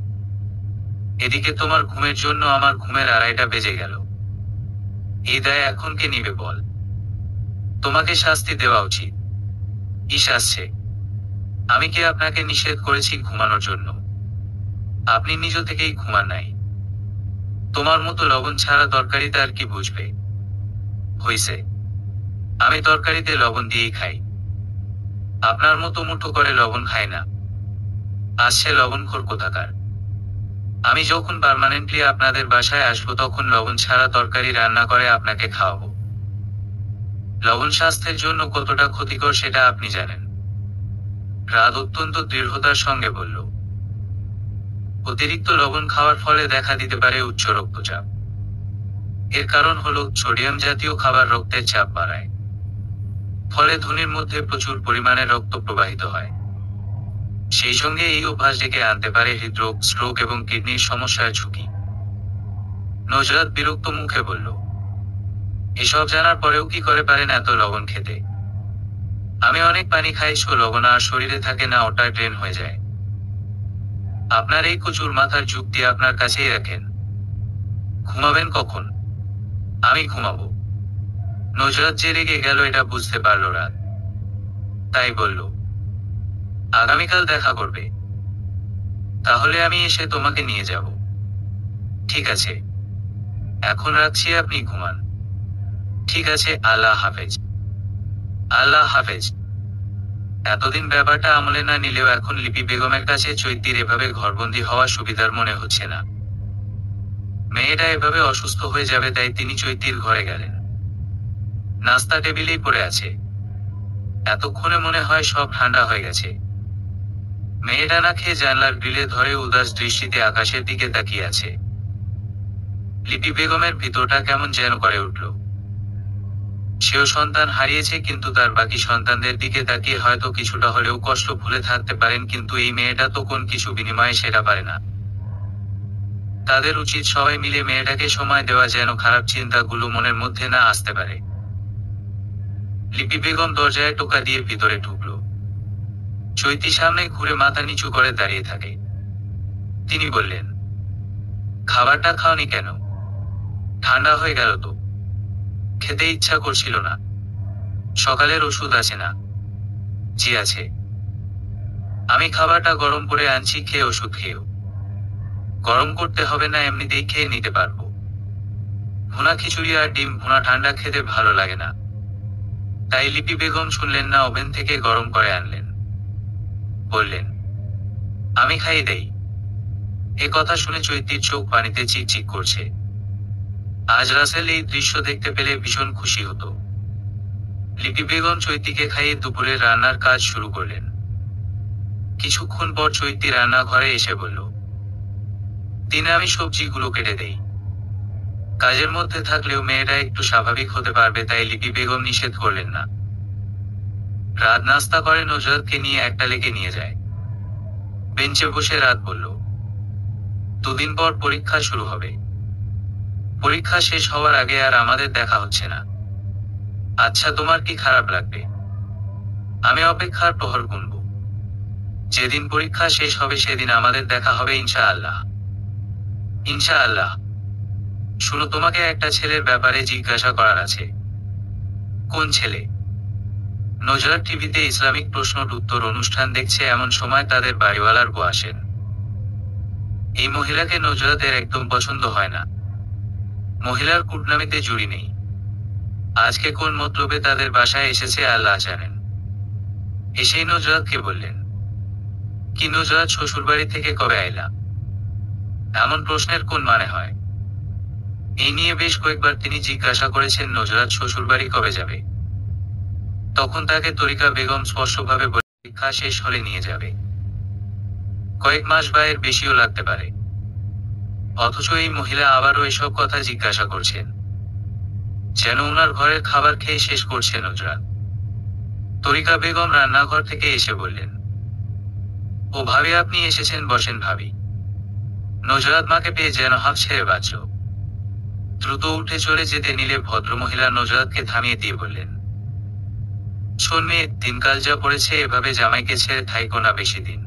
এদিকে তোমার ঘুমের জন্য আমার ঘুমের 2:30 বেজে গেল। এই দায় এখন কে নিবে বল? তোমাকে শাস্তি দেওয়া উচিত। ইস আসছে। আমি কি আপনাকে নিষেধ করেছি ঘুমানোর জন্য? আপনি নিজ থেকেই ঘুমান নাই। তোমার মতো লবণ ছাড়া তরকারিতে আর কি বুঝবে? হইছে, আমি তরকারিতে লবণ দিয়েই খাই। আপনার মতো মুঠো করে লবণ খাই না। আসছে লবণখোর কোথাকার। আমি যখন পার্মানেন্টলি আপনাদের বাসায় আসবো তখন লবণ ছাড়া তরকারি রান্না করে আপনাকে খাওয়াবো। লবণ স্বাস্থ্যের জন্য কতটা ক্ষতিকর সেটা আপনি জানেন। রাত অত্যন্ত দৃঢ়তার সঙ্গে বলল, অতিরিক্ত লবণ খাওয়ার ফলে দেখা দিতে পারে উচ্চ রক্তচাপ। এর কারণ হলো সোডিয়াম জাতীয় খাবার রক্তের চাপ বাড়ায়। ফলে ধমনির মধ্যে প্রচুর পরিমাণে রক্ত প্রবাহিত হয়। সেই সঙ্গে এই অভ্যাস ডেকে আনতে পারে হৃদরোগ, স্ট্রোক এবং কিডনির সমস্যার ঝুঁকি। নজরাত বিরক্ত মুখে বলল, এসব জানার পরেও কি করে পারেন এত লবণ খেতে? আমি অনেক পানি খাই, লবণ আর শরীরে থাকে না, ওটা ড্রেন হয়ে যায়। আপনার এই কচুর মাথার যুক্তি আপনার কাছেই রাখেন। ঘুমাবেন কখন? আমি ঘুমাবো। নজরাত যে রেগে গেল এটা বুঝতে পারল রাত। তাই বলল, আগামীকাল দেখা করবে? তাহলে আমি এসে তোমাকে নিয়ে যাব। ঠিক আছে, এখন রাখছি, আপনি ঘুমান। ঠিক আছে, আল্লাহ হাফেজ। আল্লাহ হাফেজ। এতদিন ব্যাপারটা আমলে না নিলেও এখন লিপি বেগমের কাছে চৈতির এভাবে ঘরবন্দি হওয়া সুবিধার মনে হচ্ছে না। মেয়েটা এভাবে অসুস্থ হয়ে যাবে, তাই তিনি চৈতির ঘরে গেলেন। নাস্তা টেবিলেই পড়ে আছে। এতক্ষণে মনে হয় সব ঠান্ডা হয়ে গেছে। মেয়েটা না খেয়ে জানলার গ্রিলে ধরে উদাস দৃষ্টিতে আকাশের দিকে তাকিয়ে আছে। লিপি বেগমের ভিতরটা কেমন যেন করে উঠল। সেও সন্তান হারিয়েছে, কিন্তু তার বাকি সন্তানদের দিকে তাকিয়ে হয়তো কিছুটা হলেও কষ্ট ভুলে থাকতে পারেন, কিন্তু এই মেয়েটা তো কোন কিছু বিনিময়ে সেটা পারে না। তাদের উচিত সবাই মিলে মেয়েটাকে সময় দেওয়া, যেন খারাপ চিন্তাগুলো মনের মধ্যে না আসতে পারে। লিপি বেগম দরজায় টোকা দিয়ে ভিতরে ঢুকল। চৈতি সামনে ঘুরে মাথা নিচু করে দাঁড়িয়ে থাকে। তিনি বললেন, খাবারটা খাওনি কেন? ঠান্ডা হয়ে গেল তো। খেতে ইচ্ছা করছিল না। সকালের ওষুধ আছে না? জি আছে। আমি খাবারটা গরম করে আনছি, খেয়ে ওষুধ খেয়েও। গরম করতে হবে না, এমনিতেই খেয়ে নিতে পারবো। ভুনা খিচুড়ি আর ডিম ভুনা ঠান্ডা খেতে ভালো লাগে না। তাই লিপি বেগম শুনলেন না, ওভেন থেকে গরম করে আনলেন। বললেন, আমি খাইয়ে দেই। এ কথা শুনে চৈতির চোখ পানিতে চিকচিক করছে। আজ রাসেল এই দৃশ্য দেখতে পেলে ভীষণ খুশি হতো। লিপি বেগম চৈতিকে খাইয়ে দুপুরের রান্নার কাজ শুরু করলেন। কিছুক্ষণ পর চৈতি রান্নাঘরে এসে বলল, দিনে আমি সবজিগুলো কেটে দেই। কাজের মধ্যে থাকলেও মেয়েটা একটু স্বাভাবিক হতে পারবে, তাই লিপি বেগম নিষেধ করলেন না। রাত নাস্তা করে নজরাতকে নিয়ে একটা লেকে নিয়ে যায়। বেঞ্চে বসে রাত বলল, 2 দিন পর পরীক্ষা শুরু হবে। পরীক্ষা শেষ হওয়ার আগে আর আমাদের দেখা হচ্ছে না। আচ্ছা, তোমার কি খারাপ লাগবে? আমি অপেক্ষার প্রহর গুনব। যেদিন পরীক্ষা শেষ হবে সেদিন আমাদের দেখা হবে ইনশাআল্লাহ। ইনশাআল্লাহ। শুনো, তোমাকে একটা ছেলের ব্যাপারে জিজ্ঞাসা করার আছে। কোন ছেলে? নজরাত টিভিতে ইসলামিক প্রশ্ন উত্তর অনুষ্ঠান দেখছে, এমন সময় তাদের বাড়িওয়ালার বউ আসেন। এই মহিলাকে নজরাতের একদম পছন্দ হয় না। মহিলার কূটনামিতে জুড়ি নেই। আজকে কোন মতলবে তাদের বাসায় এসেছে আল্লাহ জানেন। এসেই নজরাতকে বললেন, কি নজরাত, শ্বশুরবাড়ি থেকে কবে আইলা? এমন প্রশ্নের কোন মানে হয়? এই নিয়ে বেশ কয়েকবার তিনি জিজ্ঞাসা করেছেন নজরাত শ্বশুরবাড়ি কবে যাবে। তখন তাকে তরিকা বেগম স্পষ্টভাবে বলে, পরীক্ষা শেষ হলে নিয়ে যাবে। কয়েক মাস বা এর বেশিও লাগতে পারে। অথচ এই মহিলা আবারও এসব কথা জিজ্ঞাসা করছেন, যেন উনার ঘরের খাবার খেয়ে শেষ করছে নজরাত। তরিকা বেগম রান্নাঘর থেকে এসে বললেন, ও ভাবি, আপনি এসেছেন, বসেন ভাবি। নজরাত মাকে পেয়ে যেন হাঁপ ছেড়ে বাঁচল। দ্রুত উঠে চলে যেতে নিলে ভদ্রমহিলা নজরাতকে থামিয়ে দিয়ে বললেন, শোন মেয়ে, দিনকাল যা পড়েছে, এভাবে জামাইকে ছেড়ে থাইকো না বেশি দিন।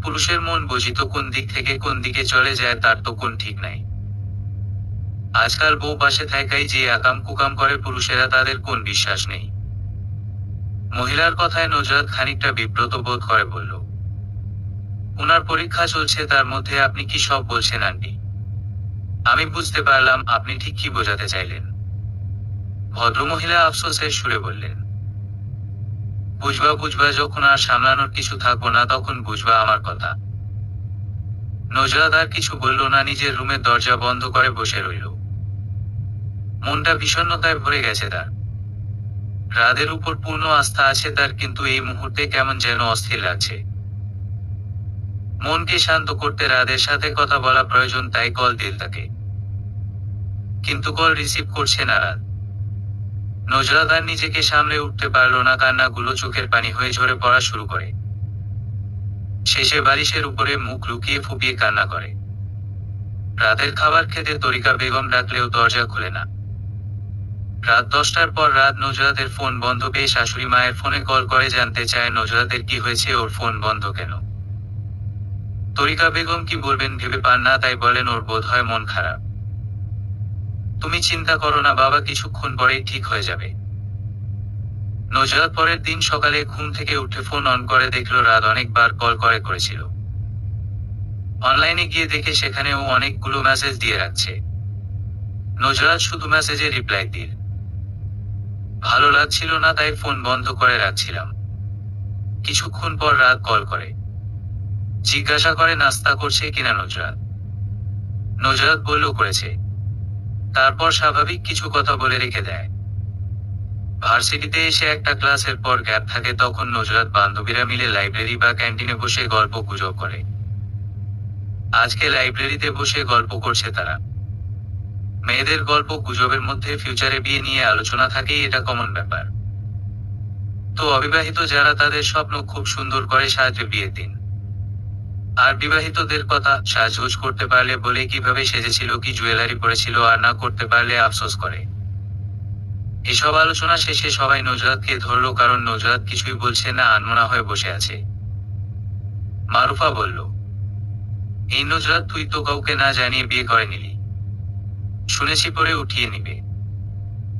পুরুষের মন বুঝিত কোন দিক থেকে কোন দিকে চলে যায় তার তো কোন ঠিক নাই। আজকাল বউ পাশে থাকাই যে আকাম কুকাম করে পুরুষেরা, তাদের কোন বিশ্বাস নেই। মহিলার কথায় নজরাত খানিকটা বিব্রত বোধ করে বলল, উনার পরীক্ষা চলছে, তার মধ্যে আপনি কি সব বলছেন আন্টি? আমি বুঝতে পারলাম আপনি ঠিক কি বোঝাতে চাইলেন। ভদ্রমহিলা আফসোসের সুরে বললেন, বুঝবা বুঝবা, যখন আর সামলানোর কিছু থাকবো না তখন বুঝবা আমার কথা। নজরাত আর কিছু বলল না, নিজের রুমের দরজা বন্ধ করে বসে রইল। মনটা বিষণ্ণতায় ভরে গেছে তার। রাদের উপর পূর্ণ আস্থা আছে তার, কিন্তু এই মুহূর্তে কেমন যেন অস্থির লাগছে। মনকে শান্ত করতে রাদের সাথে কথা বলা প্রয়োজন, তাই কল দিল তাকে। কিন্তু কল রিসিভ করছে না রাত। নজরাত আর নিজেকে সামলে উঠতে পারল না, কান্নাগুলো চোখের পানি হয়ে ঝরে পড়া শুরু করে। শেষে বালিশের উপরে মুখ লুকিয়ে ফুপিয়ে কান্না করে। রাতের খাবার খেতে তরিকা বেগম ডাকলেও দরজা খুলে না। রাত 10টার পর রাত নজরাতের ফোন বন্ধ পেয়ে শাশুড়ি মায়ের ফোনে কল করে জানতে চায় নজরাতের কি হয়েছে, ওর ফোন বন্ধ কেন। তরিকা বেগম কি বলবেন ভেবে পান না, তাই বলেন, ওর বোধ হয় মন খারাপ। তুমি চিন্তা করো না বাবা, কিছুক্ষণ পরেই ঠিক হয়ে যাবে। নজরাত পরের দিন সকালে ঘুম থেকে উঠে ফোন অন করে দেখল রাত অনেকবার কল করেছিল। অনলাইনে গিয়ে দেখে সেখানেও অনেকগুলো মেসেজ দিয়ে রাখছে। নজরাত শুধু মেসেজে রিপ্লাই দিল। ভালো লাগছিল না, তাই ফোন বন্ধ করে রাখছিলাম। কিছুক্ষণ পর রাত কল করে, জিজ্ঞাসা করে নাস্তা করছে কিনা নজরাত। নজরাত বলল করেছে। তারপর স্বাভাবিক কিছু কথা বলে রেখে দেয়। ভার্সিটিতে এসে একটা ক্লাসের পর গ্যাপ থাকে, তখন নজরাত বান্ধবীরা মিলে লাইব্রেরি বা ক্যান্টিনে বসে গল্প গুজব করে। আজকে লাইব্রেরিতে বসে গল্প করছে তারা। মেয়েদের গল্প গুজবের মধ্যে ফিউচারে বিয়ে নিয়ে আলোচনা থাকেই, এটা কমন ব্যাপার। তো অবিবাহিত যারা, তাদের স্বপ্ন খুব সুন্দর করে সাজে বিয়ের দিন। আর বিবাহিতদের কথা, সাজগোজ করতে পারলে বলে কিভাবে সেজেছিল, কি জুয়েলারি পরেছিল, আর না করতে পারলে আফসোস করে। এসব আলোচনা শেষে সবাই নজরাতকে ধরলো, কারণ নজরাত কিছুই বলছে না, আনমনা হয়ে বসে আছে। মারুফা বলল, এই নজরাত, তুই তো কাউকে না জানিয়ে বিয়ে করে নিলি। শুনেছি পরে উঠিয়ে নিবে।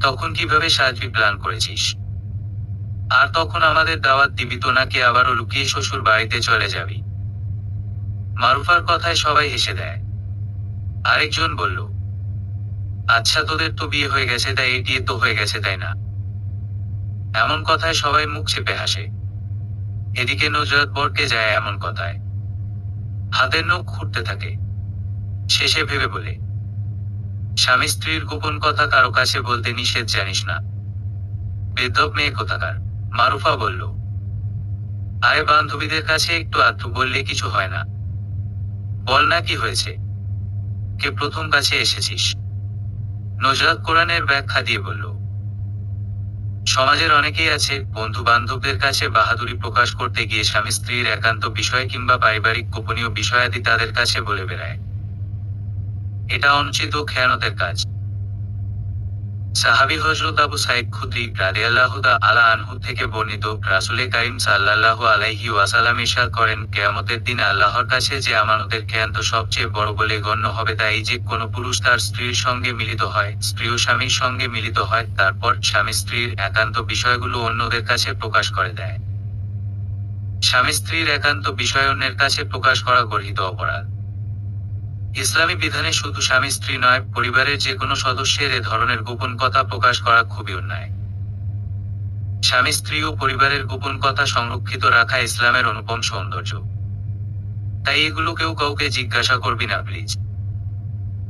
তখন কিভাবে সাজবি প্ল্যান করেছিস? আর তখন আমাদের দাওয়াত দিবি তো, নাকি আবারও লুকিয়ে শ্বশুর বাড়িতে চলে যাবি? মারুফার কথায় সবাই হেসে দেয়। আরেকজন বলল, আচ্ছা, তোদের তো বিয়ে হয়ে গেছে, তাই এটিয়ে তো হয়ে গেছে, তাই না? এমন কথায় সবাই মুখ চেপে হাসে। এদিকে নজরাত বরকে যায় এমন কথায় হাতের নখ খুঁড়তে থাকে। শেষে ভেবে বলে, স্বামী স্ত্রীর গোপন কথা কারো কাছে বলতে নিষেধ, জানিস না? বেধব মেয়ে কোথাকার। মারুফা বলল, আরে বান্ধবীদের কাছে একটু আধটু বললে কিছু হয় না। বল না, কি হয়েছে? কে প্রথম কাছে এসেছিস? নজরাত কোরআনের ব্যাখ্যা দিয়ে বলল, সমাজের অনেকেই আছে, বন্ধু বান্ধবদের কাছে বাহাদুরি প্রকাশ করতে গিয়ে স্বামী স্ত্রীর একান্ত বিষয় কিংবা পারিবারিক গোপনীয় বিষয়াদি তাদের কাছে বলে বেড়ায়। এটা অনুচিত ও খেয়ানতের কাজ। সাহাবী হযরত আবু সাঈদ খুদরী রাদিয়াল্লাহু তাআলা আনহু থেকে বর্ণিত, রাসূলে কারীম সাল্লাল্লাহু আলাইহি ওয়াসাল্লাম ইরশাদ করেন, কিয়ামতের দিন আল্লাহর কাছে যে আমানতের খেয়ানত সবচেয়ে বড় বলে গণ্য হবে তা এই যে, কোনো পুরুষ তার স্ত্রীর সঙ্গে মিলিত হয়, স্ত্রীও স্বামীর সঙ্গে মিলিত হয়, তারপর স্বামী স্ত্রীর একান্ত বিষয়গুলো অন্যদের কাছে প্রকাশ করে দেয়। স্বামী স্ত্রীর একান্ত বিষয় অন্যের কাছে প্রকাশ করা গর্হিত অপরাধ। ইসলামী বিধানে শুধু স্বামী স্ত্রী নয়, পরিবারের যে কোনো সদস্যের এ ধরনের গোপন কথা প্রকাশ করা খুবই অন্যায়। স্বামী স্ত্রী ও পরিবারের গোপন কথা সংরক্ষিত রাখা ইসলামের অনুপম সৌন্দর্য। তাই এগুলো কেউ কাউকে জিজ্ঞাসা করবি না প্লিজ।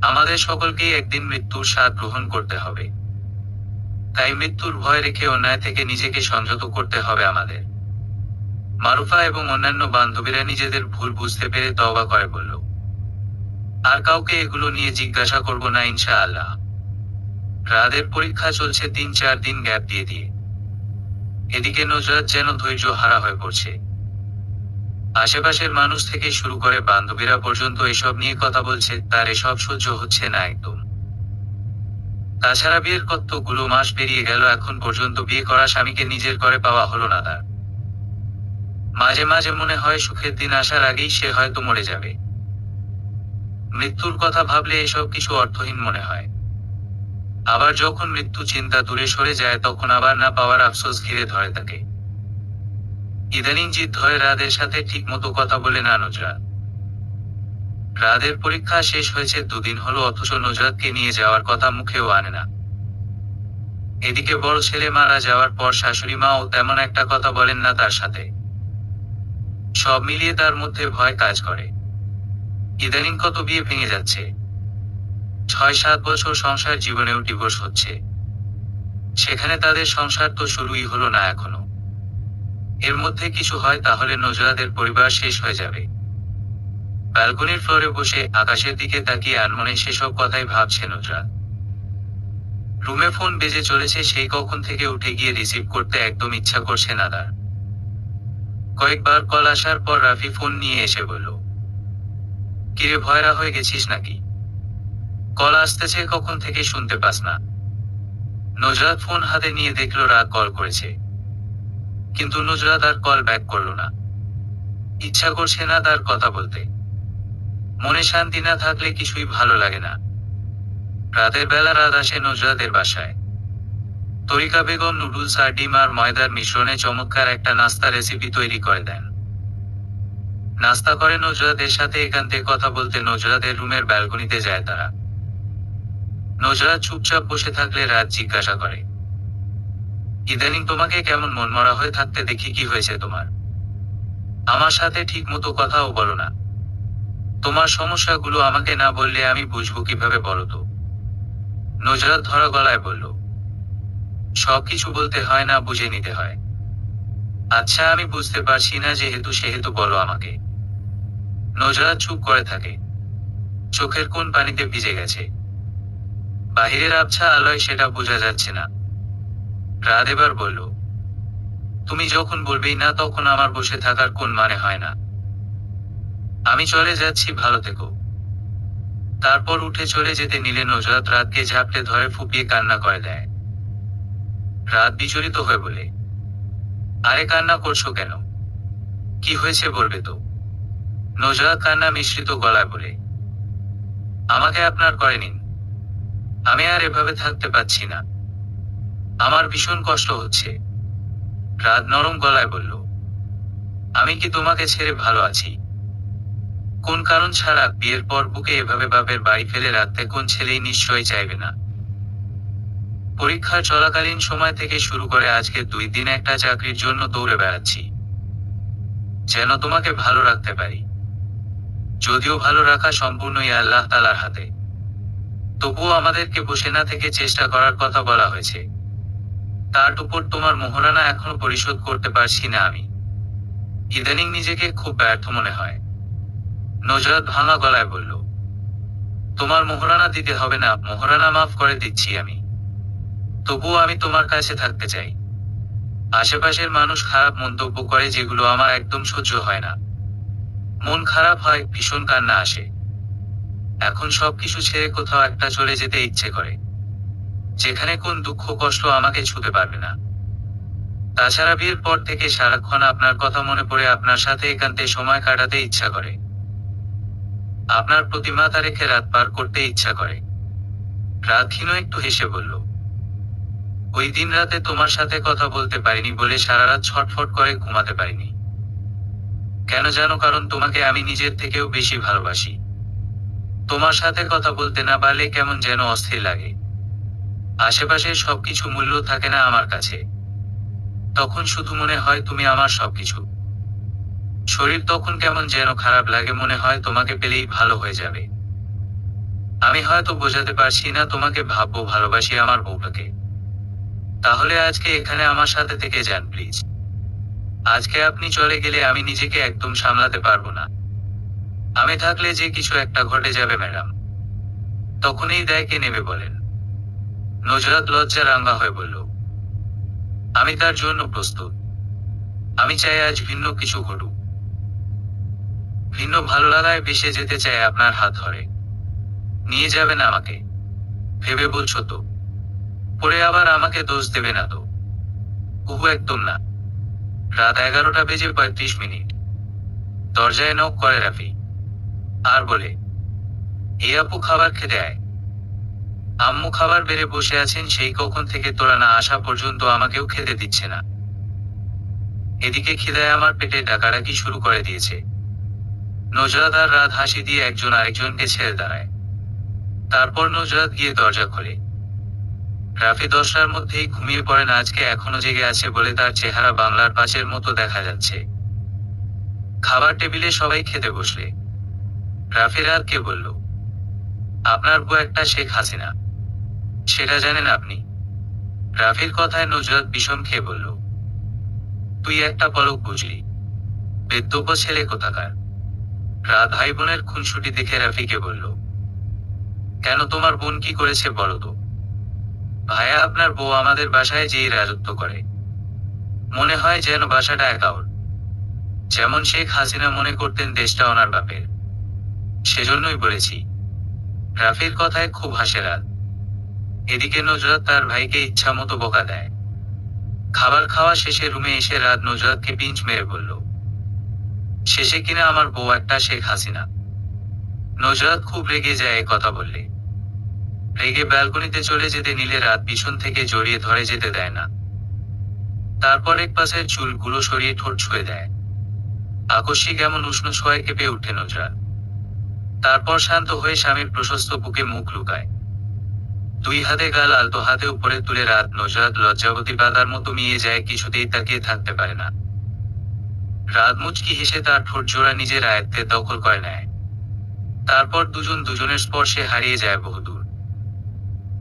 আমাদের সকলকেই একদিন মৃত্যুর স্বাদ গ্রহণ করতে হবে। তাই মৃত্যুর ভয় রেখে অন্যায় থেকে নিজেকে সংযত করতে হবে আমাদের। মারুফা এবং অন্যান্য বান্ধবীরা নিজেদের ভুল বুঝতে পেরে তওবা করে বলল, আর কাউকে এগুলো নিয়ে জিজ্ঞাসা করব না ইনশাআল্লাহ। রাদের পরীক্ষা চলছে ৩-৪ দিন গ্যাপ দিয়ে। এদিকে নজরাত যেন ধৈর্য হারা হয়ে পড়ছে। আশেপাশের মানুষ থেকে শুরু করে বান্ধবীরা পর্যন্ত এসব নিয়ে কথা বলছে, তার এসব সহ্য হচ্ছে না একদম। তাছাড়া বিয়ের কতগুলো মাস পেরিয়ে গেল, এখন পর্যন্ত বিয়ে করা স্বামীকে নিজের করে পাওয়া হলো না তার। মাঝে মাঝে মনে হয় সুখের দিন আসার আগেই সে হয়তো মরে যাবে। মৃত্যুর কথা ভাবলে এসব কিছু অর্থহীন মনে হয়। আবার যখন মৃত্যু চিন্তা দূরে সরে যায়, তখন আবার না পাওয়ার আফসোস ঘিরে ধরে তাকে। ইদানিং জিদ ধরে রাদের সাথে ঠিক মতো কথা বলে না নজরাত। রাদের পরীক্ষা শেষ হয়েছে 2 দিন হলো, অথচ নজরাতকে নিয়ে যাওয়ার কথা মুখেও আনে না। এদিকে বড় ছেলে মারা যাওয়ার পর শাশুড়ি মাও তেমন একটা কথা বলেন না তার সাথে। সব মিলিয়ে তার মধ্যে ভয় কাজ করে। ইদানিং কত বিয়ে ভেঙে যাচ্ছে। 6-7 বছর সংসার জীবনেও ডিভোর্স হচ্ছে। সেখানে তাদের সংসার তো শুরুই হলো না এখনো। এর মধ্যে কিছু হয় তাহলে নজরাতের পরিবার শেষ হয়ে যাবে। ব্যালকনির ফ্লোরে বসে আকাশের দিকে তাকিয়ে আনমনে সেসব কথাই ভাবছে নজরাত। রুমে ফোন বেজে চলেছে, সেই কখন থেকে উঠে গিয়ে রিসিভ করতে একদম ইচ্ছা করছে না তার। কয়েকবার কল আসার পর রাফি ফোন নিয়ে এসে বলল, কিরে ভয়রা হয়ে গেছিস নাকি? কল আসতেছে কখন থেকে শুনতে পাস না? নজরাত ফোন হাতে নিয়ে দেখলো রাত কল করেছে, কিন্তু নজরাত আর কল ব্যাক করলো না। ইচ্ছা করছে না তার কথা বলতে। মনে শান্তি না থাকলে কিছুই ভালো লাগে না। রাতের বেলা রাত আসে নজরাতের বাসায়। তরিকা বেগম নুডলস আর ডিম আর ময়দার মিশ্রণে চমৎকার একটা নাস্তা রেসিপি তৈরি করে দেন। নাস্তা করে নজরাতের সাথে একান্তে কথা বলতে নজরাতের রুমের ব্যালকনিতে যায় তারা। নজরাত চুপচাপ বসে থাকলে রাত জিজ্ঞাসা করে, ইদানিং তোমাকে কেমন মনমরা হয়ে থাকতে দেখি, কি হয়েছে তোমার? আমার সাথে ঠিক মতো কথাও বলো না। তোমার সমস্যাগুলো আমাকে না বললে আমি বুঝবো কিভাবে, বলো তো? নজরাত ধরা গলায় বলল, সবকিছু বলতে হয় না, বুঝে নিতে হয়। আচ্ছা, আমি বুঝতে পারছি না যেহেতু সেহেতু বলো আমাকে। নজরাত চুপ করে থাকে। চোখের কোন পানিতে ভিজে গেছে। বাহিরের আবছা আলোয় সেটা বোঝা যাচ্ছে না। রাত এবার বলল, তুমি যখন বলবেই না তখন আমার বসে থাকার কোন মানে হয় না। আমি চলে যাচ্ছি, ভালো থেকো। তারপর উঠে চলে যেতে নিলে নজরাত রাতকে ঝাপটে ধরে ফুপিয়ে কান্না করে দেয়। রাত বিচলিত হয়ে বলে, আরে কান্না করছো কেন? কি হয়েছে বলবে তো? নজরাত কান্না মিশ্রিত গলায় বলে, আমাকে আপনার করে নিন। আমি আর এভাবে থাকতে পারছি না। আমার ভীষণ কষ্ট হচ্ছে। রাত নরম গলায় বলল, আমি কি তোমাকে ছেড়ে ভালো আছি? কোন কারণ ছাড়া বিয়ের পর বুকে এভাবে বাপের বাড়ি ফেলে রাখতে কোন ছেলেই নিশ্চয়ই চাইবে না। পরীক্ষার চলাকালীন সময় থেকে শুরু করে আজকে 2 দিন একটা চাকরির জন্য দৌড়ে বেড়াচ্ছি, যেন তোমাকে ভালো রাখতে পারি। যদিও ভালো রাখা সম্পূর্ণই আল্লাহ তাআলার হাতে, তবুও আমাদেরকে বসে না থেকে চেষ্টা করার কথা বলা হয়েছে। তার উপর তোমার মোহরানা এখনো পরিশোধ করতে পারছি না আমি। ইদানিং নিজেকে খুব ব্যর্থ মনে হয়। নজরাত ভাঙা গলায় বলল, তোমার মোহরানা দিতে হবে না, মোহরানা মাফ করে দিচ্ছি আমি। তবুও আমি তোমার কাছে থাকতে চাই। আশেপাশের মানুষ খারাপ মন্তব্য করে যেগুলো আমার একদম সহ্য হয় না। মন খারাপ হয়, ভীষণ কান্না আসে। এখন সবকিছু ছেড়ে কোথাও একটা চলে যেতে ইচ্ছে করে, যেখানে কোন দুঃখ কষ্ট আমাকে ছুতে পারবে না। তাছাড়া বিয়ের পর থেকে সারাক্ষণ আপনার কথা মনে পড়ে আপনার সাথে একান্তে সময় কাটাতে ইচ্ছা করে। আপনার প্রতি মাথা রেখে রাত পার করতে ইচ্ছা করে। রাত ক্ষীণ একটু হেসে বলল, ওই দিন রাতে তোমার সাথে কথা বলতে পারিনি বলে সারা রাত ছটফট করে ঘুমাতে পারিনি। কেন জানো? কারণ তোমাকে আমি নিজের থেকেও বেশি ভালোবাসি। তোমার সাথে কথা বলতে না পারলে কেমন যেন অস্থির লাগে। আশেপাশের সবকিছু মূল্য থাকে না আমার কাছে। তখন শুধু মনে হয় তুমি আমার সবকিছু। শরীর তখন কেমন যেন খারাপ লাগে, মনে হয় তোমাকে পেলেই ভালো হয়ে যাবে। আমি হয়তো বোঝাতে পারছি না তোমাকে, ভাববো ভালোবাসি আমার বউটাকে। তাহলে আজকে এখানে আমার সাথে থেকে যান প্লিজ। আজকে আপনি চলে গেলে আমি নিজেকে একদম সামলাতে পারবো না। আমি থাকলে যে কিছু একটা ঘটে যাবে ম্যাডাম। তখনই দায়কে নেবে বলেন। নজরাত লজ্জা রাঙা হয়ে বলল, আমি তার জন্য প্রস্তুত। আমি চাই আজ ভিন্ন কিছু ঘটুক। ভিন্ন ভালো লাগায় ভেসে যেতে চাই আপনার হাত ধরে। নিয়ে যাবেন আমাকে, ভেবে বলছো তো? পরে আবার আমাকে দোষ দেবে না তো? ওহো, একদম না। রাত 11টা বেজে 35 মিনিট। দরজায় নক করে রাফি, আর বলে, এই আপু খাবার খেতে আয়। আম্মু খাবার বেড়ে বসে আছেন, সেই কখন থেকে তোরা না আসা পর্যন্ত আমাকেও খেতে দিচ্ছে না। এদিকে খিদায় আমার পেটে ডাকাডাকি শুরু করে দিয়েছে। নজরাত আর রাত হাসি দিয়ে একজন আরেকজনকে ছেড়ে দাঁড়ায়। তারপর নজরাত গিয়ে দরজা খোলে। রাফি 10টার মধ্যেই ঘুমিয়ে পড়েন। আজকে এখনো জেগে আছে বলে তার চেহারা বাংলার পাঁচের মতো দেখা যাচ্ছে। খাবার টেবিলে সবাই খেতে বসলে রাফি রাতকে বলল, আপনার বউ একটা শেখ হাসিনা, সেটা জানেন আপনি? রাফির কথায় নজরাত বিষম খেয়ে বলল, তুই একটা পলক বুঝলি, বেদ্যব্য ছেলে কোথাকার। রাত ভাই বোনের খুনসুটি দেখে রাফিকে বলল, কেন, তোমার বোন কি করেছে বলো তো? ভাইয়া, আপনার বউ আমাদের বাসায় যেই রাজত্ব করে, মনে হয় যেন বাসাটা একা ওর। যেমন শেখ হাসিনা মনে করতেন দেশটা ওনার বাপের। সেজন্যই বলেছি। রাফির কথায় খুব হাসে রাত। এদিকে নজরাত তার ভাইকে ইচ্ছা মতো বকা দেয়। খাবার খাওয়া শেষে রুমে এসে রাত নজরাতকে পিঞ্চ মেরে বলল, শেষে কিনা আমার বউ একটা শেখ হাসিনা। নজরাত খুব রেগে যায় কথা বললে। রেগে ব্যালকনিতে চলে যেতে নিলে রাত পিছন থেকে জড়িয়ে ধরে যেতে দেয় না। তারপর এক পাশের চুলগুলো সরিয়ে ঠোঁট ছুঁয়ে দেয়। আকস্মিক এমন উষ্ণ ছোঁয়ায় কেঁপে উঠে নজরাত। তারপর শান্ত হয়ে স্বামীর প্রশস্ত বুকে মুখ লুকায়। 2 হাতে গাল আলতো হাতে উপরে তুলে রাত নজরাত লজ্জাবতী বাদার মতো মিয়ে যায়, কিছুতেই তাকিয়ে থাকতে পারে না। রাত মুচকি হেসে তার ঠোঁট জোড়া নিজের আয়ত্তে দখল করে নেয়। তারপর দুজন দুজনের স্পর্শে হারিয়ে যায় বহুদূর।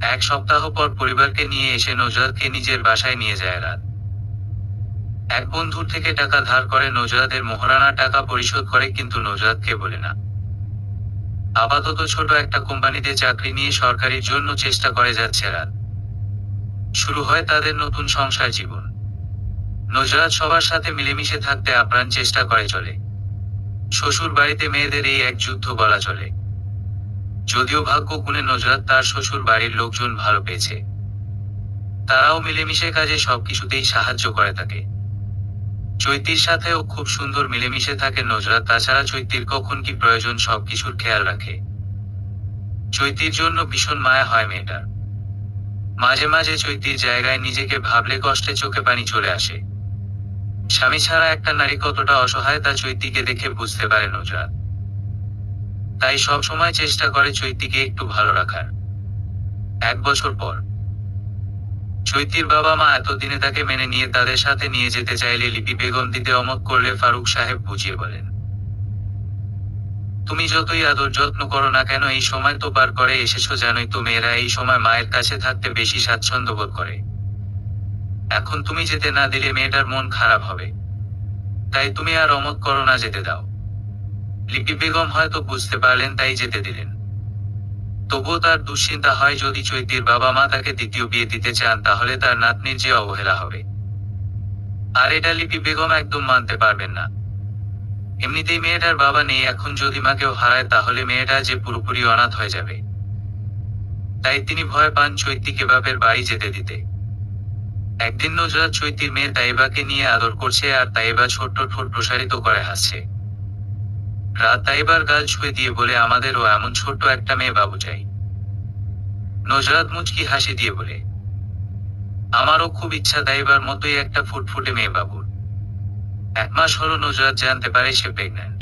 এক সপ্তাহ পর পরিবারকে নিয়ে এসে নজরাতকে নিজের বাসায় নিয়ে যায় রাত। এক বন্ধুর থেকে টাকা ধার করে নজরাতের মোহরানা টাকা পরিশোধ করে, কিন্তু নজরাতকে বলে না। আপাতত ছোট একটা কোম্পানিতে চাকরি নিয়ে সরকারির জন্য চেষ্টা করে যাচ্ছে রাত। শুরু হয় তাদের নতুন সংসার জীবন। নজরাত সবার সাথে মিলেমিশে থাকতে আপ্রাণ চেষ্টা করে চলে। শ্বশুর বাড়িতে মেয়েদের এই এক যুদ্ধ বলা চলে। যদিও ভাগ্য গুণে নজরাত তার শ্বশুর বাড়ির লোকজন ভালো পেয়েছে। তারাও মিলেমিশে কাজে সবকিছুতেই সাহায্য করে তাকে। চৈতির সাথেও খুব সুন্দর মিলেমিশে থাকে নজরাত। তাছাড়া চৈতির কখন কি প্রয়োজন সবকিছুর খেয়াল রাখে। চৈতির জন্য ভীষণ মায়া হয় মেয়েটার। মাঝে মাঝে চৈতির জায়গায় নিজেকে ভাবলে কষ্টে চোখে পানি চলে আসে। স্বামী ছাড়া একটা নারী কতটা অসহায় তা চৈতিকে দেখে বুঝতে পারে নজরাত। তাই সব সময় চেষ্টা করে চৈতিকে একটু ভালো রাখার। 1 বছর পর চৈতির বাবা মা এতদিনে তাকে মেনে নিয়ে তাদের সাথে নিয়ে যেতে চাইলে লিপি বেগম দিতে অমত করলে ফারুক সাহেব বুঝিয়ে বলেন, তুমি যতই আদর যত্ন করো না কেন, এই সময় তো পার করে এসেছো, জানোই তো মেয়েরা এই সময় মায়ের কাছে থাকতে বেশি স্বাচ্ছন্দ্য বোধ করে। এখন তুমি যেতে না দিলে মেয়েটার মন খারাপ হবে, তাই তুমি আর অমত করো না, যেতে দাও। লিপি বেগম হয়তো বুঝতে পারলেন, তাই যেতে দিলেন। তবুও তার দুশ্চিন্তা হয়, যদি চৈতির বাবা মা তাকে দ্বিতীয় বিয়ে দিতে চান তাহলে তার নাতনির যে অবহেলা হবে। আর এটা লিপি বেগম একদম মানতে পারবেন না। এমনিতেই মেয়েটার বাবা নেই, এখন যদি মাকেও হারায় তাহলে মেয়েটা যে পুরোপুরি অনাথ হয়ে যাবে। তাই তিনি ভয় পান চৈতিকে বাপের বাড়ি যেতে দিতে। একদিন নজরাত চৈতির মেয়ে তাইবাকে নিয়ে আদর করছে, আর তাইবা ছোট্ট ঠোঁট প্রসারিত করে হাসছে। রাত তাইবার গাল ছুঁয়ে দিয়ে বলে, আমাদেরও এমন ছোট্ট একটা মেয়ে বাবু চাই। নজরাত মুচকি হাসি দিয়ে বলে, আমারও খুব ইচ্ছা তাইবার মতোই একটা ফুটফুটে মেয়ে বাবুর। 1 মাস হলো নজরাত জানতে পারে সে প্রেগন্যান্ট।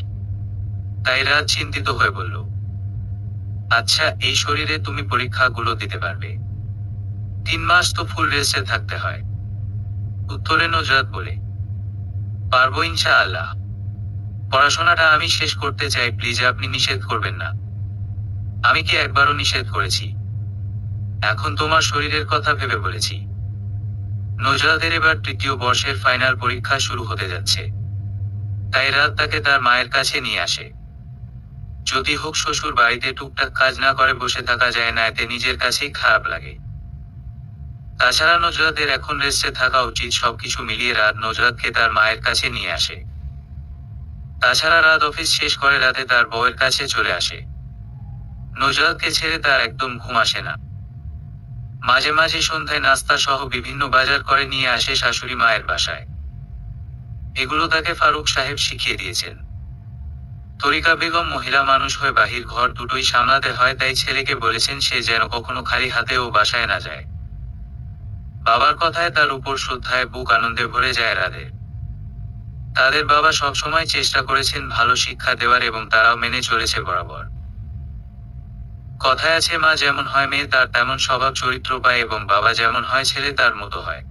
তাই রাত চিন্তিত হয়ে বলল, আচ্ছা, এই শরীরে তুমি পরীক্ষাগুলো দিতে পারবে? 3 মাস তো ফুল রেস্টে থাকতে হয়। উত্তরে নজরাত বলে, পারবো ইনশাআল্লাহ। পড়াশোনাটা আমি শেষ করতে চাই, প্লিজ আপনি নিষেধ করবেন না। আমি কি একবারও নিষেধ করেছি? এখন তোমার শরীরের কথা ভেবে বলেছি। নজরাতের এবার 3য় বর্ষের ফাইনাল পরীক্ষা শুরু হতে যাচ্ছে। তাই রাত তাকে তার মায়ের কাছে নিয়ে আসে। যদি হোক শ্বশুর বাড়িতে টুকটাক কাজ না করে বসে থাকা যায় না, এতে নিজের কাছেই খারাপ লাগে। তাছাড়া নজরাতের এখন রেস্টে থাকা উচিত। সবকিছু মিলিয়ে রাত নজরাতকে তার মায়ের কাছে নিয়ে আসে। তাছাড়া রাত অফিস শেষ করে রাতে তার বউয়ের কাছে চলে আসে। নজরাতকে ছেড়ে তার একদম ঘুম আসে না। মাঝে মাঝে সন্ধ্যায় নাস্তা সহ বিভিন্ন বাজার করে নিয়ে আসে শাশুড়ি মায়ের বাসায়। এগুলো তাকে ফারুক সাহেব শিখিয়ে দিয়েছেন। তরিকা বেগম মহিলা মানুষ হয়ে বাহির ঘর দুটোই সামলাতে হয়, তাই ছেলেকে বলেছেন সে যেন কখনো খালি হাতে ও বাসায় না যায়। বাবার কথায় তার উপর শ্রদ্ধায় বুক আনন্দে ভরে যায় রাদের। তাদের বাবা সবসময় চেষ্টা করেছেন ভালো শিক্ষা দেওয়ার এবং তারাও মেনে চলেছে বরাবর। কথায় আছে, মা যেমন হয় মেয়ে তার তেমন স্বভাব চরিত্র পায়, এবং বাবা যেমন হয় ছেলে তার মতো হয়।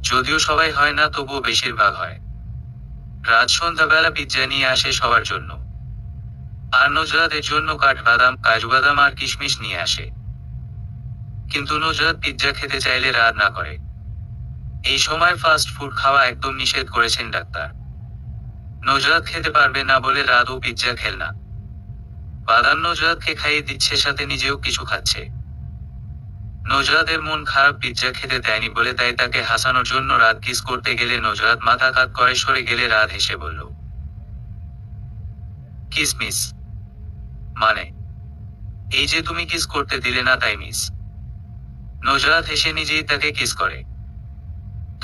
যদিও সবাই হয় না, তবুও বেশিরভাগ হয়। রাত সন্ধ্যাবেলা পিৎজা নিয়ে আসে সবার জন্য। আর নজরাতের জন্য কাঠবাদাম, কাজু বাদাম আর কিশমিশ নিয়ে আসে। কিন্তু নজরাত পিৎজা খেতে চাইলে রাত না করে। এই সময় ফাস্ট ফুড খাওয়া একদম নিষেধ করেছেন ডাক্তার। নজরাত খেতে পারবে না বলে রাতও পিৎজা খেল না। বাদাম নজরাতকে খাইয়ে দিচ্ছে, সাথে নিজেও কিছু খাচ্ছে। নজরাতের মন খারাপ পিৎজা খেতে দেয়নি বলে, তাই তাকে হাসানোর জন্য রাত কিস করতে গেলে নজরাত মাথা কাত করে সরে গেলে রাত হেসে বলল, কিসমিস মানে? এই যে তুমি কিস করতে দিলে না তাই মিস। নজরাত হেসে নিজেই তাকে কিস করে।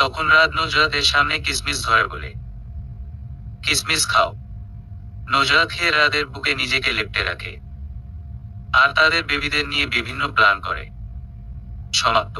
তখন রাত নজরাতের সামনে কিসমিস ধরে বলে, কিসমিস খাও। নজরাত খেয়ে রাতের বুকে নিজেকে লেপ্টে রাখে। আর তাদের বেবিদের নিয়ে বিভিন্ন প্ল্যান করে। সমাপ্ত।